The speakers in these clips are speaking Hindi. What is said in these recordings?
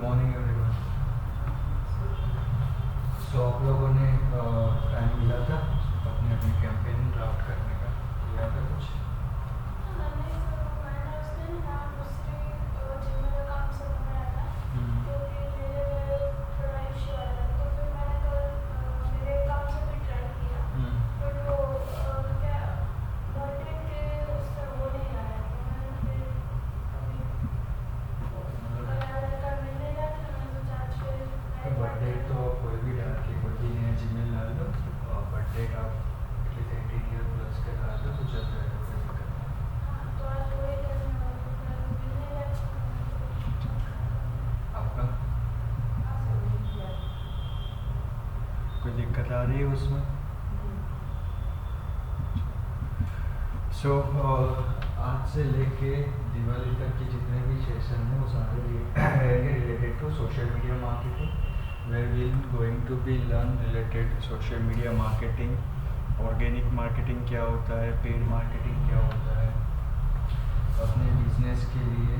Good morning everyone. सो आप लोगों ने टाइम मिला था अपने अपने कैंपेन ड्राफ्ट करने का, किया था कुछ? हम्म, हम्म, मतलब बर्थडे तो कोई भी डाल के कोई भी नया जीमेल डाल दो, और बर्थडे आप एटलीस्ट 18 ईयर प्लस के डाल दो तो चल जाएगा, कोई दिक्कत नहीं। आपका कोई दिक्कत आ रही है उसमें? सो आज से लेके दिवाली तक के जितने भी सेशन हैं वो सारे रहेंगे related to social media marketing, where we going to be learn related social media marketing, organic marketing क्या होता है, पेड मार्केटिंग क्या होता है अपने बिजनेस के लिए।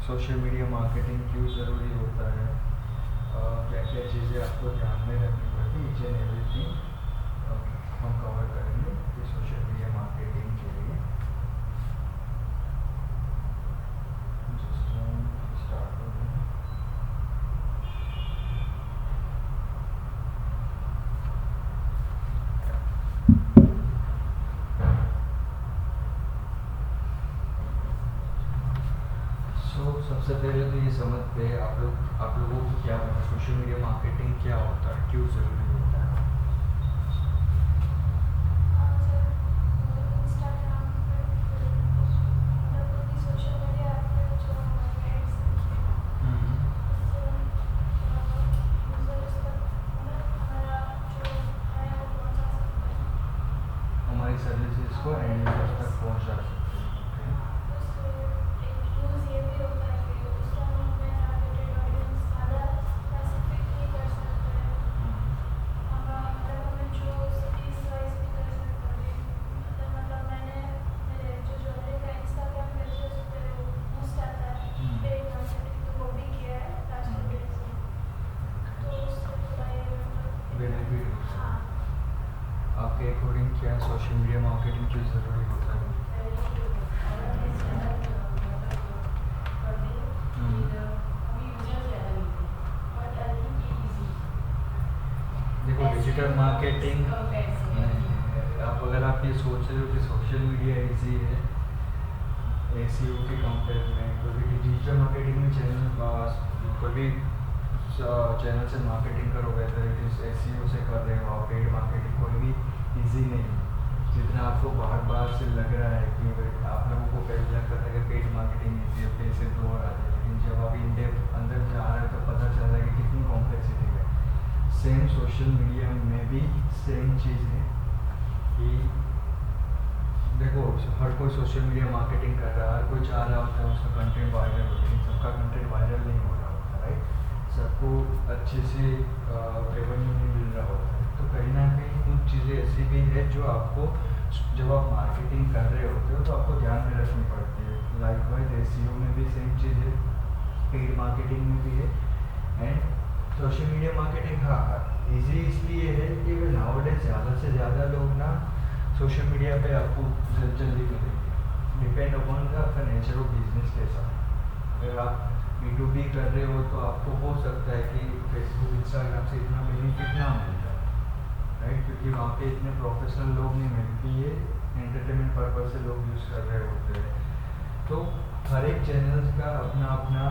सोशल मीडिया मार्केटिंग क्यों ज़रूरी होता है, क्या क्या चीज़ें आपको ध्यान में रखनी पड़ती है, ईच एंड एवरीथिंग हम कवर करेंगे कि सोशल मीडिया मार्केटिंग के लिए। जस्ट स्टार्ट हो गए। सबसे पहले तो ये समझते हैं आप लोगों को क्या पता सोशल मीडिया मार्केटिंग क्या होता है, क्यों ज़रूरी होता है। हम्म, हमारी सर्विसेज को एंड यूजर्स तक पहुंचा सकते हैं। बेनिफिट होता है आपके अकॉर्डिंग, क्या सोशल मीडिया मार्केटिंग क्यों ज़रूरी होता है? देखो डिजिटल मार्केटिंग, आप अगर आप ये सोच रहे हो कि सोशल मीडिया इजी है एसईओ के कंपेयर में, कोई भी डिजिटल मार्केटिंग में कोई भी चैनल से मार्केटिंग करो, वेदर इट इज एसईओ से कर रहे हो आप, पेड मार्केटिंग कोई भी इजी नहीं है। जितना आपको बार बार से लग रहा है कि आप लोगों को पहले लगता था कि पेड मार्केटिंग इजी है, पैसे दो और आते हैं, लेकिन जब आप अंदर जा रहे हो तो पता चल रहा है कि कितनी कॉम्प्लेक्सिटी है। सेम सोशल मीडिया में भी सेम चीज़ है कि देखो हर कोई सोशल मीडिया मार्केटिंग कर रहा है, हर कोई चाह रहा होता है उसका कंटेंट वायरल हो, लेकिन सबका कंटेंट वायरल नहीं हो रहा होता, राइट। सबको अच्छे से रेवेन्यू नहीं मिल रहा होता है, तो कहीं ना कहीं कुछ चीज़ें ऐसी भी है जो आपको जब आप मार्केटिंग कर रहे होते हो तो आपको ध्यान में रखनी पड़ती है। लाइकवाइज एसईओ में भी सेम चीज़ है, पेड मार्केटिंग में भी है, एंड सोशल मीडिया मार्केटिंग हाँ ईजी इसलिए है कि वे नाउअडेज ज़्यादा से ज़्यादा लोग ना सोशल मीडिया पे आपको जल्दी मिलेंगे, डिपेंड अपॉन का आपका नेचर ऑफ बिजनेस कैसा है। अगर आप B2B कर रहे हो तो आपको हो सकता है कि फेसबुक इंस्टाग्राम से इतना बेनिफिट ना मिलता है, राइट, क्योंकि वहाँ पे इतने प्रोफेशनल लोग नहीं मिलते, ये एंटरटेनमेंट पर्पज से लोग यूज़ कर रहे होते हैं। तो हर एक चैनल्स का अपना अपना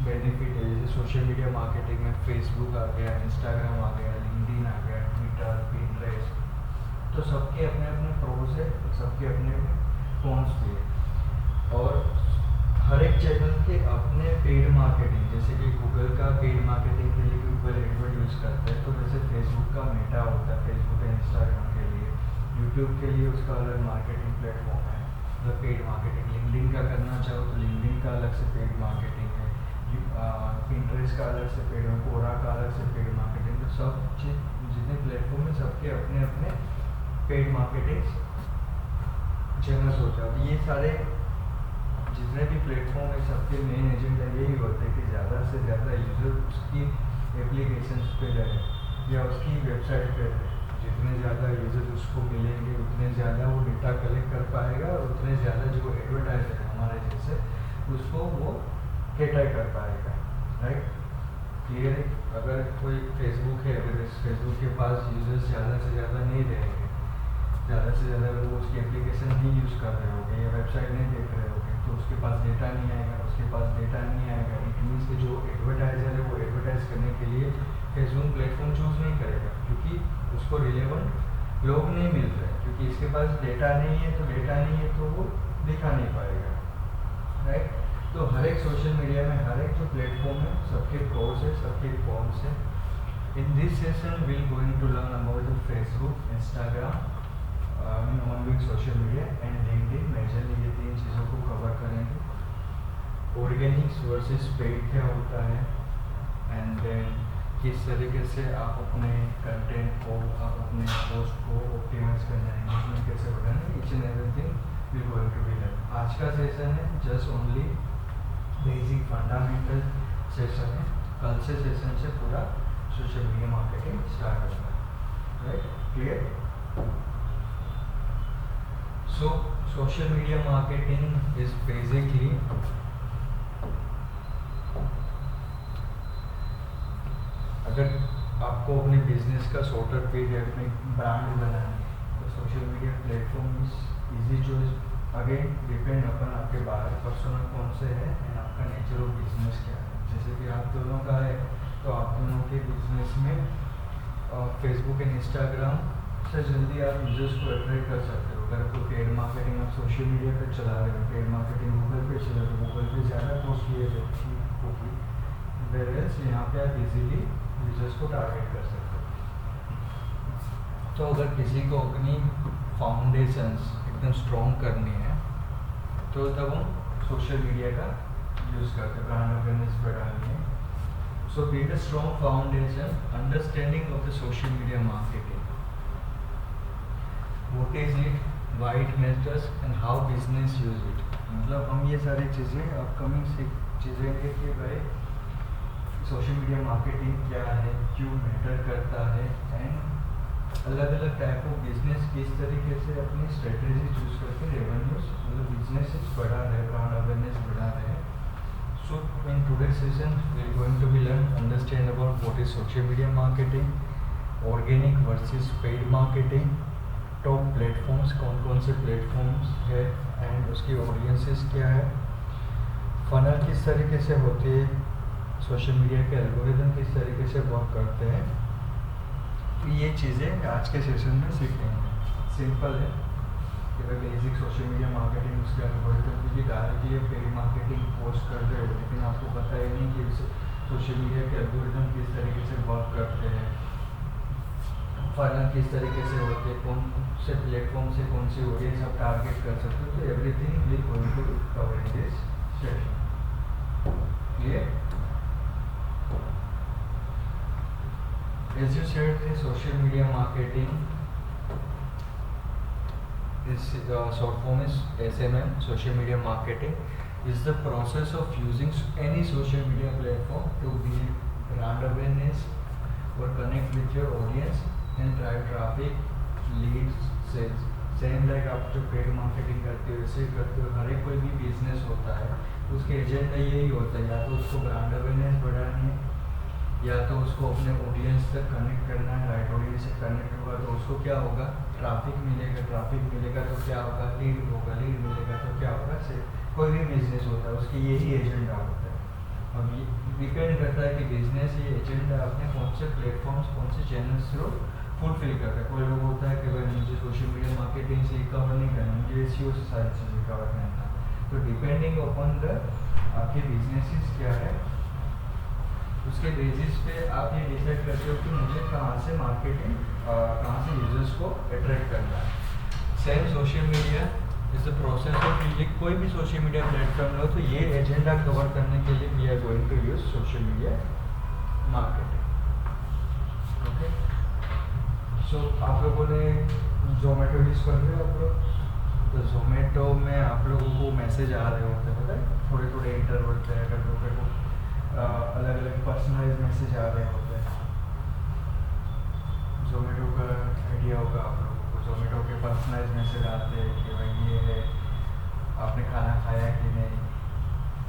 बेनिफिट है। जैसे सोशल मीडिया मार्केटिंग में फेसबुक आ गया, इंस्टाग्राम आ गया, लिंक्डइन आ गया, ट्विटर, पिंटरेस्ट, तो सबके अपने अपने प्रोज है, सबके अपने कॉन्स भी है। और हर एक चैनल के अपने पेड मार्केटिंग, जैसे कि गूगल का पेड मार्केटिंग के लिए गूगल एडवर्ड यूज़ करते हैं, तो जैसे फेसबुक का मेटा होता है फेसबुक एंड इंस्टाग्राम के लिए, यूट्यूब के लिए उसका अलग मार्केटिंग प्लेटफॉर्म है मतलब पेड मार्केटिंग। लिंक्डइन का करना चाहो तो लिंक्डइन का अलग से पेड मार्केटिंग है, पिंटरेस्ट का अलग से पेड, कोरा का अलग से पेड मार्केटिंग, तो सब जितने प्लेटफॉर्म में सबके अपने अपने पेड मार्केटिंग चैनल्स होते हैं। अब ये सारे जितने भी प्लेटफॉर्म है सबके मेन एजेंडा यही होता है कि ज़्यादा से ज़्यादा यूज़र उसकी एप्लीकेशंस पे रहे या उसकी वेबसाइट पे रहे। जितने ज़्यादा यूज़र उसको मिलेंगे उतने ज़्यादा वो डेटा कलेक्ट कर पाएगा और उतने ज़्यादा जो एडवर्टाइजर है हमारे जैसे उसको वो कैटर कर पाएगा, राइट। क्लियर है। अगर कोई फेसबुक है, अगर इस फेसबुक के पास यूज़र्स ज़्यादा से ज़्यादा नहीं रहेंगे, ज़्यादा से ज़्यादा अगर वो उसकी एप्लीकेशन नहीं यूज़ कर रहे होंगे या वेबसाइट नहीं देख रहे होंगे तो उसके पास डेटा नहीं आएगा। उसके पास डेटा नहीं आएगा इट मीन्स कि जो एडवर्टाइज़र है वो एडवर्टाइज करने के लिए फेसबुक प्लेटफॉर्म चूज़ नहीं करेगा, क्योंकि उसको रिलेवेंट लोग नहीं मिल रहे, क्योंकि इसके पास डेटा नहीं है। तो डेटा नहीं है तो वो दिखा नहीं पाएगा, राइट। तो हर एक सोशल मीडिया में हर एक जो प्लेटफॉर्म है सबके प्रोस है, सबके कॉन्स है। In this session we will going to learn about the Facebook, Instagram, non social media and LinkedIn. Majorly ये तीन चीज़ों को कवर करेंगे। ऑर्गेनिक्स वर्सेस पेड क्या होता है, एंड देन किस तरीके से आप अपने कंटेंट को, आप अपने पोस्ट को ऑप्टिमाइज करना है, एंगेजमेंट कैसे बढ़ाना है, each and everything we going to be learn. आज का सेशन है just only basic fundamental session है। कल से सेशन से पूरा सोशल मीडिया मार्केटिंग स्टार्ट होगा, right. Clear. So social media marketing is basically अगर आपको अपने बिजनेस का सॉर्टर पेज या अपने ब्रांड बनाना है तो social media platform is easy choice. Again depend अपन आपके बाहर पर्सनल कौन से है एंड आपका नेचर ऑफ बिजनेस क्या है। जैसे कि आप दोनों का है तो आप दोनों के बिजनेस में फेसबुक एंड इंस्टाग्राम से जल्दी आप यूजर्स को अट्रैक्ट कर सकते हो। अगर कोई पेड मार्केटिंग आप सोशल मीडिया पर चला रहे हो, पेड मार्केटिंग गूगल पे चला रहे हो, गूगल पे ज़्यादा पोस्ट किए होगी, वेयरएज़ यहाँ पे आप इजीली यूजर्स को टारगेट कर सकते हो। तो अगर किसी को अपनी फाउंडेशंस एकदम स्ट्रॉन्ग करनी है तो तब हम सोशल मीडिया का यूज़ करते हैं, ब्रांड अवेयरनेस बढ़ानी है। सो build a strong foundation, understanding of the social media marketing, what is it, why it matters and how business use it। मतलब हम ये सारी चीज़ें अपकमिंग चीज़ें हैं कि भाई सोशल मीडिया मार्केटिंग क्या है, क्यों मैटर करता है, एंड अलग अलग टाइप ऑफ बिजनेस किस तरीके से अपनी स्ट्रेटेजी चूज करके रेवेन्यूज मतलब बिजनेस बढ़ा रहे, ब्रांड अवेयरनेस बढ़ा रहे हैं। So in today session we are going to be learn understand about what is social media marketing, organic versus paid marketing, top platforms कौन कौन से प्लेटफॉर्म्स है एंड उसकी ऑडियंसेस क्या है, फनल किस तरीके से होती है, सोशल मीडिया के एल्गोरिदम किस तरीके से वर्क करते हैं। तो ये चीज़ें आज के सेशन में सीखेंगे। सिंपल है कि भाई बेसिक सोशल मीडिया मार्केटिंग, उसके एल्गोरिदम, क्योंकि डायरेक्टली पेड मार्केटिंग पोस्ट कर रहे हो लेकिन आपको पता ही नहीं कि सोशल मीडिया के एल्गोरिदम किस तरीके से वर्क करते हैं, फनल किस तरीके से होते हैं, कौन से प्लेटफॉर्म से कौन सी ऑडियंस आप टारगेट कर सकते हो। तो everything we going to cover in this session. Clear. As you said, the social media marketing is short form is SMM. Social media marketing is the process of using any social media platform to build brand awareness or connect with your audience and drive traffic, leads, sales. Same like आप जो पेड मार्केटिंग करते हो वैसे करते हो। हर एक कोई भी बिजनेस होता है उसके एजेंडा यही होता है, या तो उसको ब्रांड अवेयरनेस बढ़ानी है या तो उसको अपने ऑडियंस तक कनेक्ट करना है। राइट ऑडियंस से कनेक्ट होगा तो उसको क्या होगा, ट्रैफिक मिलेगा, ट्रैफिक मिलेगा तो क्या होगा, लीड होगा, लीड मिलेगा तो क्या होगा, से कोई भी बिजनेस होता है उसकी यही एजेंडा होता है। अब ये डिपेंड करता है कि बिजनेस ये एजेंडा अपने कौन से प्लेटफॉर्म्स कौन से चैनल्स थ्रू फुलफिल करता है। कोई लोग होता है कि भाई मुझे सोशल मीडिया मार्केटिंग से कवर नहीं करना, मुझे एसईओ से सारी चीज़ें कवर करना। तो डिपेंडिंग अपॉन द आपके बिजनेसेस क्या है उसके बेसिस पे आप ये डिसाइड करते हो कि मुझे कहाँ से मार्केटिंग, कहाँ से यूजर्स को अट्रैक्ट करना है। Same social media is the process of using कोई भी सोशल मीडिया प्लेटफॉर्म लो तो ये एजेंडा कवर करने के लिए we are going to use social media marketing. Okay. So आप लोगों ने Zomato यूज़ कर रहे हो आप लोग? तो Zomato में आप लोगों को मैसेज आ रहे होते हैं, पता है, थोड़े थोड़े इंटरवल पे अगर लोगों को अलग अलग पर्सनलाइज मैसेज आ रहे होते हैं। Zomato का आइडिया होगा आप लोगों को। Zomato के पर्सनलाइज मैसेज आते हैं कि भाई ये है, आपने खाना खाया कि नहीं,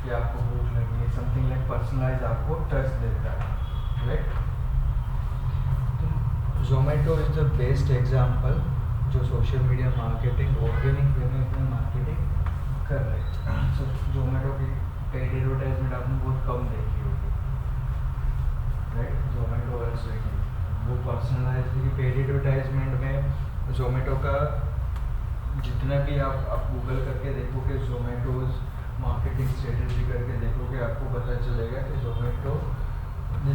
कि आपको भूख लगी है, समथिंग लाइक पर्सनलाइज आपको टच देता है, right. Zomato is the best example जो social media marketing organic way में अपनी मार्केटिंग कर रहे हैं। सो Zomato की पेड एडवर्टाइजमेंट आपने बहुत कम देखी होगी, राइट। Zomato और स्विगी वो पर्सनलाइज की पेड एडवर्टाइजमेंट में Zomato का जितना भी आप गूगल करके देखोगे, Zomato's मार्केटिंग स्ट्रेटेजी करके देखोगे, आपको पता चलेगा कि Zomato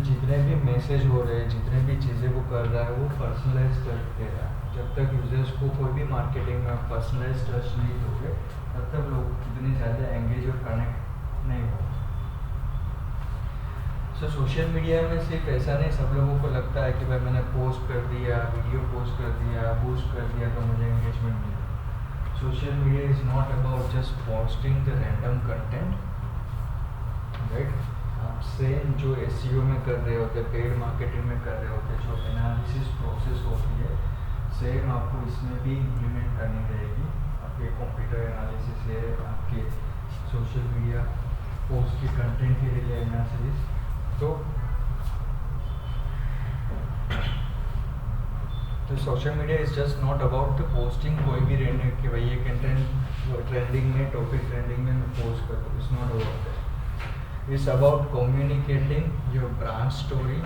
जितने भी मैसेज हो रहे हैं, जितने भी चीज़ें वो कर रहा है, वो पर्सनलाइज टच दे रहा है। जब तक यूजर्स को कोई भी मार्केटिंग में पर्सनलाइज टच नहीं दोगे, तब तक लोग इतने ज़्यादा एंगेज और कनेक्ट नहीं होंगे। सो सोशल मीडिया में सिर्फ ऐसा नहीं, सब लोगों को लगता है कि भाई मैंने पोस्ट कर दिया, वीडियो पोस्ट कर दिया, बूस्ट कर दिया तो मुझे एंगेजमेंट मिला। Social media is not about just posting the random content, right. आप सेम जो SEO में कर रहे होते, पेड मार्केटिंग में कर रहे होते, जो एनालिसिस प्रोसेस होती है, सेम आपको इसमें भी इम्प्लीमेंट करनी रहेगी। आपके कंप्यूटर एनालिसिस है, आपके सोशल मीडिया पोस्ट के कंटेंट के लिए एनालिसिस। तो social media is just not about the posting कोई भी रैंडम कि भाई ये कंटेंट ट्रेंडिंग में, टॉपिक ट्रेंडिंग में मैं पोस्ट कर दूँ। It's not about that. It's about communicating your brand story,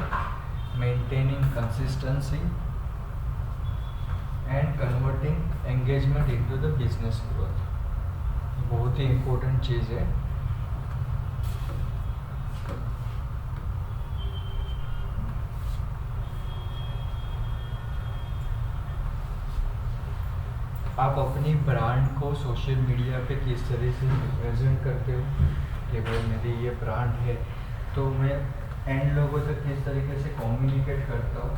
maintaining consistency, and converting engagement into the business growth. बहुत ही important चीज़ है। आप अपनी ब्रांड को सोशल मीडिया पे किस तरह से रिप्रेजेंट करते हो कि भाई मेरी ये ब्रांड है, तो मैं एंड लोगों तक किस तरीके से कम्युनिकेट करता हूँ।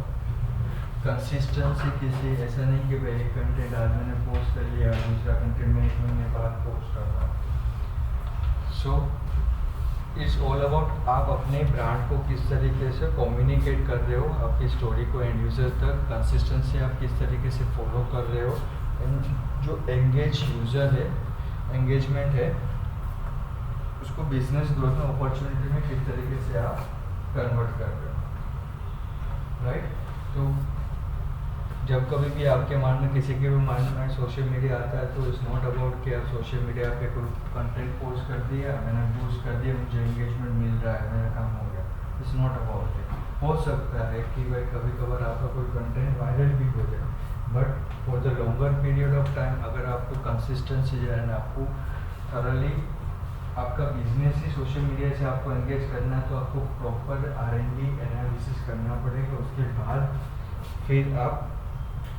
कंसिस्टेंसी किसी ऐसा नहीं कि भाई एक कंटेंट आज मैंने पोस्ट कर लिया, दूसरा कंटेंट मैं 1 महीने बाद पोस्ट कर रहा हूँ। सो इट्स ऑल अबाउट आप अपने ब्रांड को किस तरीके से कम्युनिकेट कर रहे हो, आपकी स्टोरी को एंड यूज़र तक कंसिस्टेंसी आप किस तरीके से फॉलो कर रहे हो, एंड जो एंगेज यूज़र है, एंगेजमेंट है, उसको बिजनेस ग्रोथ में, अपॉर्चुनिटी में किस तरीके से आप कन्वर्ट कर रहे हो, राइट। तो जब कभी भी आपके माइंड में, किसी के भी माइंड में सोशल मीडिया आता है, तो इट्स नॉट अबाउट कि आप सोशल मीडिया पे कोई कंटेंट पोस्ट कर दिया, मैंने बूस्ट कर दिया, मुझे एंगेजमेंट मिल रहा है, मेरा काम हो गया। It's not about it. हो सकता है कि भाई कभी कभार आपका कोई कंटेंट वायरल भी हो जाए, but for the longer period of time अगर आपको कंसिस्टेंसी जो है ना, आपको थरली आपका बिजनेस ही सोशल मीडिया से आपको एंगेज करना है, तो आपको प्रॉपर R&D एनालिसिस करना पड़ेगा। उसके बाद फिर आप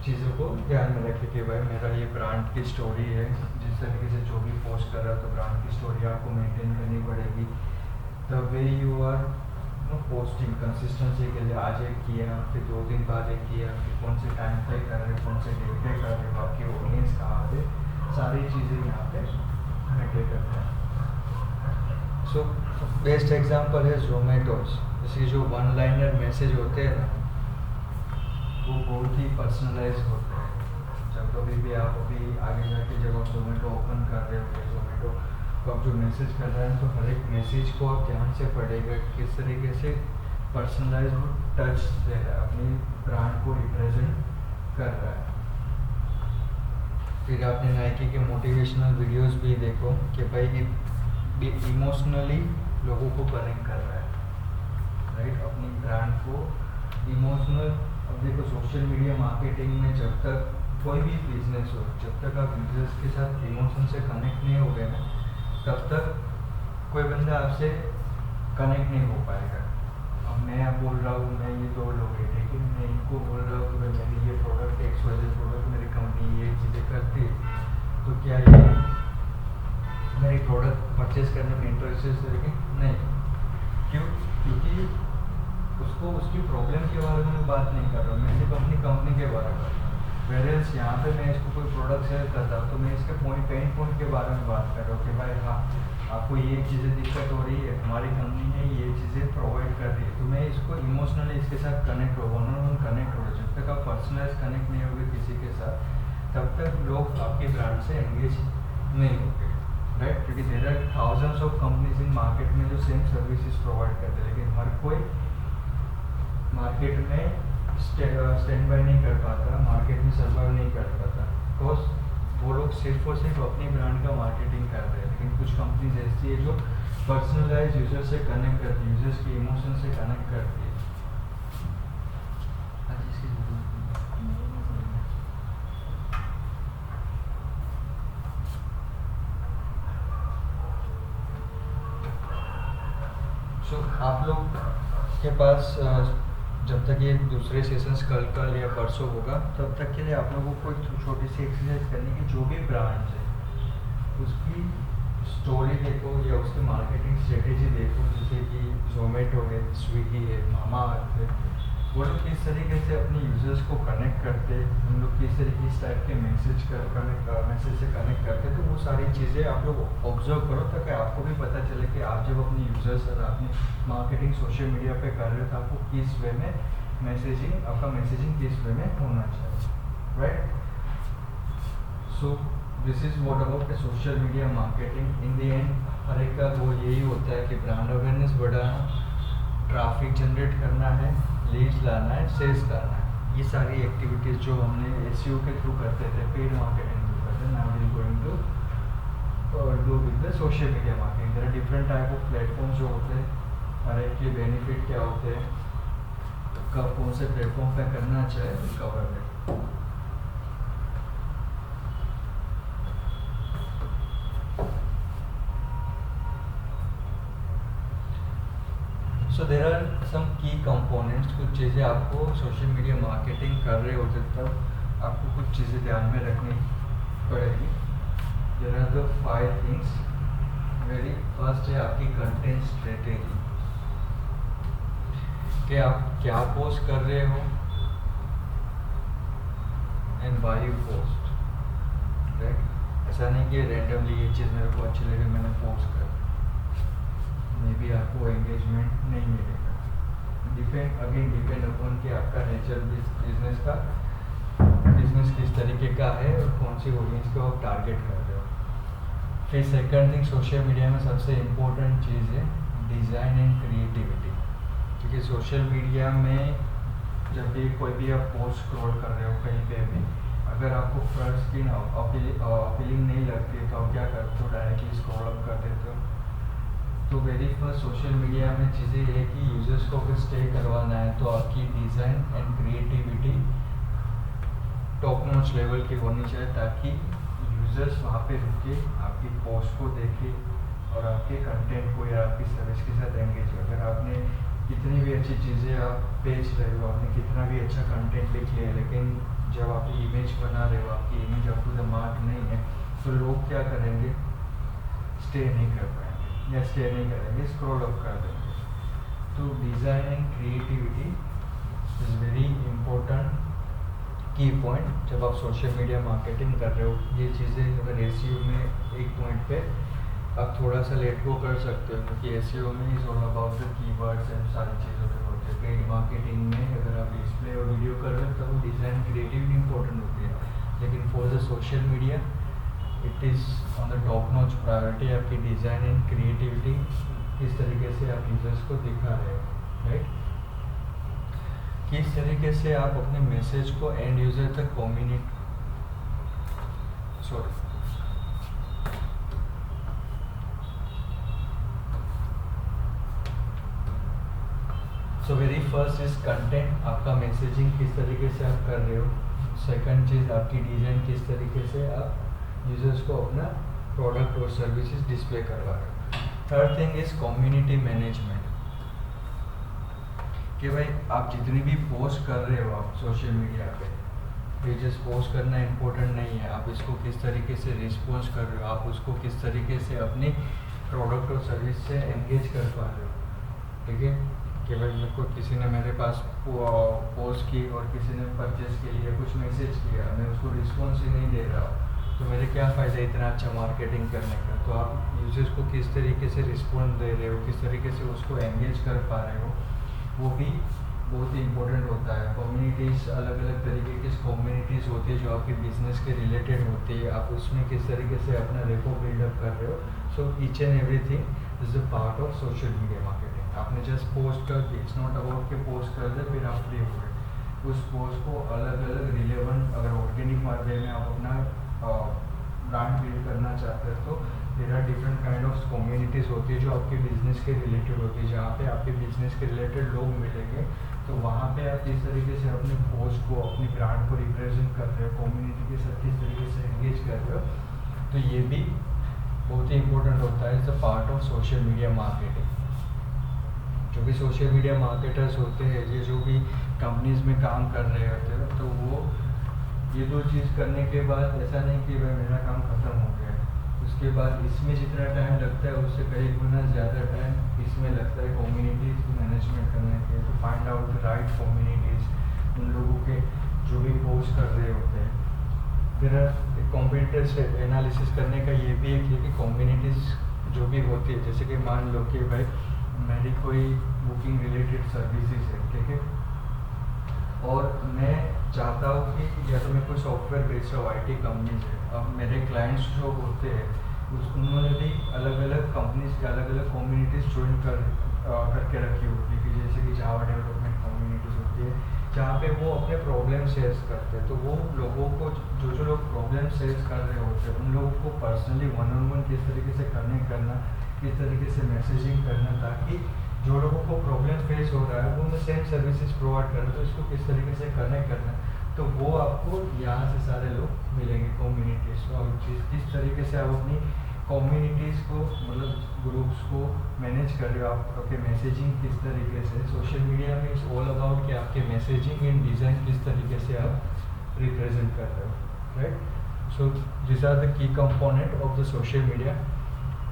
चीज़ों को ध्यान में रखें कि भाई मेरा ये ब्रांड की स्टोरी है, जिस तरीके से जो भी पोस्ट कर रहा है, तो ब्रांड की स्टोरी आपको मेंटेन करनी पड़ेगी। The way you are posting consistency के लिए, आज एक किया, फिर 2 दिन बाद एक किया, फिर कौन से टाइम पे कर रहे, कौन से डेट पे कर रहे, आपकी ऑडियंस कहाँ है, सारी चीज़ें यहाँ पे मेंटेन करते हैं। सो बेस्ट एग्जांपल है Zomatos। जैसे जो 1 लाइनर मैसेज होते हैं ना, वो बहुत ही पर्सनलाइज होते हैं। जब कभी भी आप अभी आगे जाके जब आप Zomato ओपन कर रहे हो, Zomato को आप जो मैसेज कर रहे हैं, तो हर एक मैसेज को आप ध्यान से पढ़ेगा, किस तरीके से पर्सनलाइज वो टच दे रहा है, अपनी ब्रांड को रिप्रेजेंट कर रहा है। फिर आपने नाइकी के मोटिवेशनल वीडियोस भी देखो कि भाई इमोशनली लोगों को कनेक्ट कर रहा है, राइट, अपनी ब्रांड को इमोशनल। अब देखो सोशल मीडिया मार्केटिंग में जब तक कोई भी बिजनेस हो, जब तक आप यूजर्स के साथ इमोशन से कनेक्ट नहीं हो गए ना, तब तक कोई बंदा आपसे कनेक्ट नहीं हो पाएगा। अब मैं बोल रहा हूँ, मैं ये 2 लोग हैं, लेकिन मैं इनको बोल रहा हूँ कि भाई मेरी ये प्रोडक्ट XYZ प्रोडक्ट, मेरी कंपनी ये चीज़ें करती है, तो क्या ये मेरी प्रोडक्ट परचेज करने में इंटरेस्टेड है कि नहीं। के बारे में बात नहीं कर रहा हूँ, मैं सिर्फ अपनी कंपनी के बारे में कर रहा हूँ। वेरेस यहाँ पे मैं इसको कोई प्रोडक्ट सेल करता हूँ तो मैं इसके पेन पॉइंट के बारे में बात कर रहा हूँ कि भाई हाँ आपको ये चीज़ें दिक्कत हो रही है, हमारी कंपनी है ये चीज़ें प्रोवाइड कर रही है, तो मैं इसको इमोशनली इसके साथ कनेक्ट हो, वन ऑन वन कनेक्ट हो। जब तक आप पर्सनलाइज कनेक्ट नहीं होगे किसी के साथ तब तक लोग आपके ब्रांड से एंगेज नहीं होंगे, राइट। क्योंकि there are thousands of companies in market में जो सेम सर्विसेज प्रोवाइड करते हैं, लेकिन हर कोई मार्केट में स्टैंड बाय नहीं कर पाता, मार्केट में सर्वाइव नहीं कर पाता, बिकॉज वो लोग सिर्फ और सिर्फ अपनी ब्रांड का मार्केटिंग कर रहे हैं। लेकिन कुछ कंपनीज ऐसी है जो पर्सनलाइज यूजर से कनेक्ट करती है, यूजर्स के इमोशन से कनेक्ट करती है। सो आप लोग के पास जब तक ये दूसरे सेशंस कल या परसों होगा तब तक के लिए आप लोगों को कोई छोटी सी एक्सरसाइज करनी की, जो भी ब्रांड है उसकी स्टोरी देखो या उसकी मार्केटिंग स्ट्रेटेजी देखो, जैसे कि जोमेटो है, स्विगी है, मामा अर्थ है, वो लोग किस तरीके से अपने यूजर्स को कनेक्ट करते हैं, उन लोग किस तरीके इस टाइप के मैसेज से कनेक्ट करते हैं। तो वो सारी चीज़ें आप लोग ऑब्जर्व करो ताकि आपको भी पता चले कि आप जब अपने यूजर्स और अपनी मार्केटिंग सोशल मीडिया पे कर रहे हो तो आपको किस वे में आपका मैसेजिंग किस वे में होना चाहिए, right. So this is what about the social media marketing. In the end हर एक का वो यही होता है कि ब्रांड अवेयरनेस बढ़ाना, ट्रैफिक जनरेट करना है, लीड्स लाना है, सेल्स करना है। ये सारी एक्टिविटीज़ जो हमने एसईओ के थ्रू करते थे, पेड मार्केटिंग थ्रू करते हैं, now we are going to do with the social media marketing. There are different type of platforms जो होते हैं, हर एक के बेनिफिट क्या होते हैं, कब कौन से प्लेटफॉर्म पे करना चाहिए, कवर है। सो देयर आर सम की कंपोनेंट्स, कुछ चीज़ें आपको सोशल मीडिया मार्केटिंग कर रहे होते तब आपको कुछ चीज़ें ध्यान में रखनी पड़ेगी। There are the 5 things. Very first है आपकी कंटेंट स्ट्रेटेजी, कि आप क्या पोस्ट कर रहे हो and why you post, right. ऐसा नहीं कि रैंडमली ये चीज़ मेरे को अच्छी लगी मैंने पोस्ट कर, मे बी आपको एंगेजमेंट नहीं मिलेगा। डिपेंड अपॉन कि आपका नेचर बिजनेस किस तरीके का है और कौन सी ऑडियंस को आप टारगेट कर रहे हो। फिर सेकंड थिंग, सोशल मीडिया में सबसे इम्पोर्टेंट चीज़ है डिज़ाइन एंड क्रिएटिविटी। क्योंकि सोशल मीडिया में जब भी कोई भी आप पोस्ट स्क्रॉल कर रहे हो कहीं पे भी, अगर आपको फर्स्ट स्क्रीन अपीलिंग नहीं लगती है तो आप क्या करते हो, डायरेक्टली स्क्रॉल अप कर देते हो। तो वेरी फर्स्ट सोशल मीडिया में चीज़ें ये है कि यूजर्स को अगर स्टे करवाना है तो आपकी design and creativity top notch level की होनी चाहिए, ताकि यूजर्स वहाँ पे रुके, आपकी पोस्ट को देखे और आपके कंटेंट को या आपकी सर्विस के साथ एंगेज हो। अगर आपने कितनी भी अच्छी चीज़ें आप बेच रहे हो, आपने कितना भी अच्छा कंटेंट लिख लिया, लेकिन जब आप इमेज बना रहे हो, आपकी image up to the mark नहीं है, तो लोग क्या करेंगे, स्टे नहीं कर पाएंगे या स्टे नहीं करेंगे, स्क्रॉल अप कर देंगे। तो design and creativity is very important की पॉइंट जब आप सोशल मीडिया मार्केटिंग कर रहे हो। ये चीज़ें अगर एसईओ में एक पॉइंट पे आप थोड़ा सा लेट गो कर सकते हो, क्योंकि एसईओ में is all about the keywords and सारी चीज़ों पे होती है। पेड मार्केटिंग में अगर आप डिस्प्ले और वीडियो कर रहे हो तो वो डिज़ाइन क्रिएटिविटी इंपॉर्टेंट होती है, लेकिन for the social media it is on the top notch priority. आपकी डिज़ाइन एंड क्रिएटिविटी किस तरीके से आप यूजर्स को दिखा रहे हो, राइट। किस तरीके से आप अपने मैसेज को एंड यूजर तक so very first is content, आपका मैसेजिंग किस तरीके से आप कर रहे हो। सेकंड चीज़ आपकी डिज़ाइन किस तरीके से आप यूजर्स को अपना प्रोडक्ट और सर्विसेज डिस्प्ले करवा रहे हो। Third thing is community management, कि भाई आप जितनी भी पोस्ट कर रहे हो आप सोशल मीडिया पे, पेजेस पोस्ट करना इम्पोर्टेंट नहीं है, आप इसको किस तरीके से रिस्पॉन्स कर रहे हो, आप उसको किस तरीके से अपनी प्रोडक्ट और सर्विस से एंगेज कर पा रहे हो, ठीक है। कि भाई मेरे को किसी ने मेरे पास पोस्ट की और किसी ने परचेस के लिए कुछ मैसेज किया, मैं उसको रिस्पॉन्स ही नहीं दे रहा हूँ, तो मेरे क्या फ़ायदा इतना अच्छा मार्केटिंग करने का। तो आप यूजर्स को किस तरीके से रिस्पॉन्स दे रहे हो, किस तरीके से उसको एंगेज कर पा रहे हो, वो भी बहुत ही इंपॉर्टेंट होता है। कम्युनिटीज़, अलग अलग तरीके की कम्युनिटीज़ होती है जो आपके बिजनेस के रिलेटेड होती है, आप उसमें किस तरीके से अपना रेपो बिल्डअप कर रहे हो। So each and everything is a part of social media marketing. आपने जस्ट पोस्ट कर दी, इट्स नॉट अबाउट के पोस्ट कर दे फिर आप फ्री हो गए। उस पोस्ट को अलग अलग रिलेवेंट, अगर ऑर्गेनिक वे में आप अपना ब्रांड बिल्ड करना चाहते हैं तो there are different kind of communities होती है जो आपके बिजनेस के रिलेटेड होती है, जहाँ पे आपके बिजनेस के रिलेटेड लोग मिलेंगे। तो वहाँ पे आप किस तरीके से अपने पोस्ट को, अपनी ब्रांड को रिप्रेजेंट कर रहे हो, कम्युनिटी के साथ किस तरीके से एंगेज कर रहे हो, तो ये भी बहुत ही इंपॉर्टेंट होता है। It's a part of social media marketing. जो भी सोशल मीडिया मार्केटर्स होते हैं, ये जो भी कंपनीज में काम कर रहे होते हैं, तो वो ये दो चीज़ करने के बाद ऐसा नहीं कि भाई मेरा काम ख़त्म हो गया है, उसके बाद इसमें जितना टाइम लगता है उससे कई गुना ज़्यादा टाइम इसमें लगता है कम्युनिटीज़ को मैनेजमेंट करने के, तो find out the right communities, उन लोगों के जो भी पोस्ट कर रहे होते हैं। फिर कंप्यूटर से एनालिसिस करने का ये भी एक है कि कम्युनिटीज़ जो भी होती है, जैसे कि मान लो कि भाई मेरी कोई बुकिंग रिलेटेड सर्विसेज है, ठीक है, और मैं चाहता हूँ कि या तो मैं कोई सॉफ्टवेयर बेच रहा हूँ, IT कंपनीज है, अब मेरे क्लाइंट्स जो होते हैं उन्होंने भी अलग अलग कंपनीज के अलग अलग कम्युनिटीज़ ज्वाइन करके रखी होती है, कि जैसे कि जावा डेवलपमेंट कम्युनिटीज़ होती है जहाँ पे वो अपने प्रॉब्लम शेयर करते हैं। तो वो लोगों को, जो लोग प्रॉब्लम शेयर कर रहे होते हैं, उन लोगों को पर्सनली वन किस तरीके से कनेक्ट करना, किस तरीके से मैसेजिंग करना, ताकि जो लोगों को प्रॉब्लम फेस हो रहा है वो मैं सेम सर्विसेज प्रोवाइड कर रहा हूँ, तो इसको किस तरीके से कनेक्ट करना, तो वो आपको यहाँ से सारे लोग मिलेंगे कम्युनिटीज़। और किस तरीके से आप अपनी कम्युनिटीज़ को, मतलब ग्रुप्स को मैनेज कर रहे हो, आप आपके मैसेजिंग किस तरीके से। सोशल मीडिया में इट्स ऑल अबाउट कि आपके मैसेजिंग एंड डिज़ाइन किस तरीके से आप रिप्रेजेंट कर रहे हो, right. So this are the key component of the social media.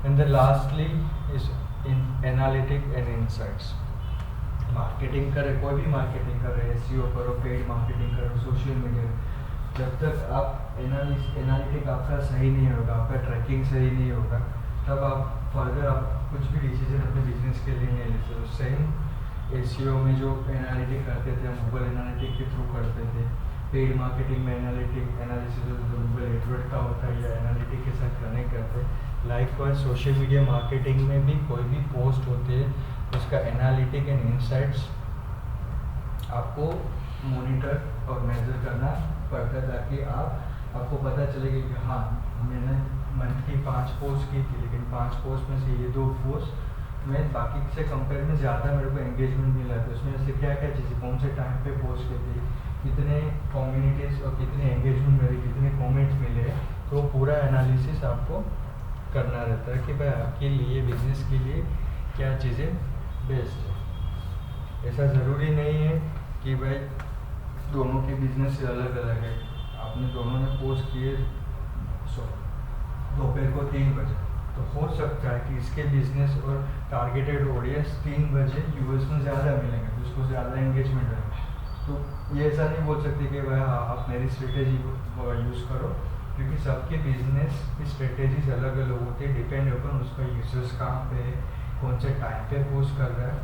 And the lastly is in analytic and insights. Marketing करे, कोई भी मार्केटिंग कर रहे हैं, SEO करो, पेड मार्केटिंग करो, सोशल मीडिया, जब तक आप एनालिटिक आपका सही नहीं होगा, आपका ट्रैकिंग सही नहीं होगा, तब आप फर्दर आप कुछ भी डिसीजन अपने बिजनेस के लिए नहीं ले सकते। सेम SEO में जो एनालिटिक करते थे, हम गूगल एनालिटिक के थ्रू करते थे। पेड मार्केटिंग में एनालिसिस गूगल एडवर्ड का होता है या एनालिटिक के साथ कनेक्ट करते हैं। लाइकवाइज सोशल मीडिया मार्केटिंग में भी कोई भी पोस्ट होती है, उसका एनालिटिक एंड इंसाइट्स आपको मॉनिटर और मेजर करना पड़ता है, ताकि आपको पता चलेगा कि हाँ, मैंने मंथ की 5 पोस्ट की थी, लेकिन 5 पोस्ट में से ये 2 पोस्ट में बाकी से कंपेयर में ज़्यादा मेरे को एंगेजमेंट मिला था। उसमें से क्या क्या चीज़ें, कौन से टाइम पे पोस्ट की थी, कितने कम्युनिटीज़ और कितने एंगेजमेंट मेरे, कितने कमेंट्स मिले, तो पूरा एनालिसिस आपको करना रहता है कि भाई आपके लिए, बिजनेस के लिए क्या चीज़ें बेस्ट है। ऐसा ज़रूरी नहीं है कि भाई दोनों के बिजनेस से अलग अलग है। आपने दोनों ने पोस्ट किए दोपहर को 3 बजे, तो हो सकता है कि इसके बिजनेस और टारगेटेड ऑडियंस 3 बजे US में ज़्यादा मिलेंगे, तो उसको ज़्यादा एंगेजमेंट है। तो ये ऐसा नहीं बोल सकते कि भाई हाँ आप मेरी स्ट्रेटेजी यूज़ करो, क्योंकि सबके बिजनेस की स्ट्रेटेजीज अलग अलग होती है, डिपेंड अपन उसका यूजर्स कहाँ पे है, कौन से टाइम पे पोस्ट कर रहा है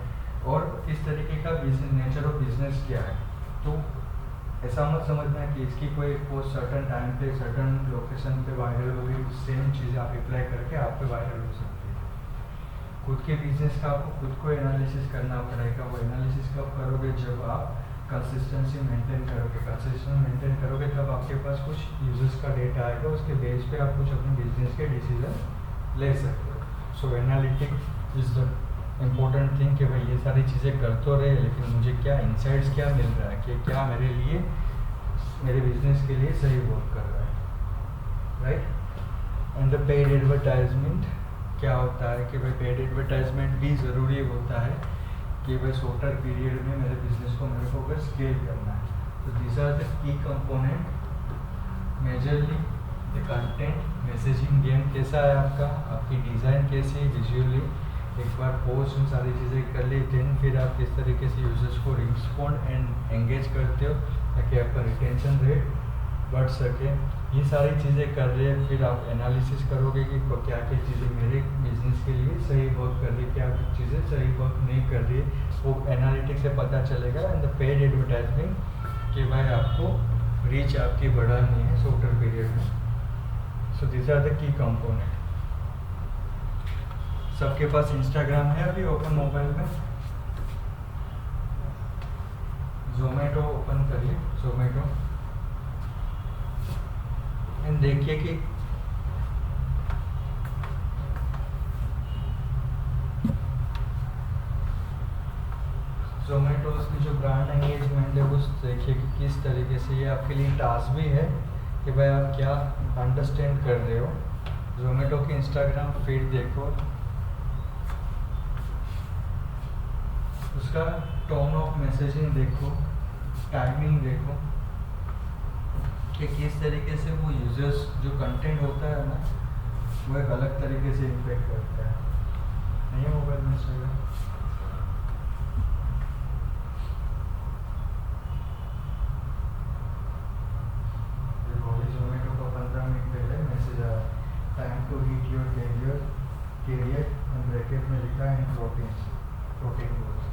और किस तरीके का बिजनेस, नेचर ऑफ बिजनेस क्या है। तो ऐसा मत समझना कि इसकी कोई पोस्ट सर्टन टाइम पे, सर्टन लोकेशन पे वायरल होगी, सेम चीज़ आप अप्लाई करके आप पे वायरल हो सकती है। खुद के बिजनेस का आपको खुद को एनालिसिस करना पड़ेगा। वो एनालिसिस कब करोगे, जब आप कंसिस्टेंसी मेंटेन करोगे। कंसिस्टेंसी मेंटेन करोगे तब आपके पास कुछ यूजर्स का डेटा आएगा, उसके बेस पे आप कुछ अपने बिजनेस के डिसीजन ले सकते हो। So analytic is the important thing कि भाई ये सारी चीज़ें कर तो रहे, लेकिन मुझे क्या इंसाइट्स क्या मिल रहा है, कि क्या मेरे लिए, मेरे बिजनेस के लिए सही वर्क कर रहा है, right. And the paid advertisement क्या होता है कि भाई पेड एडवर्टाइजमेंट भी ज़रूरी होता है कि भाई शॉर्टर पीरियड में मेरे बिजनेस को मेरे को अगर स्केल करना है। तो these are the key component. Majorly the content, messaging game कैसा है आपका, आपकी डिज़ाइन कैसी है विजुअली, एक बार पोस्ट उन सारी चीज़ें कर ली, देन फिर आप किस तरीके से यूजर्स को रिस्पॉन्ड एंड एंगेज करते हो ताकि आपका रिटेंशन रेट बढ़ सके। ये सारी चीज़ें कर रहे हैं, फिर आप एनालिसिस करोगे कि क्या क्या चीज़ें मेरे बिजनेस के लिए सही वर्क कर रही है, क्या चीज़ें सही वर्क नहीं कर रही है, वो एनालिटिक्स से पता चलेगा। एंड द पेड एडवर्टाइजमेंट कि भाई आपको रीच आपकी बढ़ानी है शॉर्टर पीरियड में। So this are the key component. सबके पास इंस्टाग्राम है अभी ओपन मोबाइल में? जोमेटो ओपन करिए, जोमेटो, एंड देखिए कि जोमेटो की जो ब्रांड एंगेजमेंट है उस देखिए कि किस तरीके से ये आपके लिए टास्क भी है कि भाई आप क्या अंडरस्टैंड कर रहे हो। जोमेटो की इंस्टाग्राम फीड देखो, उसका टोन ऑफ मैसेजिंग देखो, टाइमिंग देखो कि किस तरीके से वो यूजर्स जो कंटेंट होता है ना वो एक अलग तरीके से इम्पेक्ट करता है। नहीं है मोबाइल में इंस्टाग्राम? जोमेटो का 15 मिनट पहले मैसेज आया, time to hit your career and bracket में लिखा है protein goals.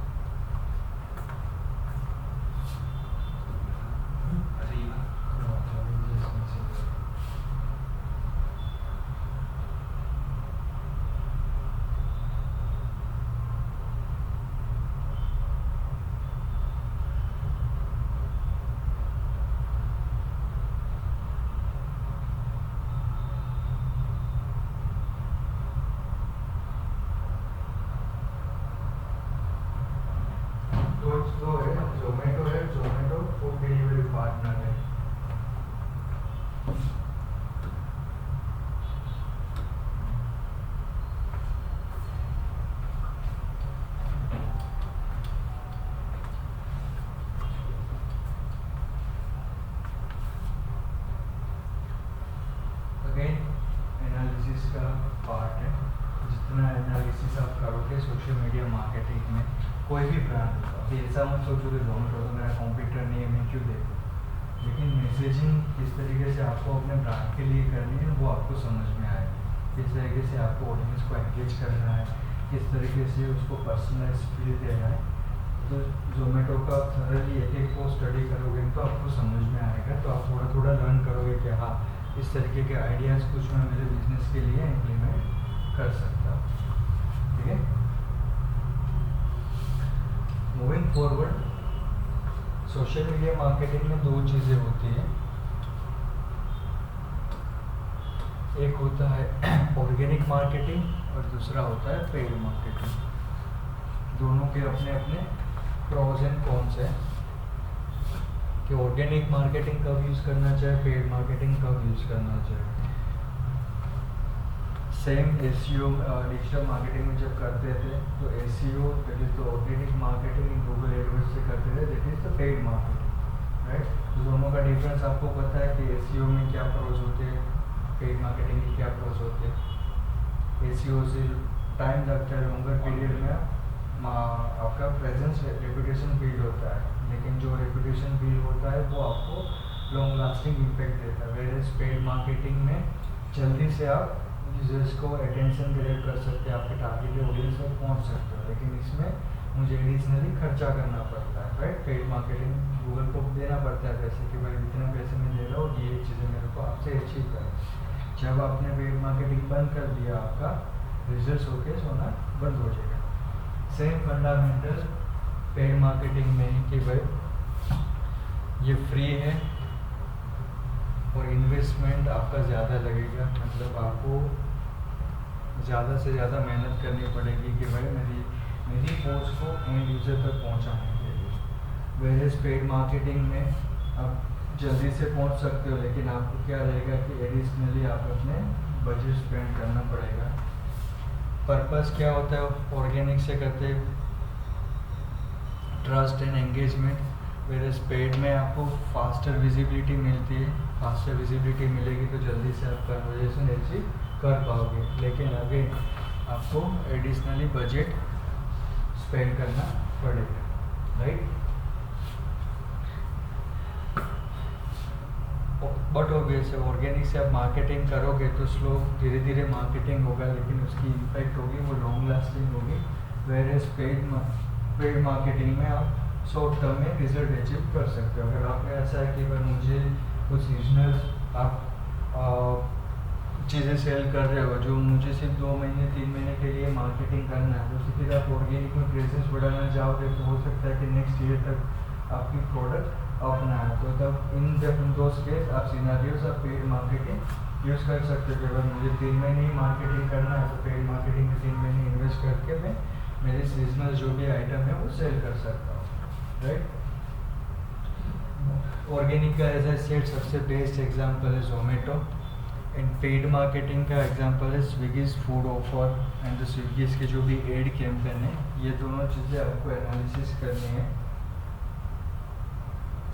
Zomato food delivery partner है। अगेन एनालिसिस का पार्ट है। जितना एनालिसिस आप करोगे सोशल मीडिया मार्केटिंग में कोई भी ब्रांड होगा, अभी ऐसा मत सोचो कि जोमेटो तो मेरा कॉम्पिटिटर नहीं है, मैं क्यों देखूँ। लेकिन मैसेजिंग किस तरीके से आपको अपने ब्रांड के लिए करनी है वो आपको समझ में आएगी। किस तरीके से आपको ऑडियंस को एंगेज करना है, किस तरीके से उसको पर्सनलाइज फील देना है। तो जोमेटो का थरली एक एक को स्टडी करोगे तो आपको समझ में आएगा। तो आप थोड़ा थोड़ा लर्न करोगे कि हाँ इस तरीके के आइडियाज़ कुछ मैं मेरे बिजनेस के लिए इम्प्लीमेंट कर सकता हूँ। ठीक है, moving forward, social media marketing में दो चीज़ें होती हैं। एक होता है ऑर्गेनिक मार्केटिंग और दूसरा होता है पेड मार्केटिंग। दोनों के अपने अपने प्रोज एंड कॉन्स हैं कि ऑर्गेनिक मार्केटिंग कब यूज़ करना चाहिए, पेड मार्केटिंग कब यूज़ करना चाहिए। सेम एसईओ डिजिटल मार्केटिंग में जब करते थे तो SEO that is the organic marketing in Google AdWords से करते थे, that is the paid marketing, right. तो दोनों का डिफरेंस आपको पता है कि एसईओ में क्या प्रोज होते हैं, पेड मार्केटिंग के क्या प्रोज होते हैं। एसईओ से टाइम लगता है, लॉन्गर पीरियड में आपका प्रेजेंस रेपुटेशन बिल्ड होता है, लेकिन जो रेपुटेशन बिल्ड होता है वो आपको लॉन्ग लास्टिंग इम्पैक्ट देता है। वेयरएज पेड मार्केटिंग में जल्दी से आप यूजर्स को अटेंशन क्रिएट कर सकते हैं, आपके टारगेट ऑडियंस तक पहुंच सकते हो, लेकिन इसमें मुझे एडिशनली खर्चा करना पड़ता है, राइट। पेड मार्केटिंग गूगल को देना पड़ता है पैसे कि भाई इतने पैसे में दे रहा हूँ, ये चीज़ें मेरे को आपसे अचीव करें। जब आपने पेड मार्केटिंग बंद कर दिया, आपका रिजल्ट शोकेस होना बंद हो जाएगा। सेम फंडामेंटल पेड मार्केटिंग में ही कि भाई ये फ्री है और इन्वेस्टमेंट आपका ज़्यादा लगेगा, मतलब आपको ज़्यादा से ज़्यादा मेहनत करनी पड़ेगी कि भाई मेरी पोस्ट को एंड यूज़र तक पहुंचाने के लिए। वेयरएज पेड मार्केटिंग में आप जल्दी से पहुंच सकते हो, लेकिन आपको क्या रहेगा कि एडिशनली आप अपने बजट स्पेंड करना पड़ेगा। पर्पस क्या होता है ऑर्गेनिक से करते, trust and engagement. Whereas paid में आपको फास्टर विजिबिलिटी मिलती है, फास्टर विजिबिलिटी मिलेगी तो जल्दी से आप कन्वर्जेशन अचीव कर पाओगे। लेकिन अगेन आपको एडिशनली बजट स्पेंड करना पड़ेगा, राइट। बट ऑब्वियस है, ऑर्गेनिक से आप मार्केटिंग करोगे तो स्लो धीरे धीरे मार्केटिंग होगा, लेकिन उसकी इम्पैक्ट होगी वो लॉन्ग लास्टिंग होगी। वेर एज पेड मार्केटिंग में आप शॉर्ट टर्म में रिजल्ट अचीव कर सकते हो। अगर आपका ऐसा है कि भाई मुझे कुछ सीजनल आप चीज़ें सेल कर रहे हो जो मुझे सिर्फ 2 महीने 3 महीने के लिए मार्केटिंग करना है, तो फिर आप ऑर्गेनिक में प्रेजेंस बढ़ाना चाहोगे तो हो सकता है कि नेक्स्ट ईयर तक आपकी प्रोडक्ट अपना है। तो तब इन दोस केस आप सिनेरियोस आप पेड मार्केटिंग यूज़ कर सकते हो। अगर मुझे 3 महीने ही मार्केटिंग करना है तो पेड मार्केटिंग में 3 महीने इन्वेस्ट करके मैं मेरे सीजनल जो भी आइटम है वो सेल कर सकता हूँ, राइट। ऑर्गेनिक का एज आई सेड सबसे बेस्ट एग्जांपल है जोमेटो, एंड पेड मार्केटिंग का एग्जांपल है Swiggy's food offer and Swiggy's के जो भी एड कैंपेन है। ये दोनों चीज़ें आपको एनालिसिस करनी है।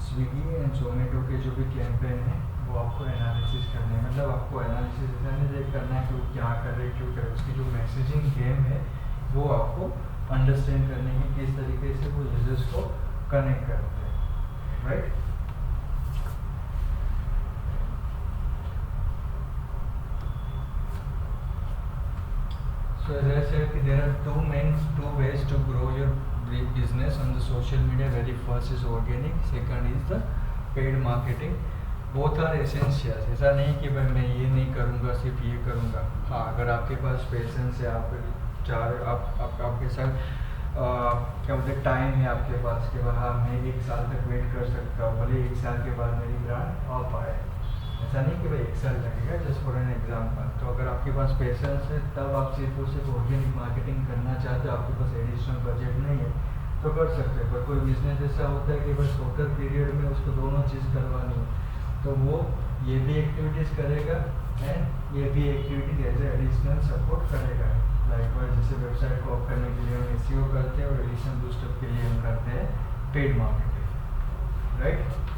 स्विगी एंड जोमेटो के जो भी कैंपेन है वो आपको एनालिसिस करने हैं। मतलब आपको एनालिसिस ऐसा नहीं करना है कि वो क्या कर रहे क्यों कर रहे, उसकी जो मैसेजिंग गेम है वो आपको अंडरस्टैंड करने की किस तरीके से वो यूजर्स को कनेक्ट करते हैं, right. So as I said, there are two ways to grow your business on the social media. Very first is organic, second is the paid marketing. Both are essentials. ऐसा नहीं कि भाई मैं ये नहीं करूँगा सिर्फ ये करूँगा। हाँ, अगर आपके पास पेशेंस है, आपके साथ क्या बोलते टाइम है आपके पास कि हाँ मैं 1 साल तक वेट कर सकता हूँ, भले 1 साल के बाद मेरी ब्रांड आ पाए। ऐसा नहीं कि भाई 1 साल लगेगा, जस्ट फॉर एन एग्जाम्पल। तो अगर आपके पास पेशेंस है तब आप सिर्फ ऑर्गेनिक मार्केटिंग करना चाहते हो, आपके पास एडिशनल बजट नहीं है तो कर सकते हो। पर कोई बिजनेस ऐसा होता है कि बस शॉर्टर पीरियड में उसको दोनों चीज़ करवानी है, तो वो ये भी एक्टिविटीज़ करेगा एंड ये भी activities as a additional support करेगा। लाइकवाइज जैसे वेबसाइट को अप करने के लिए हम एसईओ करते हैं और एडिशनल बूस्टअप के लिए हम करते हैं paid marketing, right.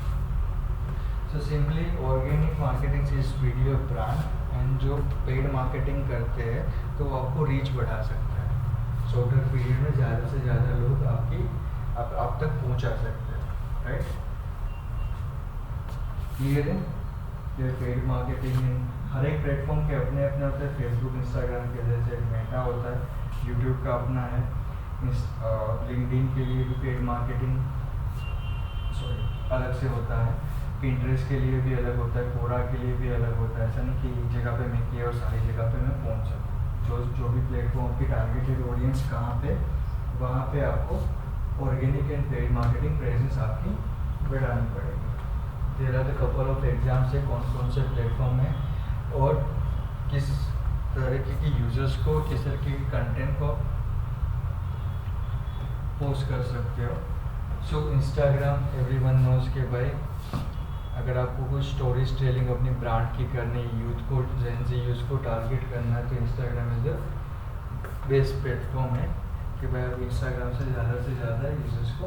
So simply organic marketing is video brand, and जो पेड मार्केटिंग करते हैं तो वो आपको रीच बढ़ा सकता है। शॉर्टर पीरियड में ज़्यादा से ज़्यादा लोग आप तक पहुंचा सकते हैं, राइट। क्लियर है। ये पेड मार्केटिंग हर एक प्लेटफॉर्म के अपने अपने होते हैं। फेसबुक इंस्टाग्राम के जैसे मेटा होता है, यूट्यूब का अपना है, लिंक्डइन के लिए भी पेड मार्केटिंग अलग से होता है, पिंटरेस्ट के लिए भी अलग होता है, कोरा के लिए भी अलग होता है। ऐसा नहीं कि एक जगह पे मैं किया और सारी जगह पे मैं पहुंच सकूँ। जो भी प्लेटफॉर्म की टारगेटेड ऑडियंस कहाँ पे, वहाँ पे आपको organic and paid marketing presence आपकी बढ़ानी पड़ेगी। There are the couple of exams है कौन कौन से प्लेटफॉर्म है और किस तरीके की यूजर्स को किस तरीके के कंटेंट को पोस्ट कर सकते हो। सो इंस्टाग्राम एवरीवन नोज के भाई अगर आपको कुछ स्टोरीज टेलिंग अपनी ब्रांड की करनी है, यूथ को जेनजी यूथ को टारगेट करना है, तो Instagram is the best platform है कि भाई आप इंस्टाग्राम से ज़्यादा यूजर्स को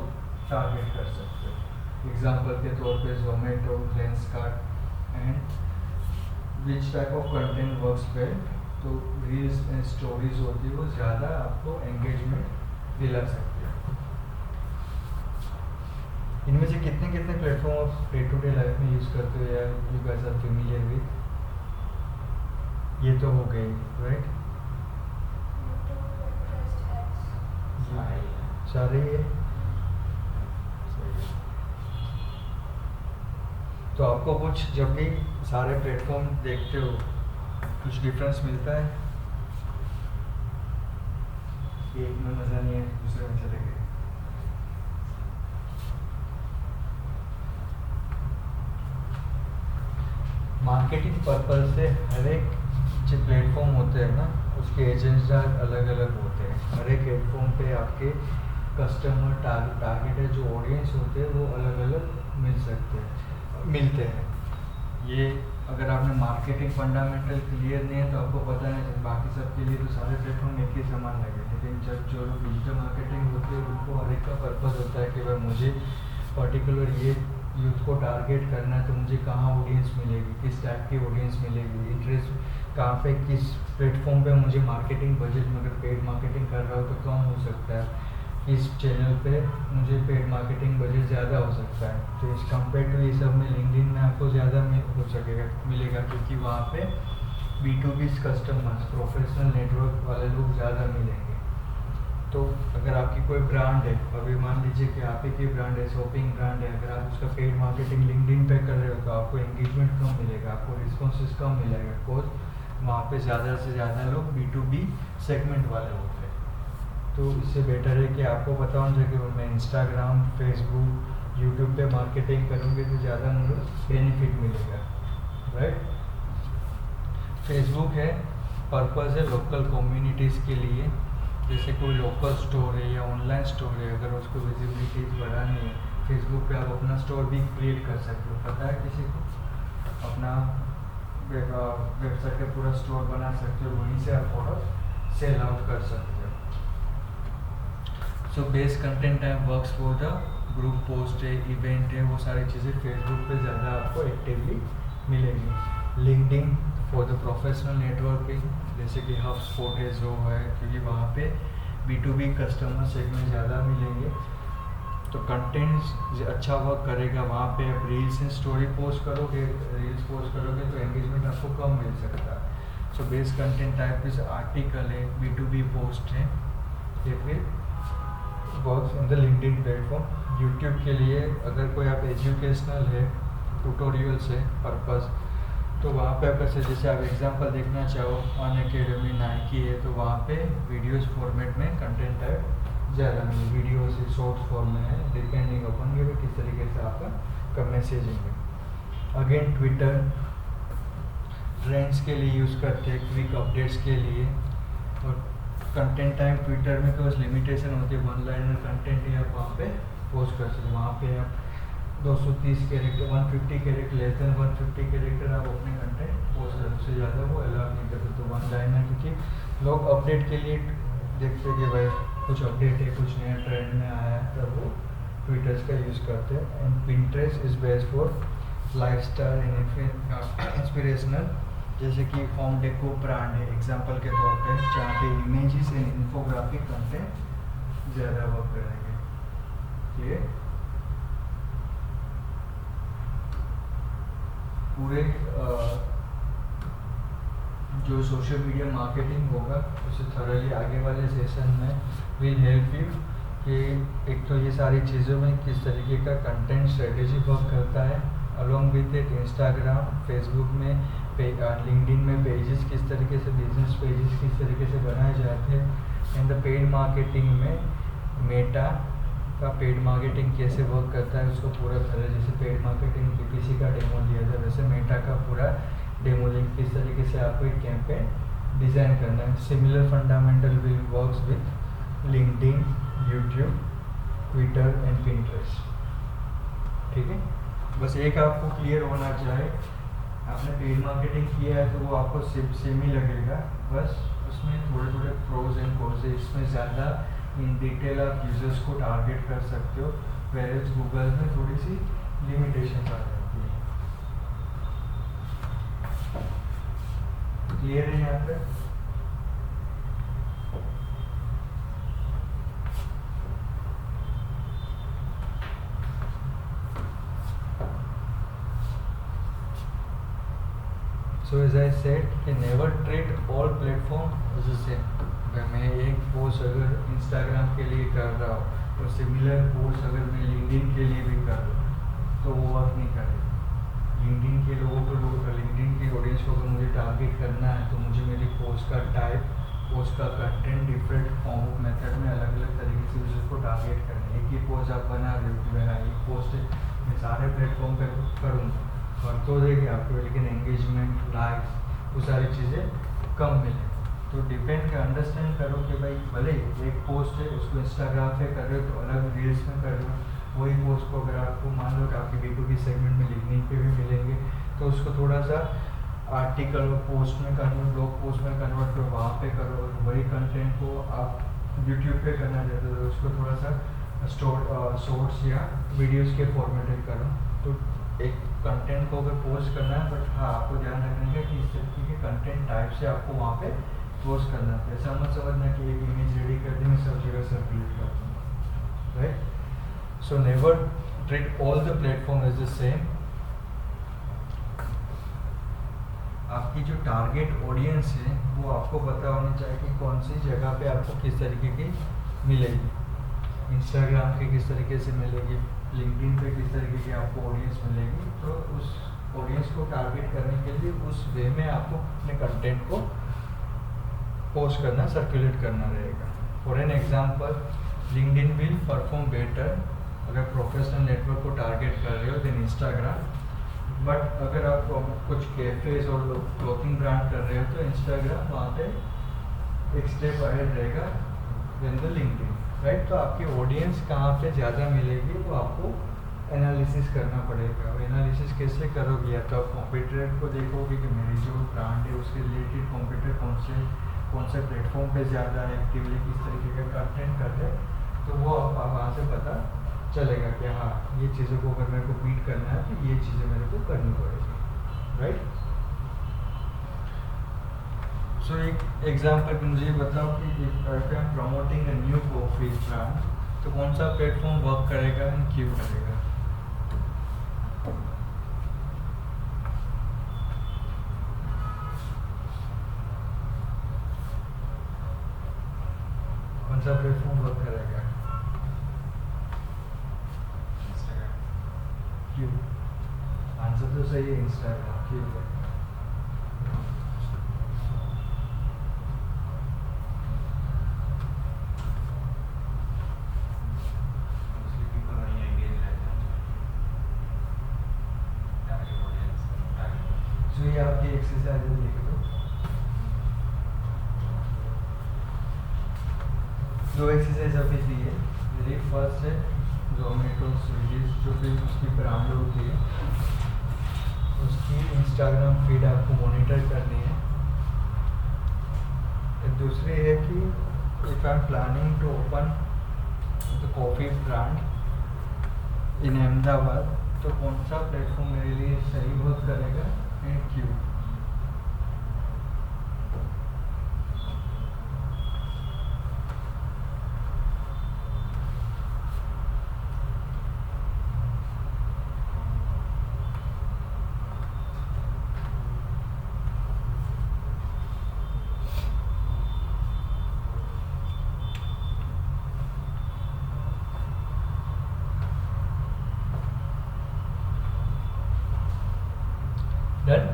टारगेट कर सकते हो। एग्जांपल के तौर पे Zomato, Lenskart and which type of content works well, तो रील्स एंड स्टोरीज होती है वो ज़्यादा आपको एंगेजमेंट दिला सकती है। इनमें से कितने कितने प्लेटफॉर्म आप डे टू डे लाइफ में यूज़ करते हो या you guys are familiar with? ये तो हो गई, राइट। सारे ये तो आपको कुछ जब भी सारे प्लेटफॉर्म देखते हो कुछ डिफरेंस मिलता है? एक में मज़ा नहीं है, दूसरे में चले गए। मार्केटिंग पर्पज से हर एक जो प्लेटफॉर्म होते हैं ना उसके एजेंडा अलग अलग होते हैं। हर एक प्लेटफॉर्म पे आपके कस्टमर टारगेटेड जो ऑडियंस होते हैं वो अलग अलग मिलते हैं। ये अगर आपने मार्केटिंग फंडामेंटल क्लियर नहीं है तो आपको पता नहीं, बाकी सब के लिए तो सारे प्लेटफॉर्म एक ही समान लगे। लेकिन जब जो लोग डिजिटल मार्केटिंग होती है उनको हर एक का पर्पज़ होता है कि भाई मुझे पर्टिकुलर ये यूथ को टारगेट करना है तो मुझे कहाँ ऑडियंस मिलेगी, किस टाइप की ऑडियंस मिलेगी, इंटरेस्ट कहाँ पे किस प्लेटफॉर्म पे मुझे मार्केटिंग बजट में अगर पेड मार्केटिंग कर रहा हो तो कम हो सकता है, किस चैनल पे मुझे पेड मार्केटिंग बजट ज़्यादा हो सकता है। तो इस कंपेयर टू ये सब में लिंक्डइन में आपको ज़्यादा हो सकेगा मिलेगा, क्योंकि वहाँ पे B2B कस्टमर्स प्रोफेशनल नेटवर्क वाले लोग ज़्यादा मिलेंगे। तो अगर आपकी कोई ब्रांड है, अभी मान लीजिए कि आप ही की ब्रांड है, शॉपिंग ब्रांड है, अगर आप उसका पेड मार्केटिंग लिंक्डइन पे कर रहे हो तो आपको एंगेजमेंट कम मिलेगा, आपको रिस्पॉन्सेज कम मिलेगा, बिकॉज वहाँ पे ज़्यादा से ज़्यादा लोग B2B सेगमेंट वाले होते हैं। तो इससे बेटर है कि आपको पता होना चाहिए कि मैं इंस्टाग्राम, फेसबुक, यूट्यूब पे मार्केटिंग करूँगी तो ज़्यादा मुझे बेनिफिट मिलेगा, राइट। फेसबुक है, पर्पज़ है लोकल कम्युनिटीज़ के लिए, जैसे कोई लोकल स्टोर है या ऑनलाइन स्टोर है, अगर उसको विजिबिलिटीज बढ़ानी है फेसबुक पे आप अपना स्टोर भी क्रिएट कर सकते हो। पता है किसी को, अपना वेबसाइट का पूरा स्टोर बना सकते हो, वहीं से आप प्रोडक्ट सेल आउट कर सकते हो। So base content type works for the group post है, इवेंट है, वो सारी चीज़ें फेसबुक पे ज़्यादा आपको एक्टिवली मिलेंगी। LinkedIn for the professional networking, जैसे कि हबस्पॉट है जो है, क्योंकि वहाँ पे B2B कस्टमर सेगमेंट ज़्यादा मिलेंगे, तो कंटेंट अच्छा वर्क करेगा। वहाँ पे आप रील्स एंड स्टोरी पोस्ट करोगे, रील्स पोस्ट करोगे तो एंगेजमेंट आपको कम मिल सकता है। सो बेस कंटेंट टाइप इस आर्टिकल है, B2B पोस्ट है, या फिर works in the LinkedIn platform. YouTube के लिए अगर कोई आप एजुकेशनल है, ट्यूटोरियल्स है पर्पज़, तो वहाँ पे आप जैसे आप एग्जांपल देखना चाहो, अन अकेडमी, नाइकी है, तो वहाँ पे वीडियोस फॉर्मेट में कंटेंट टाइप ज़्यादा मिले, वीडियोस शॉर्ट फॉर्म में है, डिपेंडिंग अपन ये किस तरीके से आपका मैसेजिंग है। अगेन ट्विटर ट्रेंड्स के लिए यूज़ करते हैं, क्विक अपडेट्स के लिए। और कंटेंट टाइप ट्विटर में तो बस लिमिटेशन होती है, वन लाइनर कंटेंट ही आप वहाँ पे पोस्ट कर सकते, वहाँ पे आप 230 character, 150 character, less than 150 character आप अपने कंटेंट पोस्ट कर, उससे ज़्यादा वो अलाउ नहीं करते। तो वन लाइनर, क्योंकि लोग अपडेट के लिए देखते कि भाई कुछ अपडेट है, कुछ नया ट्रेंड में आया है, तब वो ट्विटर्स का यूज़ करते हैं। And Pinterest is best for lifestyle and inspirational, जैसे कि होम डेको ब्रांड है एग्जांपल के तौर पे, जहाँ पे इमेजेस एंड इन्फोग्राफिक कंटेंट ज़्यादा वर्क करेंगे। क्लियर? पूरे जो सोशल मीडिया मार्केटिंग होगा उसे थोरली आगे वाले सेशन में विल हेल्प यू कि एक तो ये सारी चीज़ों में किस तरीके का कंटेंट स्ट्रेटेजी वर्क करता है, along with it Instagram, Facebook में, लिंक्डइन में पेजेस किस तरीके से, बिजनेस पेजेस किस तरीके से बनाए जाते हैं, एंड द पेड मार्केटिंग में मेटा का पेड मार्केटिंग कैसे वर्क करता है उसको पूरा तरह, जैसे पेड मार्केटिंग PPC का डेमो दिया था, वैसे मेटा का पूरा डेमो लिंक किस तरीके से आपको एक कैंपेन डिज़ाइन करना है। Similar fundamental will works with LinkedIn, YouTube, Twitter and Pinterest. ठीक है, बस एक आपको क्लियर होना चाहिए, आपने पेड मार्केटिंग किया है तो वो आपको सेम ही लगेगा, बस उसमें थोड़े थोड़े प्रोज एंड कॉन्स है, इसमें ज़्यादा इन डिटेल आप यूजर्स को टारगेट कर सकते हो, वेयरएज गूगल में थोड़ी सी लिमिटेशन आ जाती है। क्लियर है यहाँ पे? सो एज आई सेड कि never treat all platform as the same. अगर मैं एक पोस्ट अगर इंस्टाग्राम के लिए कर रहा हूँ और सिमिलर पोस्ट अगर मैं लिंक्डइन के लिए भी कर रहा हूँ तो वो वर्क नहीं करेगा। लिंक्डइन के लोगों को, लिंक्डइन की ऑडियंस को अगर मुझे टारगेट करना है तो मुझे मेरी पोस्ट का टाइप, पोस्ट का content different form of method में अलग अलग तरीके से उसको टारगेट करना है। एक ही पोस्ट आप बना रहे हो कि मेरा एक पोस्ट है मैं सारे प्लेटफॉर्म पे करूँगा और तो देगी आपको, लेकिन एंगेजमेंट, लाइक्स, वो सारी चीज़ें कम मिले। तो डिपेंड का अंडरस्टैंड करो कि भाई भले एक पोस्ट है उसको इंस्टाग्राम पे कर रहे हो तो अलग रील्स में कर रहे हो, वही पोस्ट को अगर आपको मान लो कि आपके B2B सेगमेंट में लिखने पे भी मिलेंगे तो उसको थोड़ा सा आर्टिकल और पोस्ट में कन्वर्ट, ब्लॉग पोस्ट में कन्वर्ट करो, वहाँ पे करो। और वही कंटेंट को आप यूट्यूब पे करना चाहते हो तो उसको थोड़ा सा शॉर्ट्स या वीडियोज़ के फॉर्मेट करो। तो एक कंटेंट को अगर पोस्ट करना है, बट हाँ आपको ध्यान रखने का कि इस तरीके के कंटेंट टाइप से आपको वहाँ पे पोस्ट करना है। ऐसा मत समझना कि एक इमेज रेडी कर दी मैं सब जगह सर्कुलेट कर दूँगा, right. So never treat all the platform as the same. आपकी जो टारगेट ऑडियंस है वो आपको पता होनी चाहिए कि कौन सी जगह पे आपको किस तरीके की मिलेगी। इंस्टाग्राम पे किस तरीके से मिलेगी, लिंक्डइन पे किस तरीके की आपको ऑडियंस मिलेगी। तो उस ऑडियंस को टारगेट करने के लिए उस वे में आपको अपने कंटेंट को पोस्ट करना, सर्कुलेट करना रहेगा। For an example, LinkedIn will perform better अगर प्रोफेशनल नेटवर्क को टारगेट कर रहे हो देन इंस्टाग्राम। बट अगर आप कुछ कैफेज और क्लोथिंग ब्रांड कर रहे हो तो इंस्टाग्राम वहाँ पे एक स्टेप अहेड रहेगा देन द लिंक्डइन, राइट। तो आपकी ऑडियंस कहाँ पे ज़्यादा मिलेगी वो आपको एनालिसिस करना पड़ेगा। एनालिसिस कैसे करोगे? या तो आप कॉम्पिटिटर को देखोगे कि मेरी जो ब्रांड है उसके रिलेटेड कॉम्पिटिटर कौन से प्लेटफॉर्म पे ज़्यादा एक्टिवली किस तरीके का कंटेंट कर रहे हैं, तो वो आप वहाँ से पता चलेगा कि हाँ ये चीज़ों को अगर मेरे को बीट करना है तो ये चीज़ें मेरे को करनी पड़ेगी, राइट। सो एक एग्जांपल मुझे बताओ कि if I'm promoting a new coffee brand तो कौन सा प्लेटफॉर्म वर्क करेगा एंड क्यों करेगा? कौन सा प्लेटफॉर्म वर्क करेगा? क्यों? आंसर तो सही है, इंस्टाग्राम। क्यों? तो ये आपकी एक्सरसाइज लिख दो। दो एक्सरसाइज अभी दी है। मेरी फर्स्ट है जोमेटो स्विगी जो भी उसकी ब्रांड होती है उसकी इंस्टाग्राम फीड आपको मॉनिटर करनी है। दूसरी है कि if I am planning to open the coffee brand in Ahmedabad तो कौन सा प्लेटफॉर्म मेरे लिए सही वर्क करेगा एंड क्यों? Done?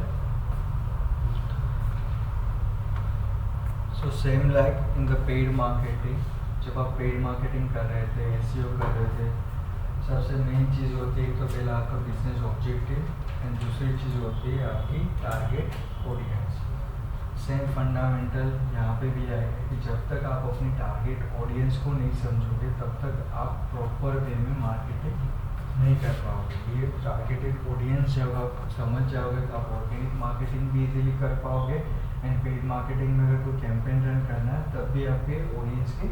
So same like in the paid marketing, जब आप पेड मार्केटिंग कर रहे थे, एसईओ कर रहे थे, सबसे मेन चीज़ होती है तो पहला आपका बिजनेस ऑब्जेक्टिव एंड दूसरी चीज़ होती है आपकी टारगेट ऑडियंस। सेम फंडामेंटल यहाँ पे भी आएगा कि जब तक आप अपनी टारगेट ऑडियंस को नहीं समझोगे तब तक आप प्रॉपर वे में मार्केटिंग नहीं कर पाओगे। ये टारगेटेड ऑडियंस जब आप समझ जाओगे तो आप ऑर्गेनिक मार्केटिंग भी इजीली कर पाओगे एंड पेड मार्केटिंग में अगर कोई कैंपेन रन करना है तब भी आपके ऑडियंस की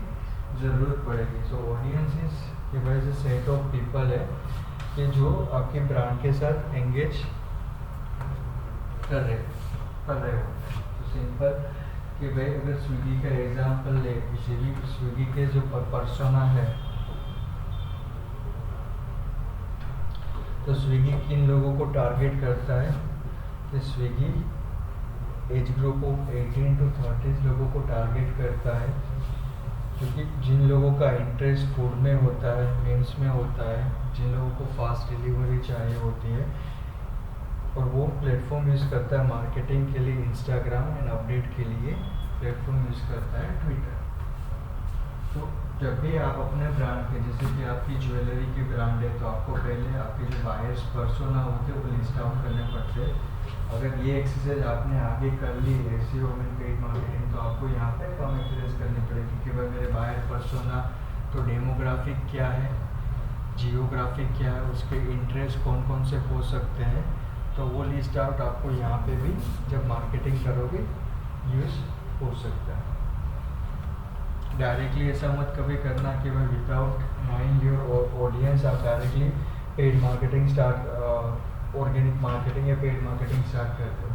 ज़रूरत पड़ेगी। सो ऑडियंस इज ये वैसे सेट ऑफ पीपल है कि जो आपकी ब्रांड के साथ एंगेज कर रहे हो। तो सिंपल कि भाई अगर स्विगी का एग्जांपल ले, किसी भी स्विगी के जो पर्सोना है तो स्विगी किन लोगों को टारगेट करता है? तो Swiggy age group of 18 to 30 लोगों को टारगेट करता है, क्योंकि जिन लोगों का इंटरेस्ट फूड में होता है, मील्स में होता है, जिन लोगों को फास्ट डिलीवरी चाहिए होती है और वो प्लेटफॉर्म यूज़ करता है मार्केटिंग के लिए इंस्टाग्राम एंड अपडेट के लिए प्लेटफॉर्म यूज़ करता है ट्विटर। तो जब भी आप अपने ब्रांड के, जैसे कि आपकी ज्वेलरी की ब्रांड है तो आपको पहले आपके जो बायर्स पर्सोना होते हैं वो लिस्ट आउट करने पड़ते हैं। अगर ये एक्सरसाइज आपने आगे कर ली एसईओ में पेड मार्केटिंग तो आपको यहाँ पे कम एक्सरसाइज करनी पड़ेगी कि भाई मेरे बायर पर्सोना तो डेमोग्राफिक क्या है, जियोग्राफिक क्या है, उसके इंटरेस्ट कौन कौन से हो सकते हैं, तो वो लिस्ट आउट आपको यहाँ पे भी जब मार्केटिंग करोगे यूज़ हो सकता है। डायरेक्टली ऐसा मत कभी करना कि भाई विदाउट नोइंग योर ऑडियंस आप directly paid marketing start organic marketing या पेड मार्केटिंग स्टार्ट करते हो,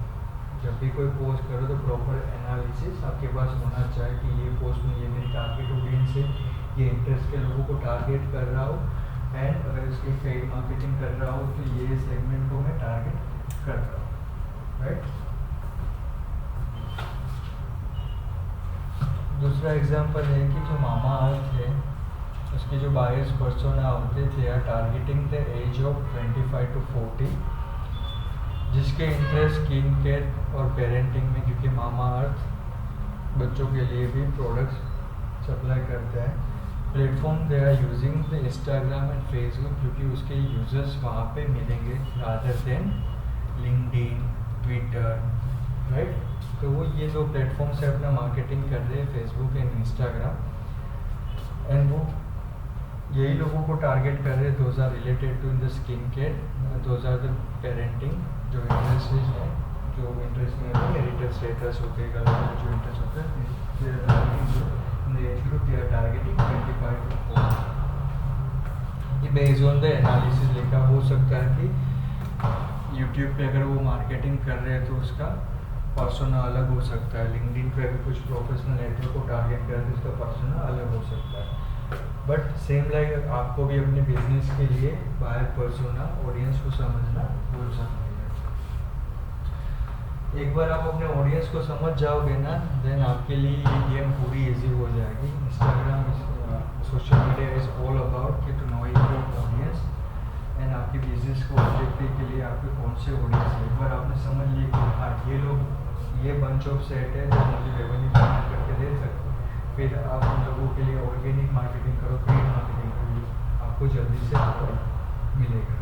जब भी कोई पोस्ट करो तो प्रॉपर एनालिसिस आपके पास होना चाहिए कि ये पोस्ट में ये मेरी टारगेट ऑडियंस है, ये इंटरेस्ट के लोगों को टारगेट कर रहा हो, एंड अगर इसकी पेड मार्केटिंग कर रहा हो तो ये सेगमेंट को मैं टारगेट कर रहा हूँ, राइट। दूसरा एग्जांपल है कि जो मामा अर्थ है उसके जो बायर्स पर्सोना होते थे are targeting the age of 25 to 40, जिसके इंटरेस्ट स्किन केयर और पेरेंटिंग में, क्योंकि मामा अर्थ बच्चों के लिए भी प्रोडक्ट्स सप्लाई करता है। Platform they are using the Instagram and Facebook, क्योंकि उसके यूजर्स वहाँ पे मिलेंगे rather than LinkedIn, Twitter, right. तो वो ये दो प्लेटफॉर्म से अपना मार्केटिंग कर रहे हैं, फेसबुक एंड इंस्टाग्राम, एंड वो यही लोगों को टारगेट कर रहे हैं। Those are related to in the skin care, those are the parenting, जो इंटरेस्ट है, जो इंटरेस्ट में मैरिटल स्टेटस होते हैं, जो इंटरेस्ट होता है age group, they are targeting 25 to 40। ये बेस्ड ऑन द एनालिसिस लिखा हो सकता है कि यूट्यूब पे अगर वो मार्केटिंग कर रहे हैं तो उसका पर्सोना अलग हो सकता है, लिंक्डइन पे अगर कुछ प्रोफेशनल नेटवर्क को टारगेट कर रहे हैं तो उसका पर्सोना अलग हो सकता है। बट सेम लाइक आपको भी अपने बिजनेस के लिए बायर पर्सोना ऑडियंस को समझना भूल सकते हैं। एक बार आप अपने ऑडियंस को समझ जाओगे ना, देन आपके लिए ये गेम पूरी इजी हो जाएगी। Instagram social media is all about कि to know your audience, and आपके बिजनेस को ऑब्जेक्टिव के लिए आपके कौन से ऑडियंस है। एक बार आपने समझ लिया कि हाँ ये लोग, ये बंच ऑफ सेट है जो मुझे रेवेन्यू जनरेट करके दे सकते, फिर आप उन लोगों के लिए ऑर्गेनिक मार्केटिंग करो, पेड मार्केटिंग करो, आपको जल्दी से मिलेगा,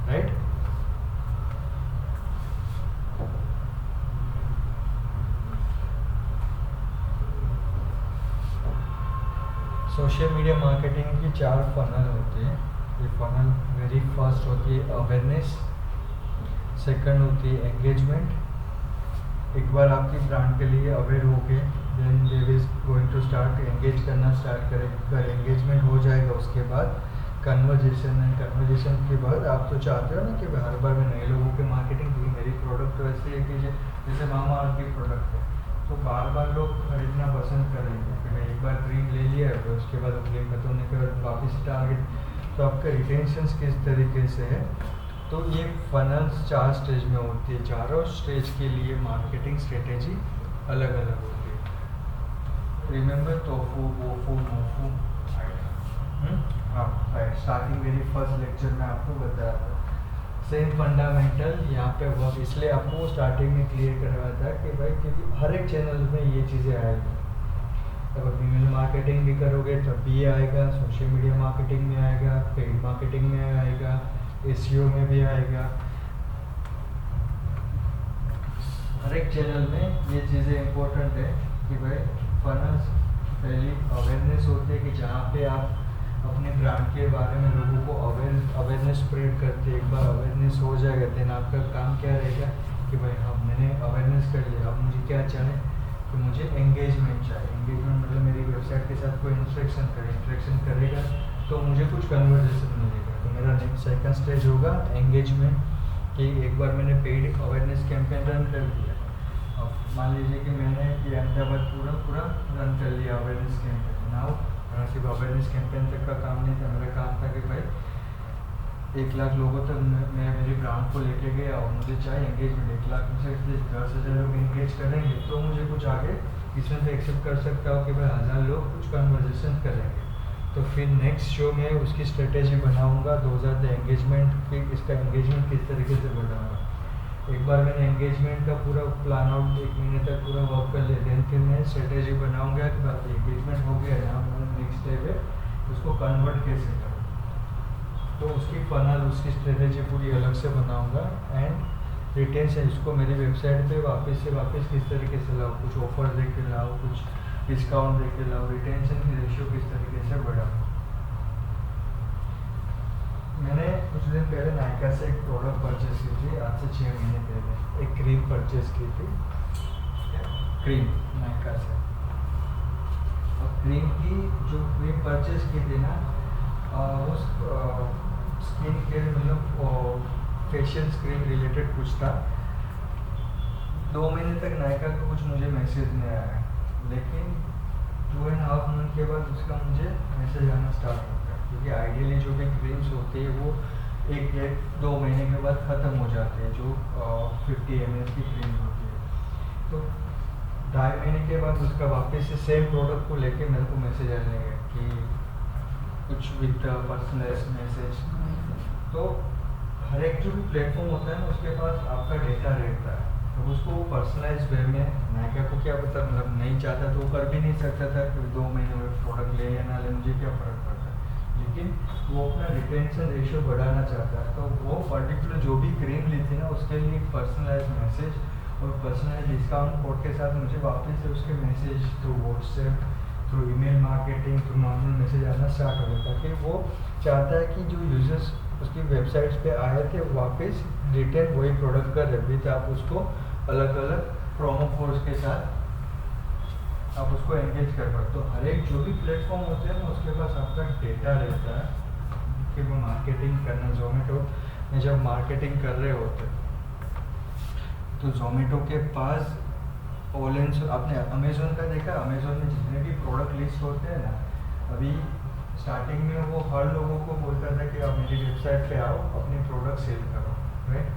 राइट। सोशल मीडिया मार्केटिंग की 4 फनल होते हैं। ये फनल वेरी फर्स्ट होती है अवेयरनेस, सेकंड होती है एंगेजमेंट। एक बार आपकी ब्रांड के लिए अवेयर हो गए, then they is going to start engage करना स्टार्ट करें। एंगेजमेंट हो जाएगा उसके बाद कन्वर्जेशन है, कन्वर्जेशन के बाद आप तो चाहते हो ना कि हर बार मैं नए लोगों के मार्केटिंग, क्योंकि मेरी प्रोडक्ट तो ऐसी है कि जैसे मामा अर्थ की प्रोडक्ट है तो बार बार लोग खरीदना पसंद करेंगे कि मैं एक बार क्रीम ले लिया है तो उसके बाद क्रीम खत्म होने के बाद वापस टारगेट, तो आपका रिटेंशन किस तरीके से है। तो ये फनल्स 4 स्टेज में होती है, चारों स्टेज के लिए मार्केटिंग स्ट्रेटेजी अलग अलग होती है। रिमेंबर तोफू, वोफू, मोफू, हाँ, स्टार्टिंग मेरी फर्स्ट लेक्चर में आपको बताया था। सेम फंडामेंटल यहाँ पे वर्क, इसलिए आपको स्टार्टिंग में क्लियर करवाया था कि भाई क्योंकि हर एक चैनल में ये चीज़ें आएगी। अगर ईमेल मार्केटिंग भी करोगे तब भी आएगा, सोशल मीडिया मार्केटिंग में आएगा, पेड मार्केटिंग में आएगा, एसईओ में भी आएगा। हर एक चैनल में ये चीज़ें इम्पोर्टेंट है कि भाई फनल्स पहली अवेयरनेस होती है कि जहाँ पे आप अपने ब्रांड के बारे में लोगों को अवेयरनेस स्प्रेड करते हैं। एक बार अवेयरनेस हो जाएगा देन आपका काम क्या रहेगा कि भाई हाँ मैंने अवेयरनेस कर लिया, अब मुझे क्या चाहिए कि मुझे एंगेजमेंट चाहिए। एंगेजमेंट मतलब मेरी वेबसाइट के साथ कोई इंटरेक्शन करेगा तो मुझे कुछ कन्वर्जेशन मिलेगा। तो मेरा नेक्स्ट सेकंड स्टेज होगा एंगेजमेंट, कि एक बार मैंने पेड अवेयरनेस कैंपेन रन कर दिया। अब मान लीजिए कि मैंने ये अहमदाबाद पूरा रन कर लिया अवेयरनेस कैंपेन। नाउ सिर्फ अवेयरनेस कैंपेन तक का काम नहीं था, मेरा काम था कि भाई 1 लाख लोगों तक मैं मेरी ब्रांड को लेके गया और मुझे चाहिए एंगेजमेंट। 1 लाख में से 10,000 लोग एंगेज करेंगे तो मुझे कुछ आगे इसमें से एक्सेप्ट कर सकता हूँ कि भाई 1000 लोग कुछ कन्वर्जेशन करेंगे। तो फिर नेक्स्ट शो में उसकी स्ट्रेटेजी बनाऊंगा 2000 एंगेजमेंट की, इसका एंगेजमेंट किस तरीके से बढ़ाऊंगा। एक बार मैंने एंगेजमेंट का पूरा प्लान आउट 1 महीने तक पूरा वर्क कर लिया, देन फिर मैं स्ट्रेटेजी बनाऊंगा कि बाकी एंगेजमेंट हो गया, यहाँ नेक्स्ट स्टेप है उसको कन्वर्ट कैसे करूँ। तो उसकी फनल, उसकी स्ट्रेटेजी पूरी अलग से बनाऊंगा। एंड रिटेंशन, इसको मेरी वेबसाइट पे वापस किस तरीके से लाऊँ, कुछ ऑफर दे के लाऊँ, कुछ डिस्काउंट दे के लाऊँ, रिटेंशन की रेशियो किस तरीके से बढ़ाऊँ। मैंने कुछ दिन पहले नायका से एक प्रोडक्ट परचेज की थी, आज से 6 महीने पहले एक क्रीम परचेज की थी, क्रीम नायका से। और जो क्रीम परचेज की थी ना, वो स्किन केयर मतलब फेशियल क्रीम रिलेटेड कुछ था। 2 महीने तक नायका का कुछ मुझे मैसेज नहीं आया, लेकिन 2.5 मंथ के बाद उसका मुझे मैसेज आना स्टार्ट हो गया, क्योंकि आइडियली जो भी क्रीम्स होती है वो 1-2 महीने के बाद ख़त्म हो जाते हैं, जो 50 ml की क्रीम होती है। तो 2.5 महीने के बाद उसका वापस से सेम प्रोडक्ट को लेके मेरे को मैसेज आने लगा कि कुछ विद पर्सनलाइज्ड मैसेज। तो हर एक जो भी प्लेटफॉर्म होता है ना, उसके पास आपका डेटा रहता है, तो उसको पर्सनलाइज वे में नायका को क्या पता, मतलब नहीं चाहता तो वो कर भी नहीं सकता था कि 2 महीने में प्रोडक्ट ले या ना ले, मुझे क्या फ़र्क पड़ता है। लेकिन वो अपना रिटेंशन रेशियो बढ़ाना चाहता है, तो वो पर्टिकुलर जो भी क्रीम ली थी ना, उसके लिए पर्सनलाइज मैसेज और पर्सनलाइज डिस्काउंट कोड के साथ मुझे वापस से उसके message through WhatsApp, through email marketing, through normal message आना स्टार्ट हो गया, ताकि वो चाहता है कि जो यूजर्स उसकी वेबसाइट्स पे आए थे वापस रिटर्न वही प्रोडक्ट कर रहे, विद आप उसको अलग अलग प्रोमो कोड्स के साथ आप उसको एंगेज कर पाते। तो हर एक जो भी प्लेटफॉर्म होते हैं ना, उसके पास आपका डेटा रहता है कि वो मार्केटिंग करना। जोमेटो में जब मार्केटिंग कर रहे होते तो जोमेटो के पास आपने अमेज़ोन का देखा, अमेज़ोन में जितने भी प्रोडक्ट लिस्ट होते हैं ना, अभी स्टार्टिंग में वो हर लोगों को बोलता था कि आप मेरी वेबसाइट पे आओ, अपनी प्रोडक्ट सेल करो, राइट।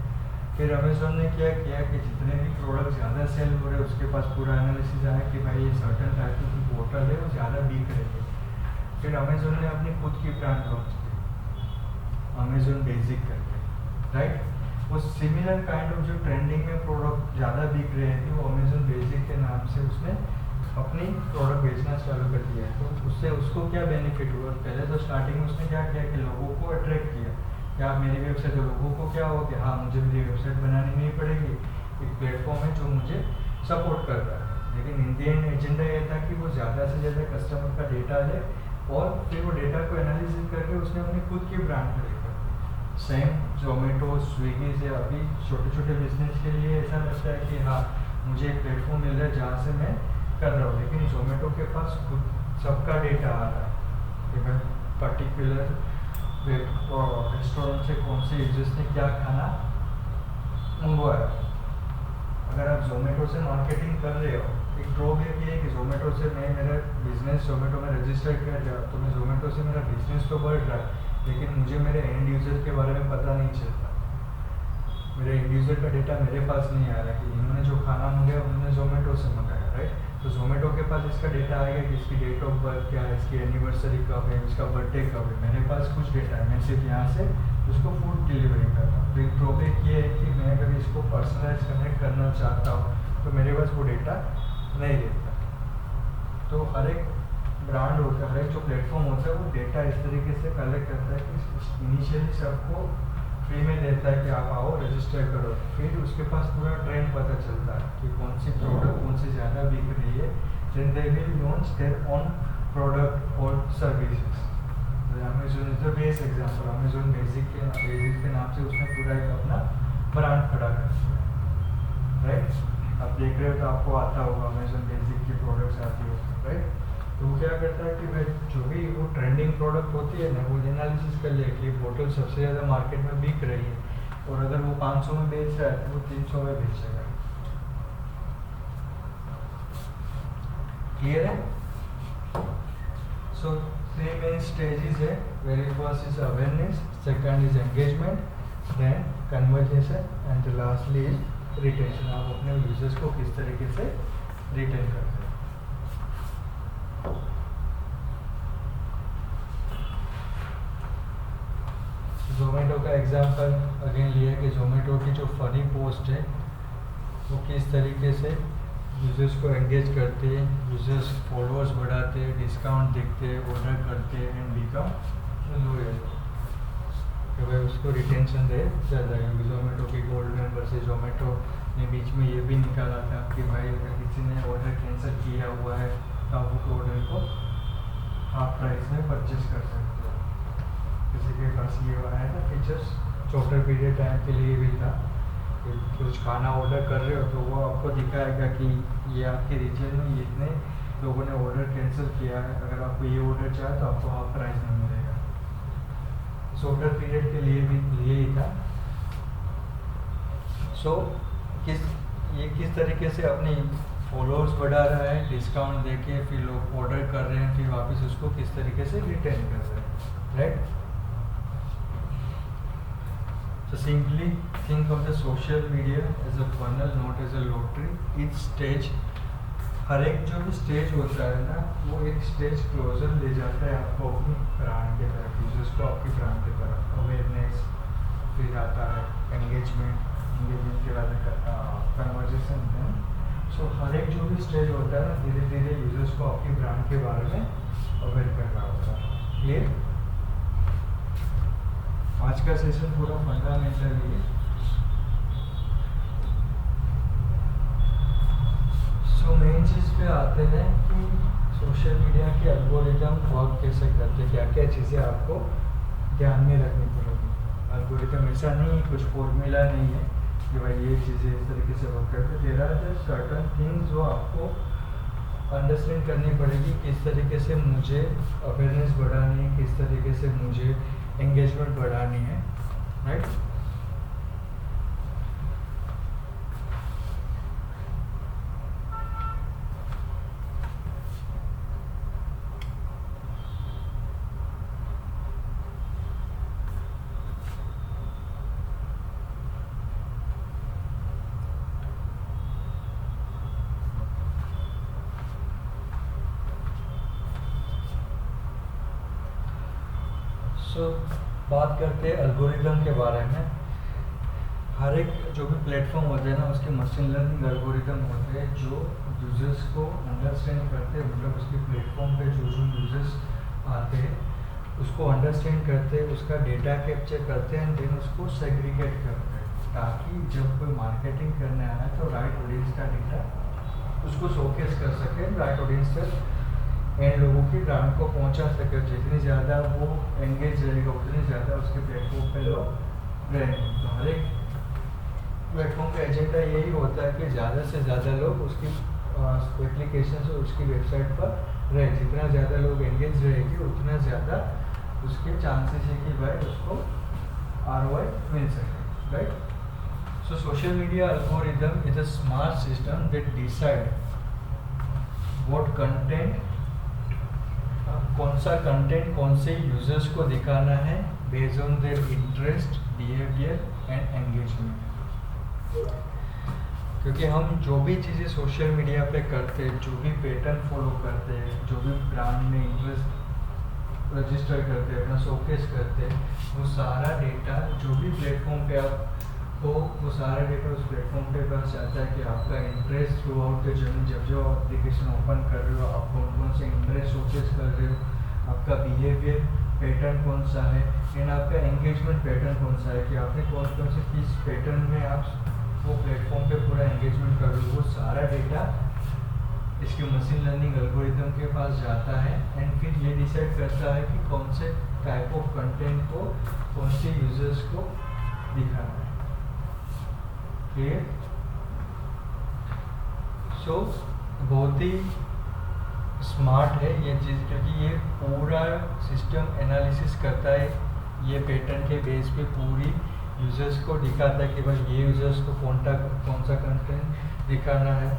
फिर अमेज़ोन ने क्या किया कि जितने भी प्रोडक्ट ज़्यादा सेल हो रहे हैं उसके पास पूरा एनालिसिस आया कि भाई ये सर्टन टाइप की बोतल है वो ज़्यादा बिक रही है। फिर अमेज़ोन ने अपनी खुद की ब्रांड लॉन्च की, अमेज़ोन बेसिक करके, राइट। वो सिमिलर काइंड ऑफ जो ट्रेंडिंग में प्रोडक्ट ज़्यादा बिक रहे थे, वो अमेज़ोन बेसिक के नाम से उसने अपनी प्रोडक्ट बेचना चालू कर दिया है। तो उससे उसको क्या बेनिफिट हुआ, पहले तो स्टार्टिंग में उसने क्या किया कि लोगों को अट्रैक्ट किया कि आप मेरी वेबसाइट, तो लोगों को क्या हो कि हाँ मुझे मेरी वेबसाइट बनानी नहीं पड़ेगी, एक प्लेटफॉर्म है जो मुझे सपोर्ट कर रहा है। लेकिन इन दी एंड एजेंडा ये था कि वो ज़्यादा से ज़्यादा कस्टमर का डेटा ले और फिर वो डेटा को एनालिसिस करके उसने अपनी खुद की ब्रांड खड़ी कर दी। सेम जोमेटो, स्विगी से अभी छोटे छोटे बिजनेस के लिए ऐसा लगता है कि हाँ मुझे एक प्लेटफॉर्म मिल रहा है जहाँ से मैं कर रहा हूँ, लेकिन जोमेटो के पास खुद सबका डेटा आ रहा है कि भाई पर्टिकुलर रेस्टोरेंट से कौन से यूजर्स ने क्या खाना मंगवाया। अगर आप जोमेटो से मार्केटिंग कर रहे हो, एक ड्रॉबैक ये है कि जोमेटो से मैं मेरा बिजनेस जोमेटो में रजिस्टर कर रहा तो मैं जोमेटो से मेरा बिजनेस तो बढ़ रहा है, लेकिन मुझे मेरे एंड यूज़र के बारे में पता नहीं चलता। मेरे एंड यूज़र का डेटा मेरे पास नहीं आ रहा कि इन्होंने जो खाना मंगाया उन्होंने जोमेटो से मंगाया, राइट। तो जोमेटो के पास इसका डेटा आएगा कि इसकी डेट ऑफ बर्थ क्या है, इसकी एनिवर्सरी कब है, इसका बर्थडे कब है। मेरे पास कुछ डेटा है, मैं सिर्फ यहाँ से उसको फूड डिलीवरी कर रहा हूँ। तो एक ड्रॉबैक ये है कि मैं अगर इसको पर्सनलाइज कनेक्ट करना चाहता हूँ तो मेरे पास वो डेटा नहीं रहता। तो हर एक ब्रांड होता है, हर एक जो प्लेटफॉर्म होता है वो डेटा इस तरीके से कलेक्ट करता है कि इनिशियली सबको फ्री में देता है कि आप आओ रजिस्टर करो, फिर उसके पास पूरा ट्रेंड पता चलता है कि कौन सी प्रोडक्ट कौन सी ज़्यादा बिक रही है, then they will launch there on product और services. Amazon is the best example. Amazon basic के नाम से उसने पूरा एक अपना ब्रांड खड़ा कर दिया, राइट। आप देख रहे हो तो आपको आता होगा अमेज़न बेसिक की प्रोडक्ट्स आती हो, राइट। तो वो क्या करता है कि भाई जो भी वो ट्रेंडिंग प्रोडक्ट होती है ना, वो एनालिसिस कर लिया कि बोतल सबसे ज़्यादा मार्केट में बिक रही है और अगर वो 500 में बेच रहा है तो वो 300 में बेचेगा। क्लियर है? सो 3 मेन स्टेजेस है। Very first is awareness, second is engagement, then conversion and lastly is retention. आप अपने यूजर्स को किस तरीके से रिटेन करते हैं। जोमेटो का एग्जांपल अगेन लिया कि जोमेटो की जो फनी पोस्ट है वो किस तरीके से यूजर्स को एंगेज करते हैं, यूजर्स फॉलोअर्स बढ़ाते हैं, डिस्काउंट देखते हैं, ऑर्डर करते हैं एंड बिकम लॉयल, कि भाई उसको रिटेंशन दे ज़्यादा है। जोमेटो की गोल्ड मेंबर से जोमेटो ने बीच में ये भी निकाला था कि भाई अगर किसी ने ऑर्डर कैंसिल किया हुआ है तो आप उस ऑर्डर को हाफ प्राइस में परचेज कर सकते हो। किसी के पास ये आया था फीचर्स, शॉर्टर पीरियड टाइम के लिए भी था कि कुछ खाना ऑर्डर कर रहे हो तो वो आपको दिखाएगा कि ये आपके रीजन में ये इतने लोगों ने ऑर्डर कैंसिल किया है, अगर आपको ये ऑर्डर चाहिए तो आपको हाफ प्राइस में मिलेगा। शॉर्टर पीरियड के लिए भी लिए ही था। सो किस तरीके से अपनी फॉलोअर्स बढ़ा रहा है, डिस्काउंट देके फिर लोग ऑर्डर कर रहे हैं, फिर वापस उसको किस तरीके से रिटर्न कर रहे हैं, right. So simply think of the social media as a funnel, not as a lottery. Each stage, हर एक जो भी स्टेज होता है ना, वो एक स्टेज क्लोजर ले जाता है आपको अपनी ब्रांड के तरफ, यूजर्स को आपकी ब्रांड की तरफ। अवेयरनेस, फिर आता है एंगेजमेंट के बाद कन्वर्जेशन है। सो हर एक जो भी स्टेज होता है ना, धीरे धीरे यूजर्स को आपकी ब्रांड के बारे में अवेयर कर रहा होता है। क्लियर? आज का सेशन पूरा फंडामेंटल है। सो मेन चीज़ पे आते हैं कि सोशल मीडिया के एल्गोरिदम वर्क कैसे करते हैं, क्या क्या चीज़ें आपको ध्यान में रखनी पड़ेगी। एल्गोरिदम ऐसा नहीं है, कुछ फॉर्मूला नहीं है कि भाई ये चीज़ें इस तरीके से वर्क करते हैं। There are just certain things जो आपको अंडरस्टैंड करनी पड़ेगी, किस तरीके से मुझे अवेयरनेस बढ़ानी है, किस तरीके से मुझे एंगेजमेंट बढ़ानी है, राइट। सो बात करते हैं एल्गोरिदम के बारे में। हर एक जो भी प्लेटफॉर्म होते हैं ना, उसके मशीन लर्निंग एल्गोरिदम होते हैं जो यूजर्स को अंडरस्टैंड करते हैं, मतलब उसके प्लेटफॉर्म पे जो जो यूजर्स आते हैं उसको अंडरस्टैंड करते हैं, उसका डेटा कैप्चर करते हैं एंड देन उसको सेग्रीगेट करते हैं, ताकि जब कोई मार्केटिंग करने आए तो राइट ऑडियंस का डेटा उसको शोकेस कर सके, राइट ऑडियंस तक एंड लोगों की ब्रांड को पहुंचा सके। जितनी ज़्यादा वो एंगेज रहेगा उतनी ज़्यादा उसके प्लेटफॉर्म पे लोग रहेंगे। तो हर एक प्लेटफॉर्म का एजेंडा यही होता है कि ज़्यादा से ज़्यादा लोग उसकी एप्लीकेशन से उसकी वेबसाइट पर रहे। जितना ज़्यादा लोग एंगेज रहेंगे उतना ज़्यादा उसके चांसेस है कि भाई उसको ROI मिल सके, right. So social media algorithm is a smart system that decide what content, कौन सा कंटेंट कौन से यूजर्स को दिखाना है based on their interest, behaviour and engagement. क्योंकि हम जो भी चीज़ें सोशल मीडिया पे करते हैं, जो भी पैटर्न फॉलो करते हैं, जो भी ब्रांड में इंटरेस्ट रजिस्टर करते हैं, अपना शोकेस करते हैं, वो सारा डेटा जो भी प्लेटफॉर्म पे आप हो, वो सारा डेटा उस प्लेटफॉर्म पे पास जाता है कि आपका interest through out the journey, जब जो एप्लीकेशन ओपन कर रहे हो आप कौन कौन से इंटरेस्ट शोकेस कर रहे हो, आपका बिहेवियर पैटर्न कौन सा है एंड आपका एंगेजमेंट पैटर्न कौन सा है, कि आपने कौन कौन से किस पैटर्न में आप वो प्लेटफॉर्म पे पूरा एंगेजमेंट कर रहे हो। वो सारा डेटा इसके मशीन लर्निंग एल्गोरिदम के पास जाता है एंड फिर ये डिसाइड करता है कि कौन से टाइप ऑफ कंटेंट को कौन से यूजर्स को दिखाना है। क्लियर? सो बहुत ही स्मार्ट है ये चीज़, क्योंकि ये पूरा सिस्टम एनालिसिस करता है, ये पैटर्न के बेस पे पूरी यूजर्स को दिखाता है कि भाई ये यूजर्स को कौन सा कंटेंट दिखाना है।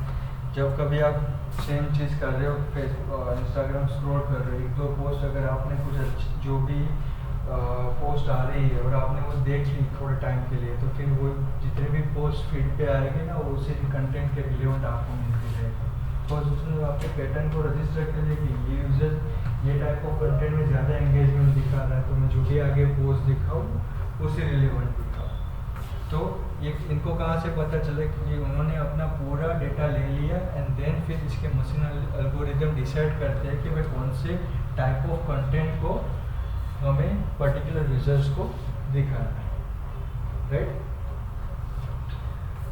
जब कभी आप सेम चीज़ कर रहे हो, फेसबुक इंस्टाग्राम स्क्रॉल कर रहे हो, एक दो पोस्ट अगर आपने कुछ जो भी पोस्ट आ रही है और आपने वो देख ली थोड़े टाइम के लिए, तो फिर वो जितने भी पोस्ट फीड पे आएंगे ना, वो उसी कंटेंट के रिलेवेंट आपको मिलती रहेगी। तो उसने आपके पैटर्न को रजिस्टर कर लिया कि ये यूजर ये टाइप ऑफ कंटेंट में ज़्यादा एंगेजमेंट दिखा रहा है, तो मैं जो भी आगे पोस्ट दिखाऊँ उसी रिलेवेंट दिखाऊँ। तो ये इनको कहाँ से पता चले कि उन्होंने अपना पूरा डेटा ले लिया एंड देन फिर इसके मशीन एल्गोरिदम डिसाइड करते हैं कि भाई कौन से टाइप ऑफ कंटेंट को हमें पर्टिकुलर यूजर्स को दिखाना है, right.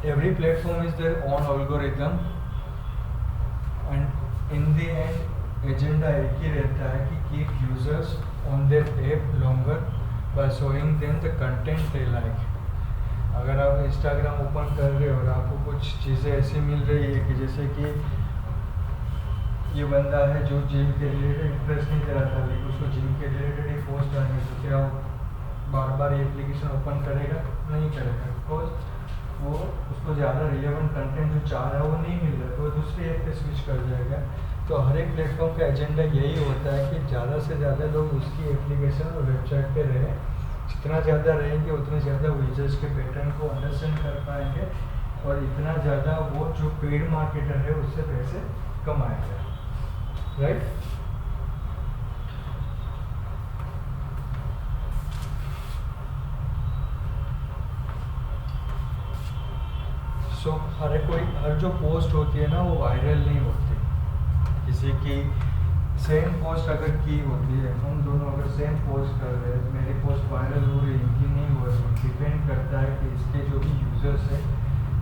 Every platform is their own algorithm and in the and agenda एक ही रहता है कि keep users on their app longer by showing them the content they like. अगर आप इंस्टाग्राम ओपन कर रहे हो और आपको कुछ चीज़ें ऐसी मिल रही है कि जैसे कि ये बंदा है जो जिम के रिलेटेड इंटरेस्ट नहीं कराता, लेकिन उसको जिम के रिलेटेड ही पोस्ट आएंगे, तो क्या वो बार बार ये एप्लीकेशन ओपन करेगा? नहीं करेगा, बिकॉज वो उसको ज़्यादा रिलेवेंट कंटेंट जो चाह रहा है वो नहीं मिल रहा है, तो वो दूसरी ऐप पे स्विच कर जाएगा। तो हर एक प्लेटफॉर्म का एजेंडा यही होता है कि ज़्यादा से ज़्यादा लोग उसकी एप्लीकेशन और वेबसाइट पे रहें। जितना ज़्यादा रहेंगे उतने ज़्यादा यूजर्स के पैटर्न को अंडरस्टैंड कर पाएंगे और इतना ज़्यादा वो जो पेड मार्केटर है उससे पैसे कमाएगा, राइट। सो हर जो पोस्ट होती है ना वो वायरल नहीं होती। किसी की सेम पोस्ट अगर की होती है, हम दोनों अगर सेम पोस्ट कर रहे हैं, मेरी पोस्ट वायरल हो रही है, इनकी नहीं हो रही, डिपेंड करता है कि इसके जो भी यूज़र्स है,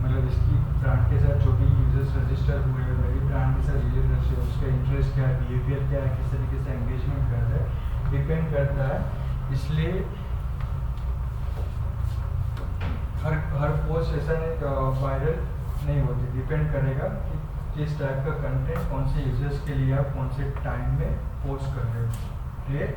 मतलब इसकी ब्रांड के साथ जो भी यूज़र्स रजिस्टर हुए हैं, मेरी ब्रांड के साथ रिलेशनशिप, उसका इंटरेस्ट क्या है, बिहेवियर क्या है, किस तरीके से एंगेजमेंट कर रहा है, डिपेंड करता है। इसलिए हर पोस्ट ऐसा वायरल नहीं होती, डिपेंड करेगा कि किस टाइप का कंटेंट कौन से यूजर्स के लिए आप कौन से टाइम में पोस्ट कर रहे हो। Clear?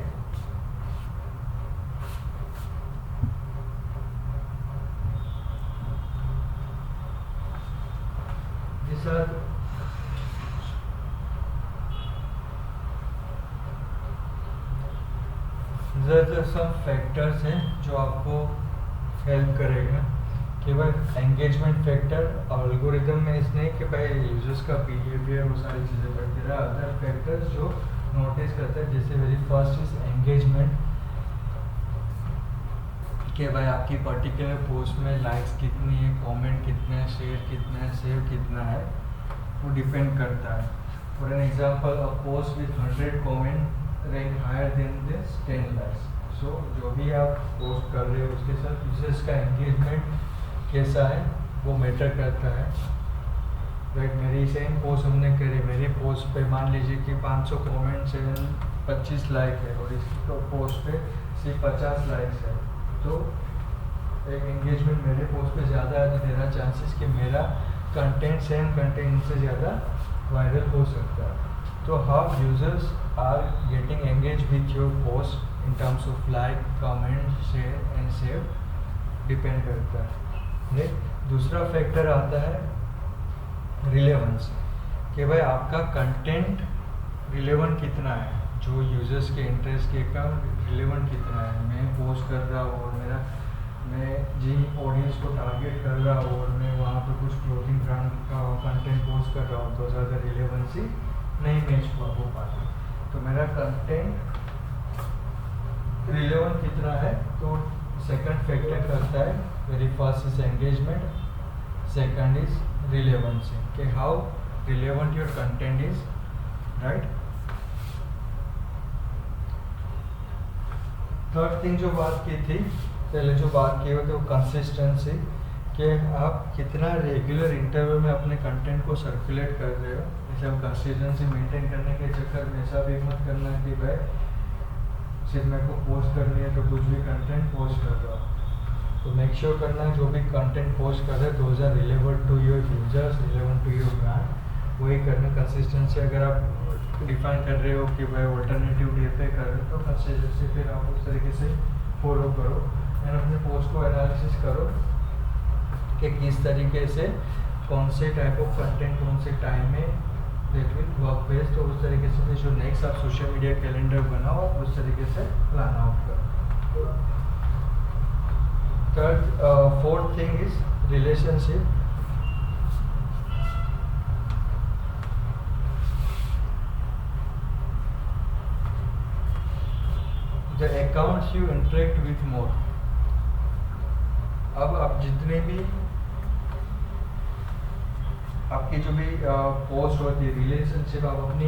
These are some factors हैं जो आपको हेल्प करेगा कि भाई एंगेजमेंट फैक्टर और एल्गोरिदम में इसने कि भाई यूजर्स का बिहेवियर वो सारी चीज़ें, but there are other factors जो नोटिस करते हैं। जैसे वेरी फर्स्ट इज एंगेजमेंट, कि भाई आपकी पर्टिकुलर पोस्ट में लाइक्स कितनी है, कमेंट कितने हैं, शेयर कितना है, सेव कितना है, वो डिपेंड करता है। For an example, a post with 100 comment rank higher than this 10 likes. So जो भी आप पोस्ट कर रहे हो उसके साथ यूजर्स का एंगेजमेंट कैसा है वो मैटर करता है, राइट। मेरी सेम पोस्ट हमने करी, मेरी पोस्ट पे मान लीजिए कि 500 कमेंट्स है, 25 लाइक है, और इसको पोस्ट पे सिर्फ 50 लाइक्स है, तो एक एंगेजमेंट मेरे पोस्ट पे ज़्यादा है, तो देना चांसेस कि मेरा कंटेंट सेम कंटेंट से ज़्यादा वायरल हो सकता है। तो how users are getting engage with your post in terms of like, comment, share and save depend करता है। दूसरा फैक्टर आता है रिलेवेंस, कि भाई आपका कंटेंट रिलेवेंट कितना है, जो यूजर्स के इंटरेस्ट के का रिलेवेंट कितना है। मैं पोस्ट कर रहा हूँ और मैं जिन ऑडियंस को टारगेट कर रहा हूँ और मैं वहाँ पे कुछ क्लोथिंग ब्रांड का कंटेंट पोस्ट कर रहा हूँ, तो ज़्यादा रिलेवेंसी नहीं मैच हो पाती। तो मेरा कंटेंट रिलेवेंट कितना है, तो सेकंड फैक्टर करता है, very first is engagement, second is relevancy, कि how relevant your content is, right. Third thing जो बात की थी, पहले जो बात की हुई थी वो कंसिस्टेंसी, कि आप कितना रेगुलर इंटरवल में अपने कंटेंट को सर्कुलेट कर रहे हो। जैसे आप कंसिस्टेंसी मेंटेन करने के चक्कर में ऐसा भी मत करना कि भाई सिर्फ मेरे को पोस्ट करनी है तो कुछ भी कंटेंट पोस्ट कर रहा हूँ। तो मेक श्योर करना है जो भी कंटेंट पोस्ट कर रहे हैं those are relevant to your users, relevant to your brand, वही करना। कंसिस्टेंसी अगर आप डिफाइन कर रहे हो कि भाई ऑल्टरनेटिव डे पे कर रहे हो, तो कंसिस्टेंसी फिर आप उस तरीके से फॉलो करो एंड अपने पोस्ट को एनालिसिस करो कि किस तरीके से कौन से टाइप ऑफ कंटेंट कौन से टाइम में दैट विल वर्क बेस्ट। तो उस तरीके से फिर जो नेक्स्ट आप सोशल मीडिया कैलेंडर बनाओ उस तरीके से प्लान आउट करो। Fourth thing is relationship. The accounts you interact with more. अब आप जितने भी आपकी जो भी पोस्ट होती है, रिलेशनशिप, आप अपनी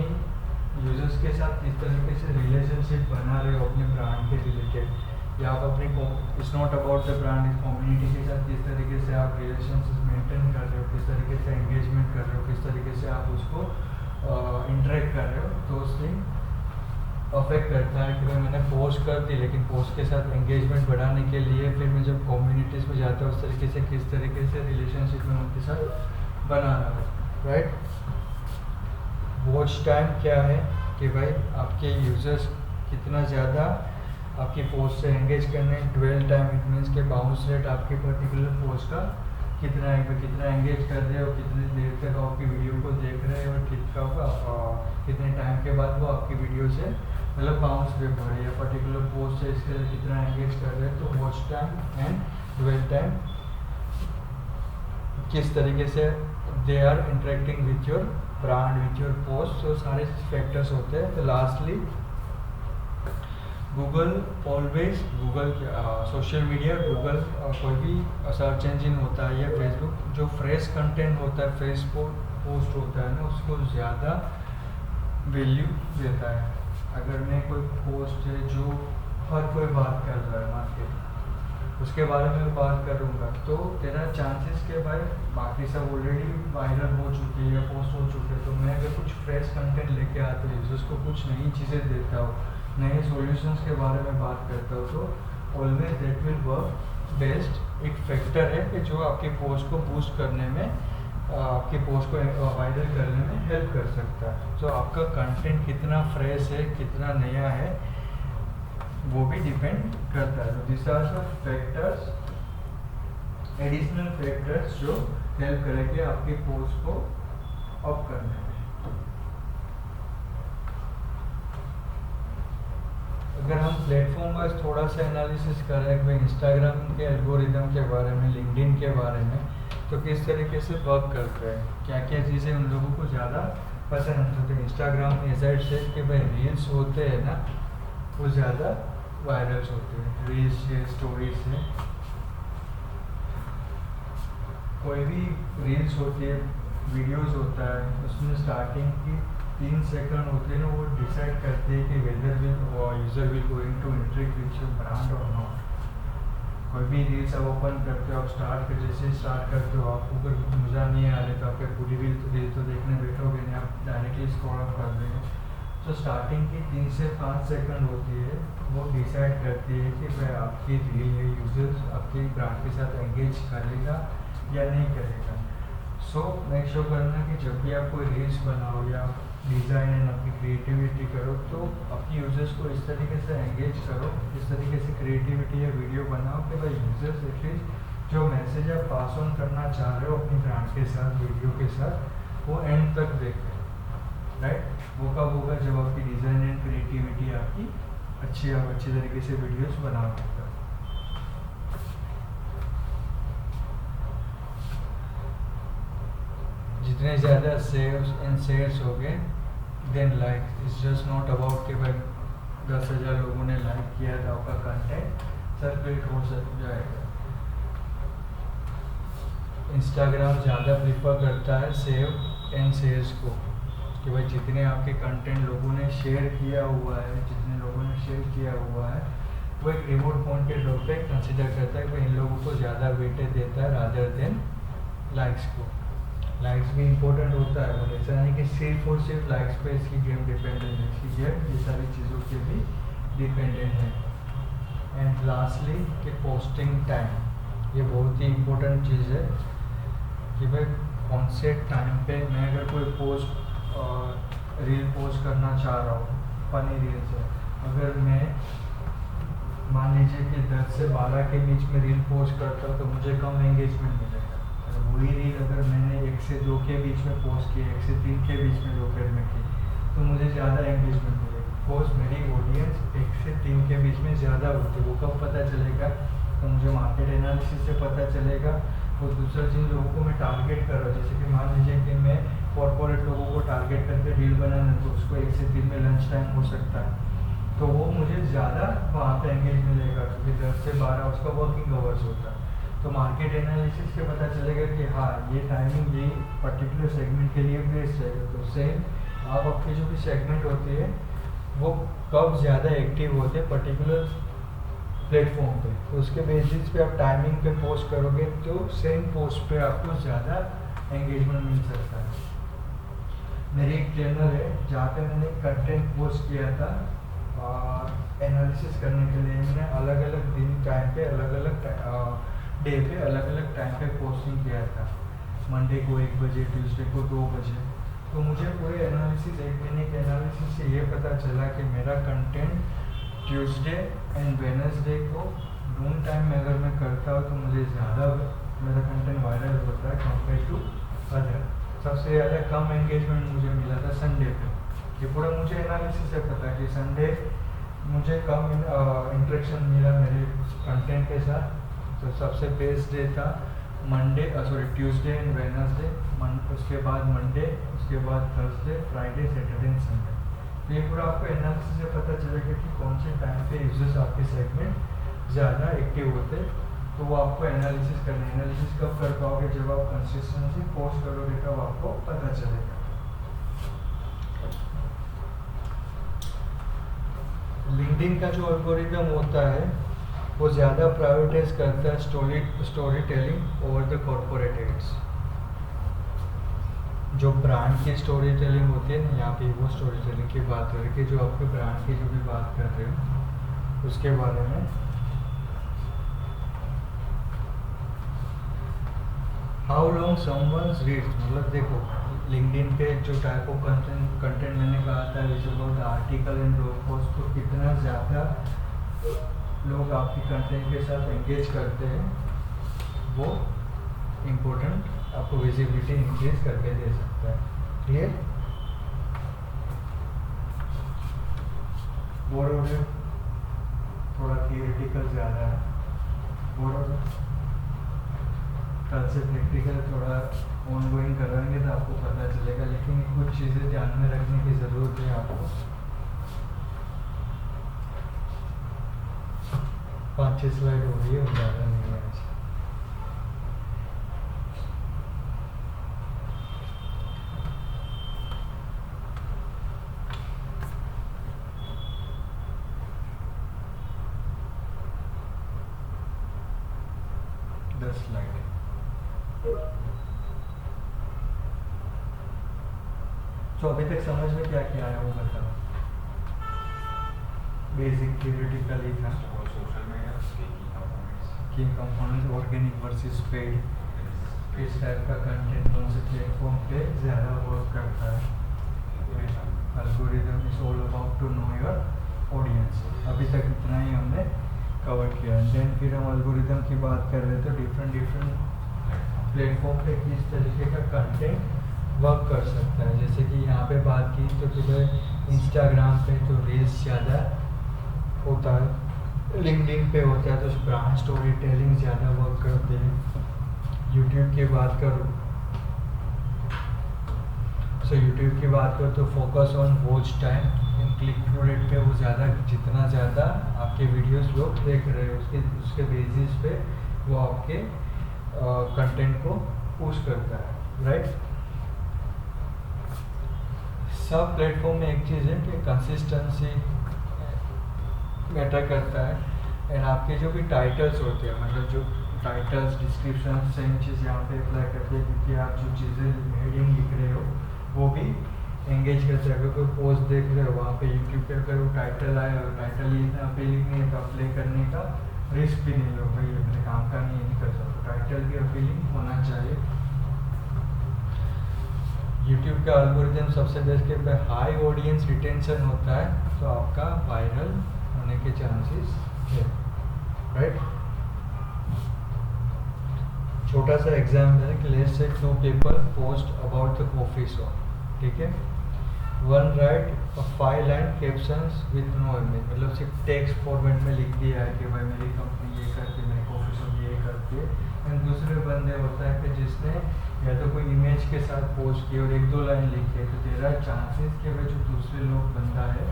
यूजर्स के साथ किस तरीके से रिलेशनशिप बना रहे हो अपने ब्रांड के रिलेटेड, या आप अपनी it's not about the brand, इस कम्युनिटी के साथ किस तरीके से आप रिलेशनशिप मेंटेन कर रहे हो, किस तरीके से एंगेजमेंट कर रहे हो, किस तरीके से आप उसको इंटरेक्ट कर रहे हो, तो उस थिंग अफेक्ट करता है कि भाई मैंने पोस्ट कर दी, लेकिन पोस्ट के साथ एंगेजमेंट बढ़ाने के लिए फिर मैं जब कम्युनिटीज़ में जाता हूँ उस तरीके से किस तरीके से रिलेशनशिप में उनके साथ बना रहा है, राइट। वॉच टाइम क्या है कि भाई आपके यूजर्स कितना ज़्यादा आपकी पोस्ट से एंगेज करने। ड्वेल टाइम, इट मीन्स के बाउंस रेट आपके पर्टिकुलर पोस्ट का कितना एंगेज कर रहे हो, कितनी देर तक आपकी वीडियो को देख रहे हो, कितने टाइम के बाद वो आपकी वीडियो से मतलब बाउंस बैक हो रही है, पर्टिकुलर पोस्ट है इसके लिए कितना एंगेज कर रहे हैं। तो watch time and dwell time, किस तरीके से they are interacting with your brand, with your post, तो सारे फैक्टर्स होते हैं। तो लास्टली गूगल सोशल मीडिया, गूगल कोई भी सर्च इंजिन होता है या फेसबुक, जो फ्रेश कंटेंट होता है, फ्रेश पोस्ट होता है ना, उसको ज़्यादा वैल्यू देता है। अगर मैं कोई पोस्ट है जो हर कोई बात कर रहा है मार्केट, उसके बारे में बात करूँगा, तो तेरा चांसेस के भाई बाकी सब ऑलरेडी वायरल हो चुके हैं या पोस्ट हो चुके हैं। तो मैं अगर कुछ फ्रेश कंटेंट लेके आता हूँ, उसको कुछ नई चीज़ें देता हूँ, नए सॉल्यूशंस के बारे में बात करता हूँ, तो always that will work best. एक फैक्टर है कि जो आपकी पोस्ट को बूस्ट करने में, आपकी पोस्ट को वायरल करने में हेल्प कर सकता है। तो आपका कंटेंट कितना फ्रेश है, कितना नया है, वो भी डिपेंड करता है। तो this are some factors, additional factors जो हेल्प करेंगे आपकी पोस्ट को अप करने में। अगर हम प्लेटफॉर्म वाइज थोड़ा सा एनालिसिस करें कि इंस्टाग्राम के एल्गोरिदम के बारे में, लिंक्डइन के बारे में, तो किस तरीके से वर्क करते हैं, क्या क्या चीज़ें उन लोगों को ज़्यादा पसंद होती है। इंस्टाग्राम एज से कि भाई रील्स होते हैं ना, वो ज़्यादा वायरल्स होते हैं, रील्स से, स्टोरीज से। कोई भी रील्स होती है, वीडियोस होता है, उसमें स्टार्टिंग की 3 सेकंड होते हैं ना, वो डिसाइड करते हैं कि whether user will going to interact with your brand और नॉट। कोई भी रील्स आप ओपन करते हो, आप जैसे स्टार्ट करते हो, आपको कोई मज़ा नहीं आ रहा तो आपके पूरी रील तो देखने बैठोगे नहीं, आप डायरेक्टली स्क्रॉल अप कर देंगे। तो स्टार्टिंग की 3 से 5 सेकंड होती है, वो डिसाइड करती है कि भाई आपकी रील है, यूजर्स आपकी ब्रांड के साथ एंगेज करेगा या नहीं करेगा। सो मेक श्योर करना कि जब भी आप कोई रील्स बनाओ या डिज़ाइन एंड अपनी क्रिएटिविटी करो, तो अपनी यूजर्स को इस तरीके से एंगेज करो, इस तरीके से क्रिएटिविटी या वीडियो बनाओ कि भाई यूजर्स एटलीस्ट जो मैसेज आप पास ऑन करना चाह रहे हो अपनी ब्रांड के साथ, वीडियो के साथ, वो एंड तक देखें। राइट, वो कब होगा जब आपकी डिज़ाइन एंड क्रिएटिविटी आपकी अच्छी तरीके से वीडियोस बना सकता है। जितने ज़्यादा सेव्स एंड शेयर्स हो गए, then like it's just not about कि भाई 10,000 लोगों ने लाइक किया था, आपका कंटेंट सर्कुलेट हो जाएगा। इंस्टाग्राम ज़्यादा प्रीफर करता है सेव एंड शेयर्स को, कि भाई जितने आपके कंटेंट लोगों ने शेयर किया हुआ है, जितने लोगों ने शेयर किया हुआ है, वो एक रिवॉर्ड पॉइंट के तौर पे कंसिडर करता है कि इन लोगों को ज़्यादा वेटेज देता है रादर देन लाइक्स को। लाइक्स भी इम्पोर्टेंट होता है, बट ऐसा नहीं कि सिर्फ और सिर्फ लाइक्स पे इसकी गेम डिपेंडेंट है, इसकी गेम ये सारी चीज़ों के भी डिपेंडेंट है। एंड लास्टली कि पोस्टिंग टाइम, ये बहुत ही इम्पोर्टेंट चीज़ है कि भाई कौन से टाइम पे मैं अगर कोई पोस्ट रील पोस्ट करना चाह रहा हूँ, फनी रील्स है, अगर मैं मान लीजिए कि 10 से 12 के बीच में रील पोस्ट करता हूँ तो मुझे कम एंगेजमेंट मिलेगा। वही रील अगर मैंने 1 से 2 के बीच में पोस्ट की, 1 से 3 के बीच में दोपहर में की, तो मुझे ज़्यादा एंगेजमेंट मिलेगी। बिकॉज मेरी ऑडियंस 1 से 3 के बीच में ज़्यादा होती है। वो कब पता चलेगा, तो मुझे मार्केट एनालिसिस से पता चलेगा। और दूसरा जिन लोगों को मैं टारगेट कर रहा हूँ, जैसे कि मान लीजिए कि मैं कॉर्पोरेट लोगों को टारगेट करके रील बनाना, तो उसको 1 से 3 में लंच टाइम हो सकता है, तो वो मुझे ज़्यादा वहाँ पे एंगेज मिलेगा, क्योंकि 10 से 12 उसका वर्किंग आवर्स होता है। तो मार्केट एनालिसिस से पता चलेगा कि हाँ ये टाइमिंग ये पर्टिकुलर सेगमेंट के लिए बेस्ट है। तो सेम आप आपकी जो भी सेगमेंट होती है वो कब ज़्यादा एक्टिव होते हैं पर्टिकुलर प्लेटफॉर्म पे, तो उसके बेसिस पे आप टाइमिंग पे पोस्ट करोगे तो सेम पोस्ट पे आपको ज़्यादा एंगेजमेंट मिल सकता है। मेरी एक चैनल है जहाँ पे मैंने कंटेंट पोस्ट किया था और एनालिसिस करने के लिए मैंने अलग अलग दिन टाइम पे अलग अलग डे पे अलग अलग टाइम पे पोस्टिंग किया था। मंडे को 1 बजे, ट्यूसडे को 2 बजे। तो मुझे पूरे एनालिसिस, 1 महीने के एनालिसिस से ये पता चला कि मेरा कंटेंट ट्यूसडे एंड वेडनेसडे को नून टाइम में अगर मैं करता हूँ तो मुझे ज़्यादा मेरा कंटेंट वायरल होता है कंपेयर टू अदर। सबसे ज़्यादा कम एंगेजमेंट मुझे मिला था संडे पे। ये पूरा मुझे एनालिसिस से पता कि संडे मुझे कम इंटरेक्शन मिला मेरे कंटेंट के साथ। तो सबसे बेस्ट डे था Monday, sorry Tuesday and Wednesday, उसके बाद मंडे, उसके बाद Thursday, Friday, Saturday and Sunday. तो ये पूरा आपको एनालिसिस से पता चलेगा कि कौन से टाइम पे यूजर्स आपके सेगमेंट ज़्यादा एक्टिव होते, तो वो आपको एनालिसिस करना है। एनालिसिस कब कर पाओगे? जब आप कंसिस्टेंसी पोस्ट करोगे तब आपको पता चलेगा। लिंक्डइन का जो एल्गोरिदम होता है वो ज़्यादा प्रायोरिटाइज करता है story telling over the corporate ads. जो ब्रांड की स्टोरी टेलिंग होती है ना, यहाँ पे वो स्टोरी टेलिंग की बात कर रही है, जो आपके ब्रांड की जो भी बात कर रहे हो उसके बारे में। हाउ लॉन्ग समवन्स रीड्स, मतलब देखो लिंक्डइन पे जो टाइप ऑफ कंटेंट मैंने कहा था is about article and blog post, तो कितना ज़्यादा लोग आपकी कंटेंट के साथ एंगेज करते हैं वो इम्पोर्टेंट आपको विजिबिलिटी इंक्रीज करके दे सकता है। क्लियर? बोर हो रहे हो? थोड़ा थियोरेटिकल ज़्यादा है, बोर हो रहे हो? कल से प्रैक्टिकल थोड़ा ऑनगोइंग कराएंगे तो आपको पता चलेगा, लेकिन कुछ चीज़ें ध्यान में रखने की ज़रूरत है आपको। 5-6 स्लाइड हो रही है, ज़्यादा नहीं है आज। स्लाइड तो अभी तक समझ में क्या क्या आया वो बताओ। बेसिक थियोरेटिकल ही था। सोशल मीडिया की कंपोनेंट्स, ऑर्गेनिक वर्सेस पेड, किस टाइप का कंटेंट कौन से प्लेटफॉर्म पे ज़्यादा वर्क करता है। Algorithm is all about to know your audience. अभी तक इतना ही हमने कवर किया। देन फिर हम एल्गोरिथम की बात कर रहे थे, डिफरेंट प्लेटफॉर्म पे किस तरीके का कंटेंट वर्क कर सकता है। जैसे कि यहाँ पे बात की तो फिर इंस्टाग्राम पे तो रील्स ज़्यादा होता है, लिंक्डइन पे होता है तो ब्रांड स्टोरी टेलिंग ज़्यादा वर्क करते हैं। यूट्यूब की बात करूँ यूट्यूब की बात करो तो focus on watch time in click through rate पे वो ज़्यादा, जितना ज़्यादा आपके वीडियोस लोग देख रहे हो उसके बेसिस पे वो आपके कंटेंट को पुश करता है, राइट। सब प्लेटफॉर्म में एक चीज़ है कि कंसिस्टेंसी मैटर करता है। एंड आपके जो भी टाइटल्स होते हैं, मतलब जो टाइटल्स डिस्क्रिप्शन सेम चीज़ यहाँ पे अप्लाई करते हैं, क्योंकि आप जो चीज़ें हेडिंग लिख रहे हो वो भी एंगेज करते हैं। अगर कोई पोस्ट देख रहे हो वहाँ पे यूट्यूब पे, अगर वो टाइटल आए और टाइटल यहाँ पे लिखनी है तो अप्लाई करने का रिस्क भी नहीं लो, भाई अपने काम का नहीं कर सकते। टाइटल भी अपीलिंग होना चाहिए। यूट्यूब का एल्गोरिथम सबसे बेस्ट के पे हाई ऑडियंस रिटेंशन होता है तो आपका वायरल होने के चांसेस है, राइट। छोटा सा एग्जाम्पल है कि let's say 2 people post about the coffee shop, ठीक है। One right 5 line captions with no image, मतलब सिर्फ टेक्स्ट फॉर्मेट में लिख दिया है कि भाई मेरी कंपनी ये करती है, मेरी कॉफी शॉप ये करती है। एंड दूसरे बंदे होता है कि जिसने या तो कोई इमेज के साथ पोस्ट की और 1-2 लाइन लिखी है, तो तेरा चांसेस कि भाई जो दूसरे लोग बंदा है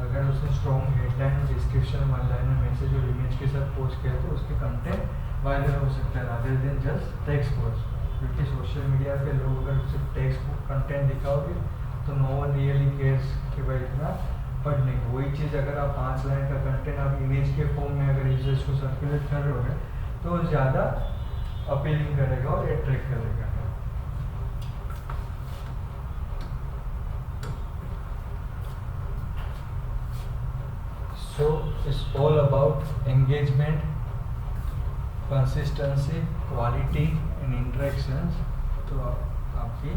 अगर उसने स्ट्रॉन्ग हेडलाइन और डिस्क्रिप्शन 1 लाइन मैसेज और इमेज के साथ पोस्ट किया तो उसके कंटेंट वायरल हो सकता है rather than just text post. क्योंकि सोशल मीडिया पे लोग अगर सिर्फ टेक्स्ट कंटेंट दिखाओगे तो नो वन रियली केयर्स कि भाई इतना पढ़ने को। वही चीज़ अगर आप 5 लाइन का कंटेंट आप इमेज के फॉर्म में अगर यूजर्स को सर्कुलेट कर रहे हो तो ज़्यादा अपीलिंग करेगा और अट्रैक्ट करेगा। So it's all about engagement, consistency, quality and interactions. तो आपकी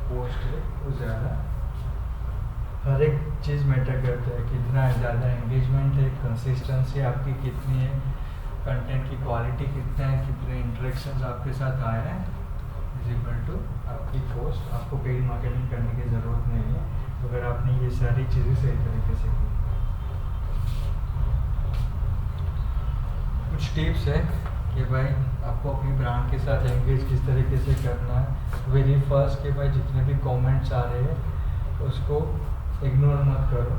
पोस्ट है वो ज़्यादा, हर एक चीज़ मैटर करता है। कितना ज़्यादा एंगेजमेंट है, कंसिस्टेंसी आपकी कितनी है, कंटेंट की क्वालिटी कितना है, कितने इंटरेक्शंस आपके साथ आए हैं इज इक्वल टू आपकी पोस्ट। आपको पेड मार्केटिंग करने की ज़रूरत नहीं है अगर आपने ये सारी चीज़ें सही तरीके से की। कुछ टिप्स है कि भाई आपको अपनी ब्रांड के साथ एंगेज किस तरीके से करना है। वेरी फर्स्ट कि भाई जितने भी कमेंट्स आ रहे हैं उसको इग्नोर मत करो,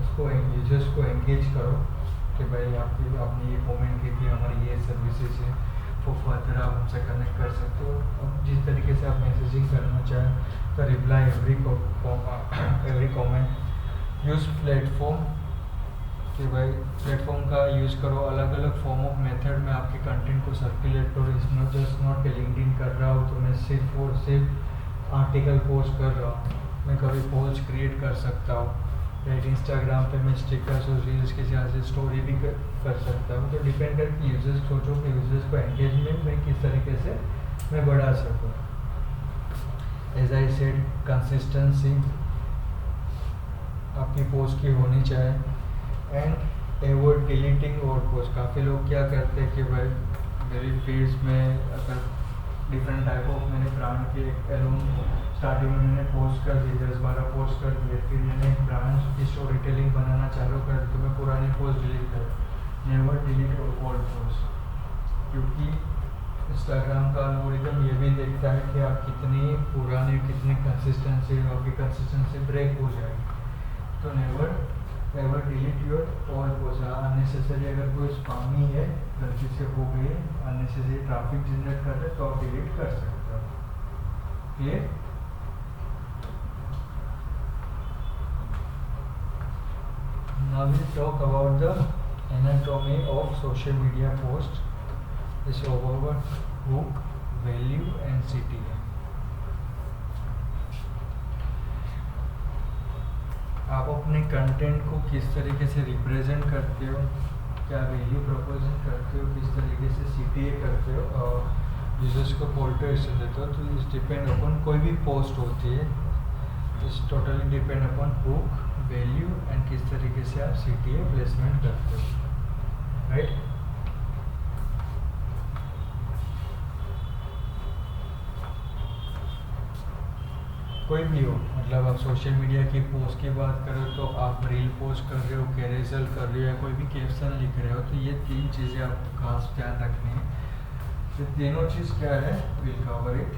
उसको यूजर्स को एंगेज करो कि भाई आपने ये कमेंट की थी, हमारी ये सर्विसेज है, वो फर्दर आप हमसे कनेक्ट कर सकते हो। अब जिस तरीके से आप मैसेजिंग करना चाहें तो reply every comment. Use platform कि भाई प्लेटफॉर्म का यूज़ करो, अलग अलग फॉर्म ऑफ मेथड में आपके कंटेंट को सर्कुलेट करो। इस नॉट जस्ट नॉट कि लिंक्डइन कर रहा हूँ तो मैं सिर्फ और सिर्फ आर्टिकल पोस्ट कर रहा हूँ, मैं कभी पोस्ट क्रिएट कर सकता हूँ। राइट, इंस्टाग्राम पे मैं स्टिकर्स और रील्स के साथ से स्टोरी भी कर सकता हूँ। तो डिपेंड करके यूजर्स सोचो कि यूजर्स को एंगेजमेंट में किस तरीके से मैं बढ़ा सकूँ। एज आई सेड, कंसिस्टेंसी आपकी पोस्ट की होनी चाहिए एंड एवॉइड डिलीटिंग और पोस्ट। काफ़ी लोग क्या करते हैं कि भाई मेरी फीड्स में अगर डिफरेंट टाइप ऑफ मैंने ब्रांड के एलोन स्टार्टिंग में मैंने पोस्ट कर दिए, 10-12 पोस्ट कर दिए, फिर मैंने एक ब्रांड की स्टोरी टेलिंग बनाना चालू कर दी तो मैं पुरानी पोस्ट डिलीट कर। नेवर डिलीट ओल्ड पोस्ट, क्योंकि इंस्टाग्राम का एल्गोरिथम ये भी देखता है कि आप कितनी पुरानी कितनी कंसिस्टेंसी, आपकी कंसिस्टेंसी ब्रेक हो जाएगी। तो never delete your all post. Unnecessary अगर कोई स्पैमी है, गलती से हो गई, अननेसेसरी ट्रैफिक जनरेट कर रहे तो आप डिलीट कर सकते हो। Clear? Now we talk about the anatomy of social media post. This is about hook, value and CTA. आप अपने कंटेंट को किस तरीके से रिप्रेजेंट करते हो, क्या वैल्यू प्रपोजन करते हो, किस तरीके से CTA करते हो और यूजर्स को कॉल टू एक्शन देते हो, तो इस डिपेंड अपॉन कोई भी पोस्ट होती है, इस totally depend upon hook, value and किस तरीके से आप CTA प्लेसमेंट करते हो। राइट, कोई भी हो, मतलब आप सोशल मीडिया की पोस्ट की बात करो तो आप रील पोस्ट कर रहे हो, कैरेजल कर रहे हो या कोई भी कैप्शन लिख रहे हो, तो ये 3 चीज़ें आपको खास ध्यान रखनी है। तो तीनों चीज़ क्या है, will cover it.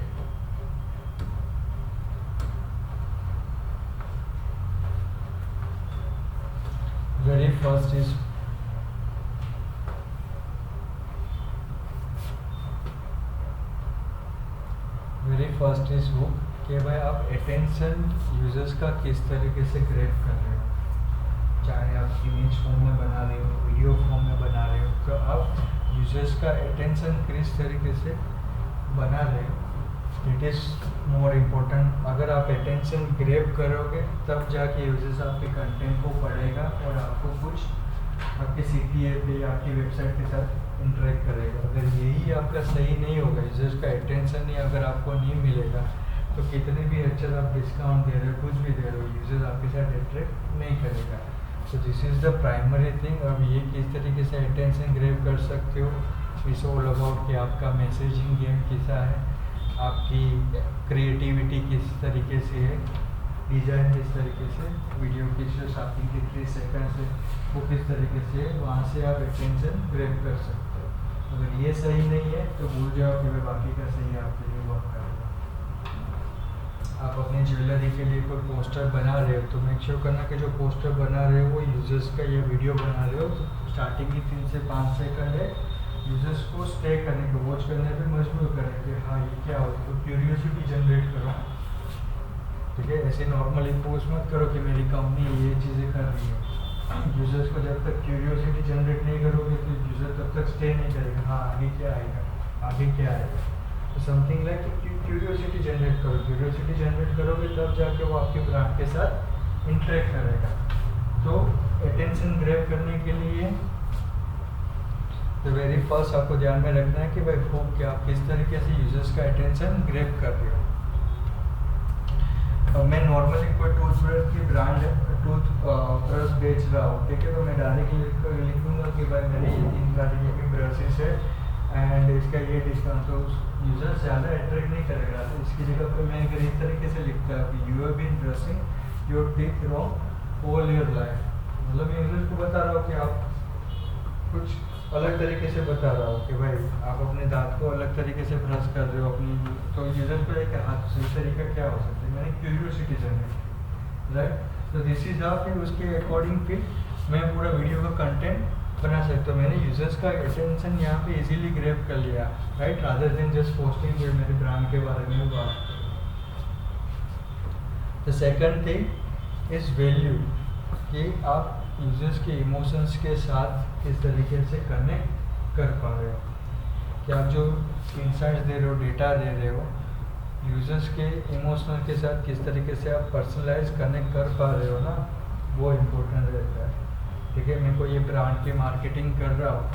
Very first is hook कि भाई आप अटेंशन यूजर्स का किस तरीके से ग्रैब कर रहे हो। चाहे आप इमेज फॉर्म में बना रहे हो, वीडियो फॉर्म में बना रहे हो, तो आप यूजर्स का अटेंशन किस तरीके से बना रहे हो, इट इज़ मोर इम्पोर्टेंट। अगर आप अटेंशन ग्रैब करोगे तब जाके यूजर्स आपके कंटेंट को पढ़ेगा और आपको कुछ आपके CTA पे आपकी वेबसाइट के साथ इंटरेक्ट करेगा। अगर यही आपका सही नहीं होगा, यूजर्स का अटेंशन ही अगर आपको नहीं मिलेगा, तो कितने भी अच्छा आप डिस्काउंट दे रहे हो, कुछ भी दे रहे हो, यूजर्स आपके साथ इंटरेक्ट नहीं करेगा। So this is the primary thing. अब ये किस तरीके से अटेंशन ग्रैब कर सकते हो, इट्स ऑल अबाउट कि आपका मैसेजिंग गेम कैसा है, आपकी क्रिएटिविटी किस तरीके से है, डिज़ाइन किस तरीके से, वीडियो की जो स्टार्टिंग के 3 सेकंड्स है वो किस तरीके से, वहाँ से आप अटेंशन ग्रैब कर सकते हो। अगर ये सही नहीं है तो भूल जाओ कि मैं बाकी का सही आपके लिए वर्क करेगा। आप अपनी ज्वेलरी के लिए कोई पोस्टर बना रहे हो तो मेक श्योर करना कि जो पोस्टर बना रहे हो वो यूजर्स का या वीडियो बना रहे हो तो स्टार्टिंग की 3 से 5 सेकंड है, यूजर्स को स्टे करने को, वॉच करने पे मजबूर करें कि हाँ ये क्या होता है, तो क्यूरियोसिटी जनरेट करो। ठीक है, ऐसे नॉर्मली पोस्ट मत करो कि मेरी कंपनी ये चीज़ें कर रही है। यूजर्स को जब तक क्यूरियोसिटी जनरेट नहीं करोगे तो यूजर तब तक स्टे नहीं करेगा, हाँ आगे क्या आएगा, आगे क्या आएगा। तो समथिंग लाइक क्यूरियोसिटी जनरेट करो, क्यूरियोसिटी जनरेट करोगे तब जाके वो आपके ब्रांड के साथ इंटरेक्ट करेगा। तो अटेंशन ग्रैब करने के लिए तो वेरी फर्स्ट आपको ध्यान में रखना है कि भाई खूब क्या आप किस तरीके से यूजर्स का अटेंशन ग्रैब कर रहे हो। अब मैं नॉर्मली कोई टूथब्रश की ब्रांड टूथब्रश बेच रहा हूँ, ठीक है, तो मैं डायरेक्टली लिखूंगा कि भाई मेरे ये 3 ब्रांड की ब्रशेस है, एंड इसका ये डिस्काउंट तो यूज़र ज़्यादा अट्रैक्ट नहीं करेगा। तो इसकी जगह पे मैं अगर इस तरीके से लिखता है कि you have been dressing your teeth wrong all your life, मतलब यूज़र को बता रहा हूँ कि आप कुछ अलग तरीके से बता रहा हूँ कि भाई आप अपने दांत को अलग तरीके से ब्रश कर रहे हो अपनी, तो यूज़र को एक हाँ सही तरीका क्या हो सकता है, मैंने क्यूरियोसिटी जनरेट, राइट। तो दिस इज हाउ फिर उसके अकॉर्डिंग फिर मैं पूरा वीडियो का कंटेंट बना सकता हूँ। मैंने यूजर्स का अटेंशन यहाँ पे इजीली ग्रैब कर लिया, right, rather than just posting जो मेरे ब्रांड के बारे में बात करें। The second thing is value, कि आप यूजर्स के इमोशंस के साथ किस तरीके से कनेक्ट कर पा रहे हो, कि आप जो इंसाइट्स दे रहे हो, डेटा दे रहे हो, यूजर्स के इमोशनल के साथ किस तरीके से आप पर्सनलाइज कनेक्ट कर पा रहे हो ना, वो इम्पोर्टेंट रहता है। ठीक है, मैं कोई ये ब्रांड की मार्केटिंग कर रहा हूँ,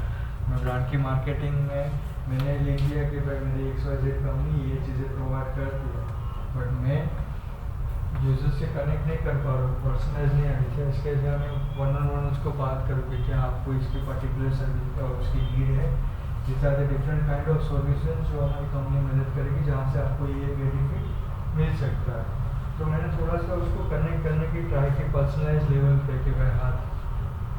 मैं ब्रांड की मार्केटिंग में मैंने लिख दिया कि भाई मेरी XYZ कंपनी ये चीज़ें प्रोवाइड करती है, बट मैं यूजर से कनेक्ट नहीं कर पा रहा हूँ, पर्सनलाइज नहीं आ रही है। इसके लिए मैं वन ऑन वन उसको बात करूँ कि क्या आपको इसकी पर्टिकुलर सर्विस और उसकी नीड है, these are the different kind of solution जो हमारी कंपनी मदद करेगी, जहाँ से आपको ये बेनिफिट मिल सकता है। तो मैंने थोड़ा सा उसको कनेक्ट करने की ट्राई की पर्सनलाइज लेवल पे कि भाई हाँ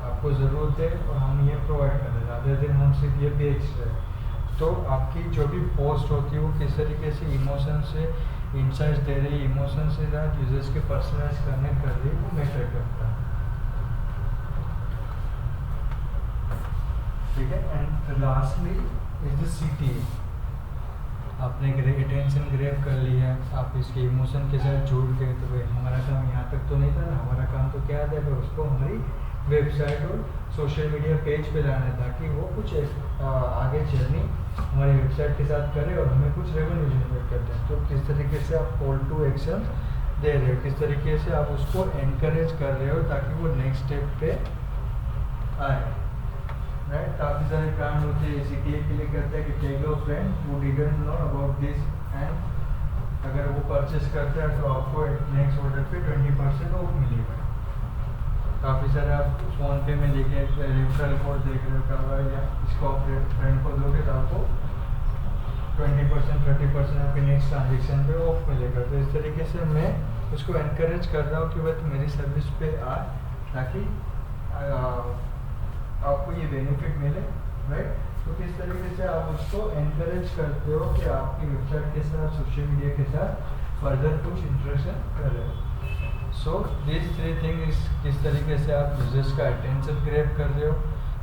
आपको ज़रूरत है और हम ये प्रोवाइड कर रहे हैं, रादर देन हम सिर्फ ये बेच रहे हैं। तो आपकी जो भी पोस्ट होती है वो किस तरीके से इमोशन से इंसाइट्स दे रही है, इमोशन से साथ यूजर्स के पर्सनलाइज कनेक्ट कर रही है, वो मैटर करता है। ठीक है, and lastly is the CTA। आपने अटेंशन ग्रैब कर ली है, आप इसके इमोशन के साथ जुड़ गए, तो भाई हमारा काम यहाँ तक तो नहीं था ना, हमारा काम तो क्या था, उसको हमारी वेबसाइट और सोशल मीडिया पेज पे लाना है, ताकि वो कुछ आगे जर्नी हमारी वेबसाइट के साथ करे और हमें कुछ रेवेन्यू जनरेट करते हैं। तो किस तरीके से आप कॉल टू एक्शन दे रहे हो, किस तरीके से आप उसको एनकरेज कर रहे हो ताकि वो नेक्स्ट स्टेप पे आए, राइट। काफ़ी सारे ब्रांड होते हैं CTA के लिए करते हैं कि take your friend who didn't know about this, and अगर वो परचेस करते हैं तो आपको नेक्स्ट ऑर्डर पे 20% ऑफ मिलेगा। काफ़ी सारे आप फ़ोन पे में देखे रेफरल कोड देख रहे हो, क्या या इसको आप फ्रेंड को दोगे तो आपको 20% 30% आपके नेक्स्ट ट्रांजेक्शन पे ऑफ मिलेगा। तो इस तरीके से मैं उसको एनकरेज कर रहा हूँ कि भाई तुम मेरी सर्विस पे आ, ताकि आपको ये बेनिफिट मिले, राइट। तो किस तरीके से आप उसको एनकरेज करते हो कि आपकी वेबसाइट के साथ सोशल मीडिया के साथ फर्दर कुछ इंटरेक्शन करें। सो दिस 3 थिंग्स, किस तरीके से आप यूजर्स का अटेंशन ग्रैब कर रहे हो,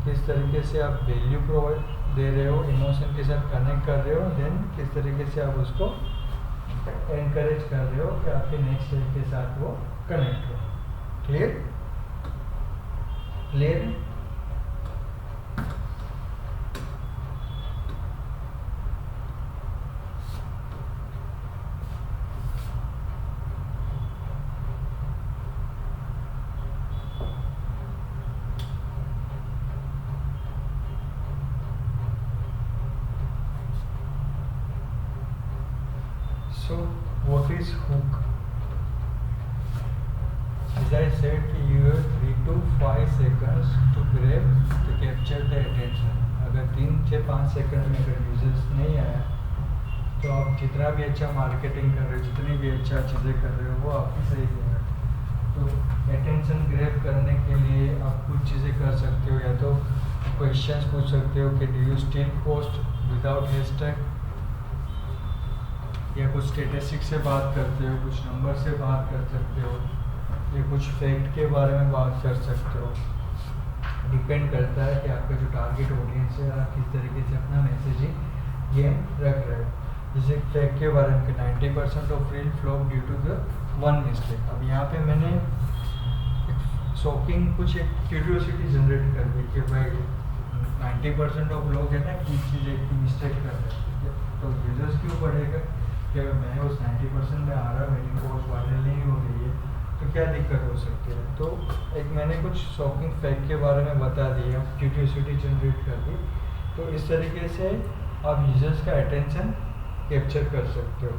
किस तरीके से आप वैल्यू प्रोवाइड दे रहे हो, इमोशन के साथ कनेक्ट कर रहे हो, देन किस तरीके से आप उसको एनकरेज कर रहे हो कि आपके नेक्स्ट स्टेप के साथ वो कनेक्ट हो। Clear clear So what is hook? As I said, you have 3 to 5 seconds to grab to capture the attention. अगर 3 से 5 सेकंड में अगर यूजर्स नहीं आया तो आप जितना भी अच्छा मार्केटिंग कर रहे हो, जितनी भी अच्छा चीज़ें कर रहे हो, वो आपकी सही नहीं है। तो अटेंशन ग्रैब करने के लिए आप कुछ चीज़ें कर सकते हो, या तो क्वेश्चंस पूछ सकते हो कि do you still post without hashtag, या कुछ स्टेटिस्टिक से बात करते हो, कुछ नंबर से बात कर सकते हो, या कुछ फैक्ट के बारे में बात कर सकते हो। डिपेंड करता है कि आपका जो टारगेट ऑडियंस है, आप किस तरीके से अपना मैसेजिंग गेम रख रहे हो। जैसे फैक्ट के बारे में कि 90% of reel flop due to the one mistake. अब यहाँ पे मैंने शॉकिंग कुछ एक क्यूरियोसिटी जनरेट कर दी कि भाई 90% ऑफ लोग है ना कि चीज़ एक मिस्टेक कर रहे हैं, तो यूजर्स क्यों पड़ेगा कि मैं उस 90% में आ रहा, मेरी पोस्ट वायरल नहीं हो रही है, तो क्या दिक्कत हो सकती है। तो एक मैंने कुछ शॉकिंग फैक्ट के बारे में बता दिया, क्यूरियोसिटी जनरेट कर दी। तो इस तरीके से आप यूजर्स का अटेंशन कैप्चर कर सकते हो।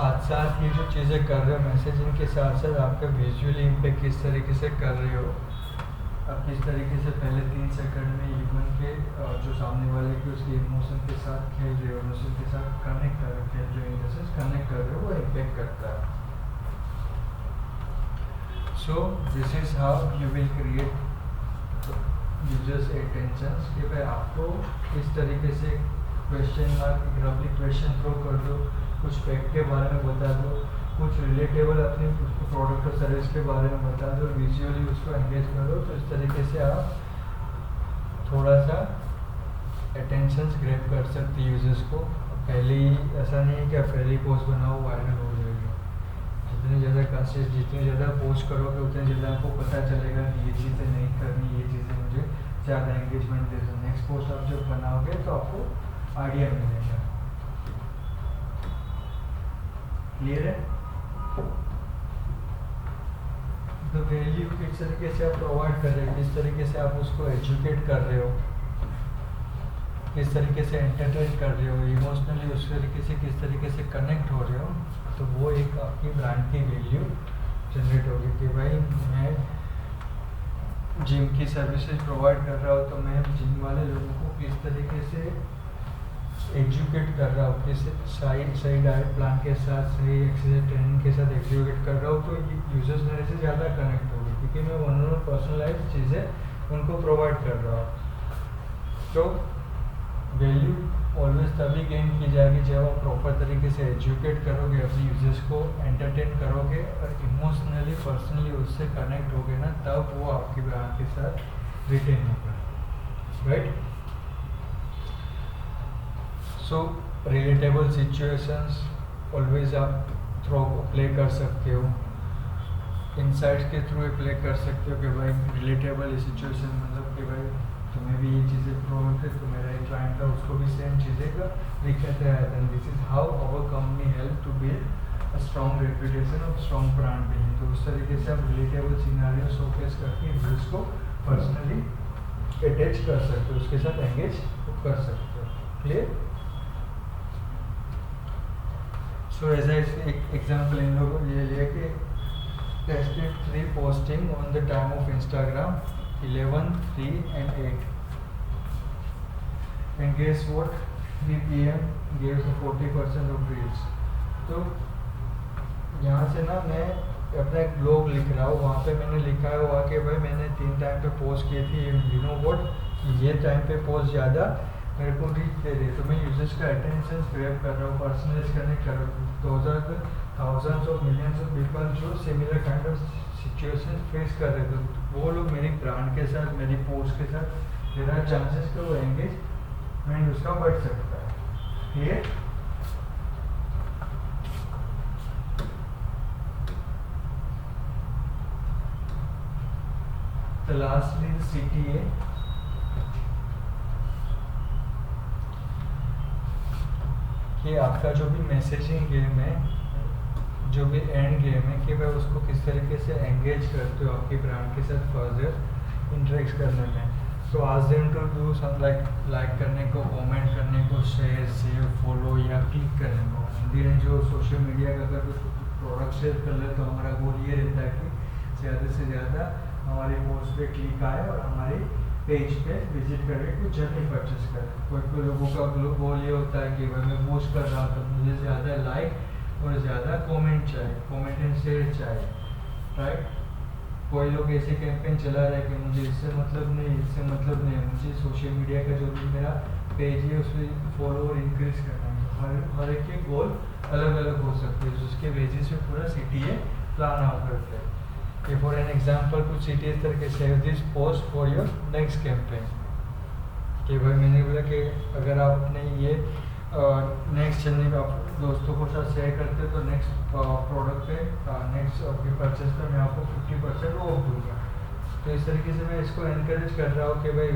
साथ साथ ये जो चीज़ें कर रहे हो मैसेजिंग के साथ साथ आपका विजुअली इम्पैक्ट किस तरीके से कर रहे हो, आप किस तरीके से पहले 3 सेकंड में ह्यूमन के जो सामने वाले के उसके इमोशन के साथ खेल रहे हो, इमोशन के साथ कनेक्ट कर रहे हो, खेल रहे हो, इन द सेंस कनेक्ट कर रहे हो, वो इम्पैक्ट करता है. So this is how you will create users attention कि भाई आपको इस तरीके से क्वेश्चन मार्क रफली क्वेश्चन थ्रो कर दो, कुछ फैक्ट के बारे में बता दो, कुछ रिलेटेबल अपने प्रोडक्ट और सर्विस के बारे में बता दो, विजुअली उसको एंगेज करो. तो इस तरीके से आप थोड़ा सा अटेंशन ग्रैब कर सकते यूजर्स को. पहले ही ऐसा नहीं है कि आप पहले ही पोस्ट बनाओ वायरल हो जाएगी. जितनी ज़्यादा कंसिस्ट जितनी ज़्यादा पोस्ट करोगे उतनी ज़्यादा आपको पता चलेगा कि ये चीज़ें नहीं करनी, ये चीज़ें मुझे ज़्यादा एंगेजमेंट दे सकती. नेक्स्ट पोस्ट आप जब बनाओगे तो आपको आइडिया मिलेगा. क्लियर है? तो वैल्यू किस तरीके से आप प्रोवाइड कर रहे हो, किस तरीके से आप उसको एजुकेट कर रहे हो, किस तरीके से एंटरटेन कर रहे हो, इमोशनली उस तरीके से किस तरीके से कनेक्ट हो रहे हो, तो वो एक आपकी ब्रांड की वैल्यू जनरेट होगी कि भाई मैं जिम की सर्विसेज प्रोवाइड कर रहा हूँ तो मैं जिम वाले लोगों को किस तरीके से एजुकेट कर रहा हूँ, किस सही डाइट प्लान के साथ सही एक्सरसाइज ट्रेनिंग के साथ एजुकेट कर रहा हूँ. तो यूजर्स मेरे से ज़्यादा कनेक्ट होगी क्योंकि मैं वन पर्सनलाइज चीज़ें उनको प्रोवाइड कर रहा हूँ. तो वैल्यू ऑलवेज तभी गेन की जाएगी जब आप प्रॉपर तरीके से एजुकेट करोगे, अपने यूजर्स को एंटरटेन करोगे और इमोशनली पर्सनली उससे कनेक्ट होगे ना, तब वो आपकी ब्रांड के साथ रिटेन होगा. Right? So relatable situations always आप थ्रो प्ले कर सकते हो, इनसाइट्स के थ्रू प्ले कर सकते हो कि भाई रिलेटेबल सिचुएशन मतलब कि भाई तुम्हें भी ये चीज़ें प्रोवाइड है, तो मेरा एक क्लाइंट था उसको भी सेम चीज़ें का दिक्कत है. And this is how our company help to build a strong reputation और स्ट्रॉन्ग ब्रांड बिल्डिंग. तो उस तरीके से आप रिलेटेबल सिनेरियो शोकेस करके यूजर्स को पर्सनली अटैच कर सकते हो, उसके साथ एंगेज कर सकते हो. क्लियर? सो ऐसा एक एग्जाम्पल इन लोगों ने ये लिया कि tested 3 posting on the time of Instagram 11, 3 and 8 and guess what, 3 PM gives 40% of reels. तो यहाँ से ना मैं अपना एक ब्लॉग लिख रहा हूँ, वहाँ पे मैंने लिखा हुआ कि भाई मैंने 3 टाइम पे पोस्ट की थी, यू नो व्हाट, ये टाइम पे पोस्ट ज़्यादा मेरे को रीच दे रही है, तो मैं यूजर्स का अटेंशन ग्रैब कर रहा हूँ, पर्सनलाइज कनेक्ट कर रहा हूँ. Thousands of millions of people जो similar kind of situation face कर रहे थे, वो लोग मेरी ब्रांड के साथ मेरी पोस्ट के साथ मेरा चांसेस का वो एंगेजमेंट उसका बढ़ सकता है. क्लियर? तो लास्टली CTA कि आपका जो भी मैसेजिंग गेम है, जो भी एंड गेम है, कि भाई उसको किस तरीके से एंगेज करते हो आपकी ब्रांड के साथ फर्दर इंटरेक्ट करने में. तो आज them to do some like करने को, कमेंट करने को, शेयर, सेव, फॉलो या क्लिक करने को. धीरे जो सोशल मीडिया का अगर प्रोडक्ट शेयर कर ले तो हमारा गोल ये रहता है कि ज़्यादा से ज़्यादा हमारी पोस्ट पे क्लिक आए और हमारी पेज पे विजिट करके कुछ जर्नी परचेस करें. कोई लोगों का गोल ये होता है कि भाई मैं पोस्ट कर रहा हूँ तो मुझे ज़्यादा लाइक और ज़्यादा कमेंट चाहिए, कमेंट एंड शेयर चाहिए. राइट? कोई लोग ऐसे कैंपेन चला रहा है कि मुझे इससे मतलब नहीं है, मुझे सोशल मीडिया का जो भी मेरा पेज है उसमें फॉलोअर इंक्रीज करना है. हर एक के गोल अलग अलग हो सकते हैं, जिसके बेसिस पे पूरा CTA प्लान आउट करते हैं. फॉर एन एग्जाम्पल कुछ CTA इस तरह save this post for your next campaign. कि भाई मैंने बोला कि अगर आप अपने ये नेक्स्ट जर्नी आप दोस्तों को साथ शेयर करते हो तो नेक्स्ट प्रोडक्ट पे नेक्स्ट आपके परचेज पे मैं आपको 50% ऑफ दूंगा. तो इस तरीके से मैं इसको एनकरेज कर रहा हूँ कि भाई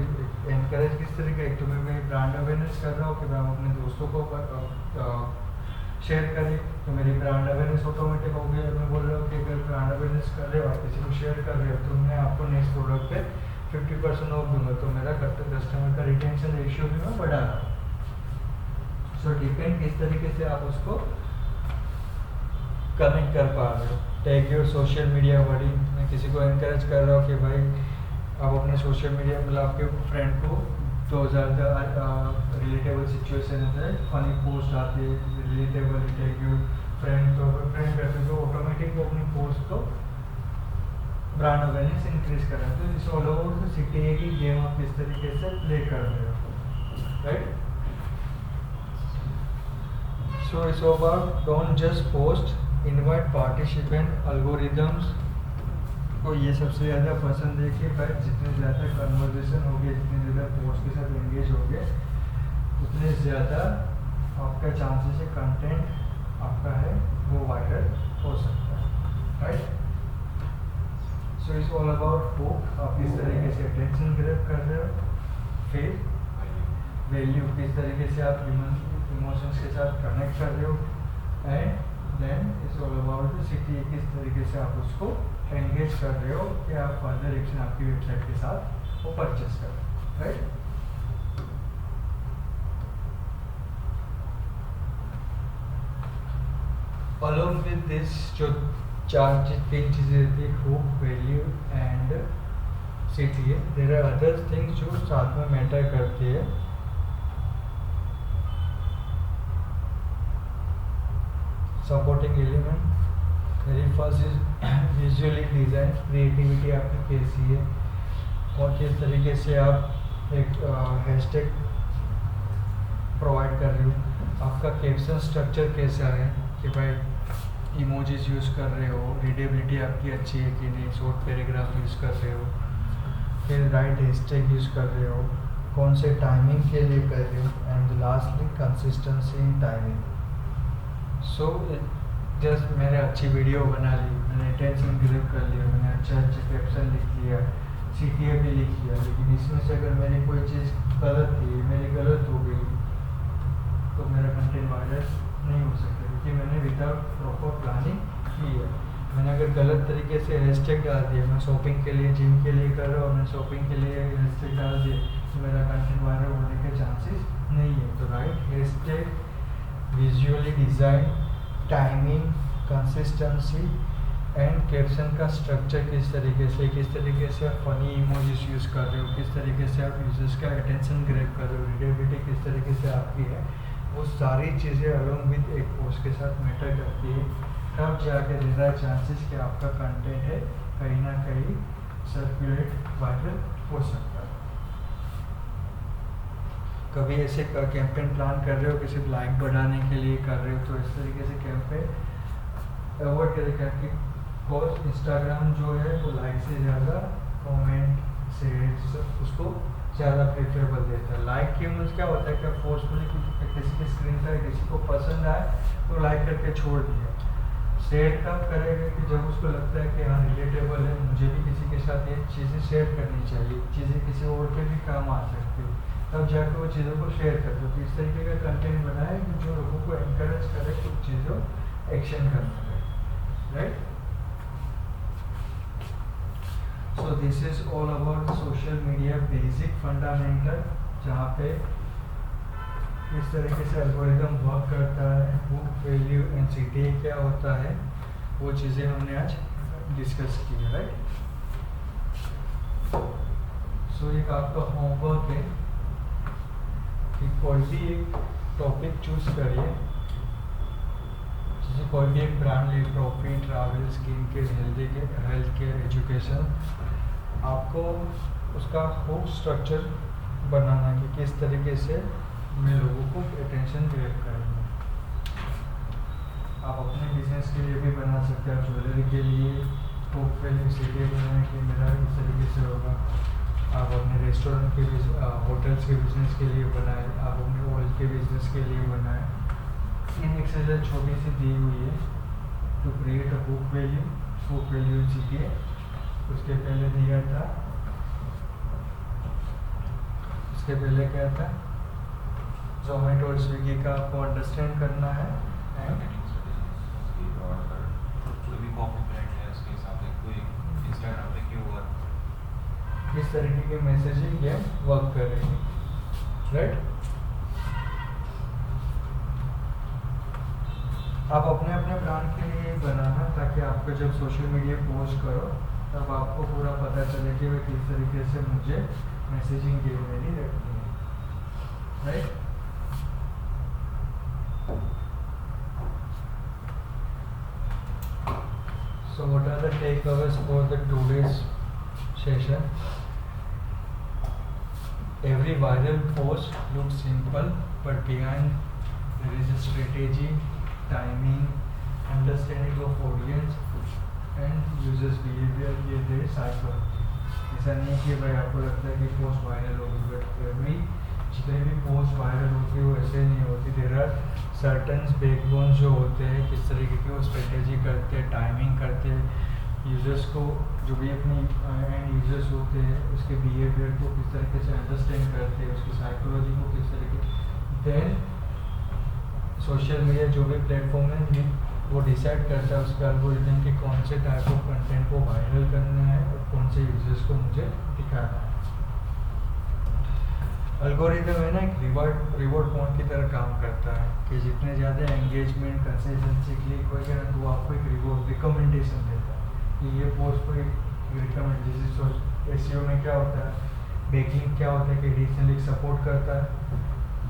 एनकरेज किस तरीके, एक तो मैं ब्रांड अवेयरनेस कर रहा हूँ कि मैं अपने दोस्तों को शेयर करें तो मेरी ब्रांड अवेयरनेस ऑटोमेटिक हो गई. मैं बोल रहा हूँ कि अगर ब्रांड अवेयरनेस कर रहे हो, आप किसी को शेयर कर रहे हो तो मैं आपको नेक्स्ट प्रोडक्ट पे 50% ऑफ दूंगा. तो मेरा कस्टमर का रिटेंशन रेशियो भी मैं बढ़ा रहा हूँ. सो डिपेंड किस तरीके से आप उसको कनेक्ट कर पा रहे हो। टेक योर सोशल मीडिया बड़ी, मैं किसी को इनकरेज कर रहा हूँ कि भाई आप अपने सोशल मीडिया मतलब आपके फ्रेंड को तो ज़्यादा रिलेटेबल सिचुएशन है, फनी पोस्ट आती है रिलेटेबल, टेक योर फ्रेंड तो फ्रेंड करते तो ऑटोमेटिक वो अपनी पोस्ट को ब्रांड अवेयरनेस इंक्रीज कर रहा है। तो इस ऑल ओवर सिटी है कि गेम आप किस तरीके से प्ले कर रहे हो, right. So it's about don't just post, invite participant. Algorithms को ये सबसे ज़्यादा पसंद है कि भाई जितने ज़्यादा कन्वर्सेशन होगी, जितने ज़्यादा पोस्ट के साथ एंगेज होगे, उतने ज़्यादा आपका चांसेस है कंटेंट आपका है वो वायरल हो सकता है, right. So it's all about hook, आप किस तरीके से अटेंशन ग्रैब कर रहे हो, फिर वैल्यू किस तरीके से आप इमोशंस के साथ कनेक्ट कर रहे हो, and then it's all about the city, किस तरीके से आप उसको एंगेज कर रहे हो कि आप फर्दर एक्शन आपकी वेबसाइट के साथ वो परचेस कर रहे हो, राइट। Along with this जो तीन चीज़ें रहती है, हुक, वैल्यू एंड सिटी है, देयर आर अदर थिंग्स जो साथ में मैटर करती है। Supporting element, very first is visually design, creativity आपकी कैसी है और किस तरीके से आप एक हैशटैग प्रोवाइड कर रहे हो, आपका कैप्शन स्ट्रक्चर कैसा है कि भाई इमोजीज यूज़ कर रहे हो, रीडेबिलिटी आपकी अच्छी है कि नहीं, शॉर्ट पैराग्राफ यूज़ कर रहे हो, फिर राइट हैशटैग यूज़ कर रहे हो, कौन से टाइमिंग के लिए कर रहे हो, and lastly consistency in timing. So just मैंने अच्छी वीडियो बना ली, मैंने अटेंशन ग्रैब कर लिया, मैंने अच्छा कैप्शन लिख लिया, CTA भी लिख लिया, लेकिन इसमें से अगर मेरी कोई चीज़ गलत थी, मेरी गलत हो गई, तो मेरा कंटेंट वायरल नहीं हो सकता, क्योंकि मैंने विदाउट प्रॉपर प्लानिंग की है। मैंने अगर गलत तरीके से हैशटैग डाल दिया, मैं शॉपिंग के लिए जिम के लिए कर रहा हूँ, मैं शॉपिंग के लिए हैशटैग डाल दिया, तो मेरा कंटेंट वायरल होने के चांसेस नहीं है। तो right hashtag, visually design, timing, consistency and caption का स्ट्रक्चर किस तरीके से आप फनी इमोजीज यूज़ कर रहे हो, किस तरीके से आप यूजर्स का अटेंशन ग्रैब कर रहे हो, रीडेबिलिटी किस तरीके से आपकी है, वो सारी चीज़ें अलोंग विद एक पोस्ट के साथ मैटर करती है। तब जाके देर आर चांसेस कि आपका कंटेंट है कहीं ना कहीं सर्कुलेट वायरल हो सकता है। कभी ऐसे कैंपेन प्लान कर रहे हो कि सिर्फ लाइक बढ़ाने के लिए कर रहे हो, तो इस तरीके से कैंपेन अवॉइड करें, कि बिकॉज इंस्टाग्राम जो है वो लाइक से ज़्यादा कमेंट शेयर उसको ज़्यादा प्रेफरेबल देता है। लाइक के मीन्स क्या होता है कि फोर्सफुली किसी की स्क्रीन पर किसी को पसंद आए तो लाइक करके छोड़ दिया। शेयर कब करेगा कि जब उसको लगता है कि हाँ रिलेटेबल है, मुझे भी किसी के साथ ये चीज़ें शेयर करनी चाहिए, चीज़ें किसी और के भी काम आ सकती है, तब जाकर वो चीज़ों को शेयर करते हो। तो इस तरीके का कंटेंट बनाए जो लोगों को एनकरेज करे कुछ चीज़ों एक्शन करने में, right. So this is all about social media basic fundamental, जहाँ पे इस तरीके से एल्गोरिदम वर्क करता है, हुक, वैल्यू एंड CTA क्या होता है, वो चीज़ें हमने आज डिस्कस की है, राइट। सो एक आपका होमवर्क है कि कोई भी एक टॉपिक चूज करिए, जैसे कोई भी एक ब्रांड ले, profit, travel, skin care, health care, education. आपको उसका हुक स्ट्रक्चर बनाना कि किस तरीके से मैं लोगों को अटेंशन ग्रैब करूँगा। आप अपने बिजनेस के लिए भी बना सकते हैं, ज्वेलरी के लिए हुक, वैल्यू, CTA बनाने कि मेरा इस तरीके से होगा। आप अपने रेस्टोरेंट के होटल्स के बिजनेस के लिए बनाए, आप अपने ऑयल के बिजनेस के लिए बनाए। इन एक्सरसाइज छोटी सी दी हुई है to create a hook value in CTA। उसके पहले दिया था, उसके पहले क्या था, जोमेटो और स्विगी का आपको अंडरस्टैंड करना है, एंड किस तरीके की मैसेजिंग ये वर्क कर रही है, राइट। आप अपने अपने ब्रांड के लिए बनाना, ताकि आपको जब सोशल मीडिया पोस्ट करो तब आपको पूरा पता चले कि भाई किस तरीके से मुझे मैसेजिंग गेम मेरी रखनी है, right. So what are the takeaways for the today's session? Every viral post looks simple, but behind there is a strategy, timing, understanding of audience and users behavior. ये दे psychology. ऐसा नहीं कि भाई आपको लगता है कि पोस्ट वायरल होगी, बट एवरी जितने भी पोस्ट वायरल होती है वो ऐसे नहीं होती। देयर आर सर्टन बैकबोन जो होते हैं, किस तरीके की वो स्ट्रेटेजी करते हैं, टाइमिंग करते हैं, यूज़र्स को जो भी अपनी एंड यूज़र्स होते हैं उसके बिहेवियर को किस तरीके से अंडरस्टैंड करते हैं, उसकी साइकोलॉजी को किस तरीके। देन सोशल मीडिया जो भी प्लेटफॉर्म है वो डिसाइड करता है उसके एल्गोरिथम कि कौन से टाइप ऑफ कंटेंट को वायरल करना है और कौन से यूज़र्स को मुझे दिखाना है। एल्गोरिथम है ना एक रिवॉर्ड पॉइंट की तरह काम करता है कि जितने ज़्यादा एंगेजमेंट, कंसिस्टेंसी, क्लिक होगा ना तो वो आपको एक रिवॉर्ड रिकमेंडेशन देता है कि ये पोस्ट को एक रिकमेंड। एसईओ में क्या होता है, बैकलिंक क्या होता है कि एडिशनल सपोर्ट करता है।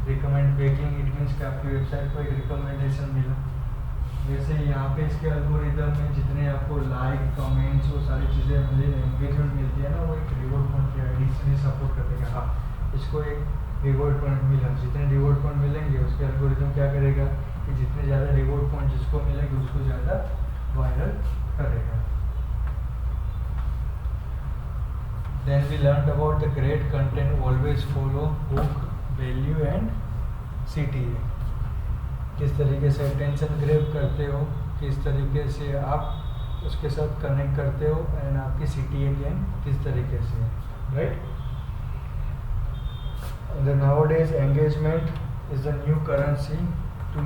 रिकमेंड बैकलिंक इट मीन्स कि आपकी वेबसाइट को एक रिकमेंडेशन मिला। वैसे यहाँ पे इसके एल्गोरिथम में जितने आपको लाइक, कमेंट्स, वो सारी चीज़ें मिली, एंगेजमेंट मिलती है ना, वो एक रिवॉर्ड पॉइंट की एडिशनली सपोर्ट करते हैं। हाँ, इसको एक रिवॉर्ड पॉइंट मिला, जितने रिवॉर्ड पॉइंट मिलेंगे उसके एल्गोरिथम क्या करेगा कि जितने ज़्यादा रिवॉर्ड पॉइंट जिसको मिलेंगे उसको ज़्यादा वायरल करेगा। Then we learned about the great content always follow hook, value and CTA। किस तरीके से अटेंशन ग्रैब करते हो, किस तरीके से आप उसके साथ कनेक्ट करते हो एंड आपकी CTA गेम किस तरीके से, right. The nowadays engagement is the new currency to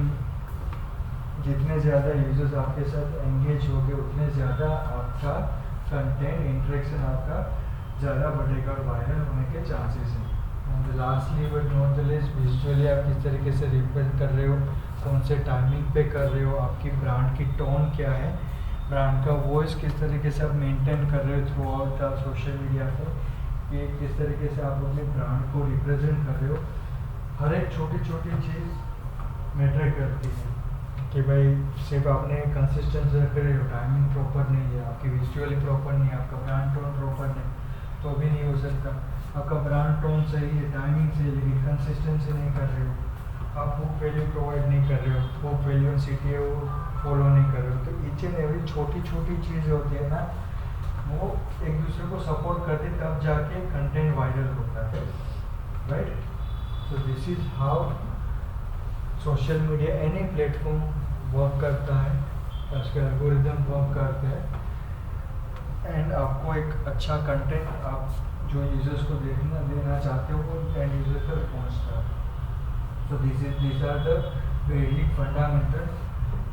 जितने ज़्यादा यूजर्स आपके साथ एंगेज होंगे उतने ज़्यादा आपका कंटेंट इंटरेक्शन आपका ज़्यादा बढ़ेगा और वायरल होने के चांसेस हैं। And lastly but not the least, visually आप किस तरीके से रिप्रेजेंट कर रहे हो, कौन से टाइमिंग पे कर रहे हो, आपकी ब्रांड की टोन क्या है, ब्रांड का वॉइस किस तरीके से आप मेंटेन कर रहे हो through out the social media पे, कि किस तरीके से आप अपने ब्रांड को रिप्रेजेंट कर रहे हो। हर एक छोटी छोटी चीज़ मैटर करती है कि भाई सिर्फ आपने कंसिस्टेंसी रख रहे हो, टाइमिंग प्रॉपर नहीं है, आपकी विजुअली प्रॉपर नहीं है, आपका ब्रांड टोन प्रॉपर नहीं, तो भी नहीं हो सकता। आपका ब्रांड टोन सही है, टाइमिंग सही है, लेकिन कंसिस्टेंसी नहीं कर रहे हो, आप हुक वैल्यू प्रोवाइड नहीं कर रहे हो, हुक वैल्यू CTA फॉलो नहीं कर रहे हो, तो ईच एंड एवरी छोटी छोटी चीज़ होती है ना, वो एक दूसरे को सपोर्ट करते तब जाके कंटेंट वायरल होता है, right. So this is how social media any platform work करता है, उसके एल्गोरिथम वर्क करते हैं एंड आपको एक अच्छा कंटेंट आप जो यूजर्स को देना चाहते हो वो एंड यूजर तक पहुँचता है। So this are the basic fundamental.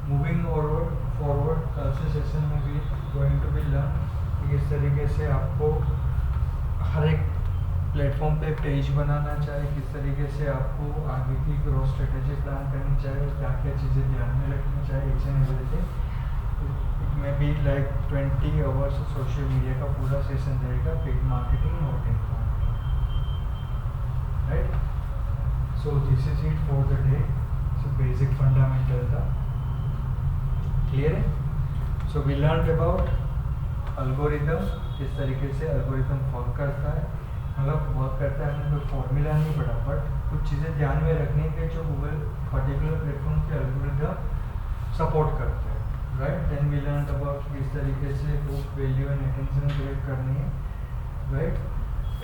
Moving forward कल से सेशन में भी गोइंग टू बी लर्न किस तरीके से आपको हर एक प्लेटफॉर्म पे पेज बनाना चाहिए, किस तरीके से आपको आगे की ग्रोथ स्ट्रेटेजी प्लान करनी चाहिए, क्या क्या चीज़ें ध्यान में रखनी चाहिए, each and everything. It may be like 20 hours social media का पूरा सेशन रहेगा, पेड मार्केटिंग और tech marketing, right. So this is it for the day. So basic fundamental था, क्लियर है। So we learn about algorithm, किस तरीके से एल्गोरिथम वर्क करता है, मतलब वर्क करता है, हमने कोई फॉर्मूला नहीं पढ़ा, बट कुछ चीज़ें ध्यान में रखने के जो गूगल पर्टिकुलर प्लेटफॉर्म के एल्गोरिथम सपोर्ट करते हैं, right. Then we learn about किस तरीके से hook value and attention create करनी है, राइट।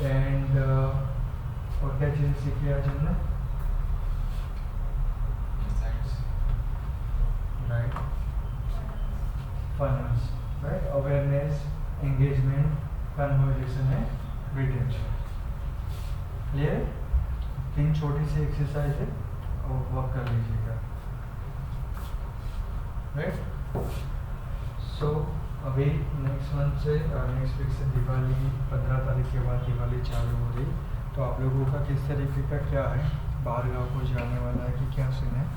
एंड और क्या चीज़ें सीखी आज हमने, right, funnels, right, awareness, engagement, conversation and retention, clear. 3 छोटी सी एक्सरसाइज है और वर्क कर लीजिएगा, राइट। सो अभी नेक्स्ट मंथ से नेक्स्ट वीक से दिवाली, 15 तारीख के बाद दिवाली चालू हो रही, तो आप लोगों का किस तरीके का क्या है, बाहर गाँव को जाने वाला है कि क्या सीन है,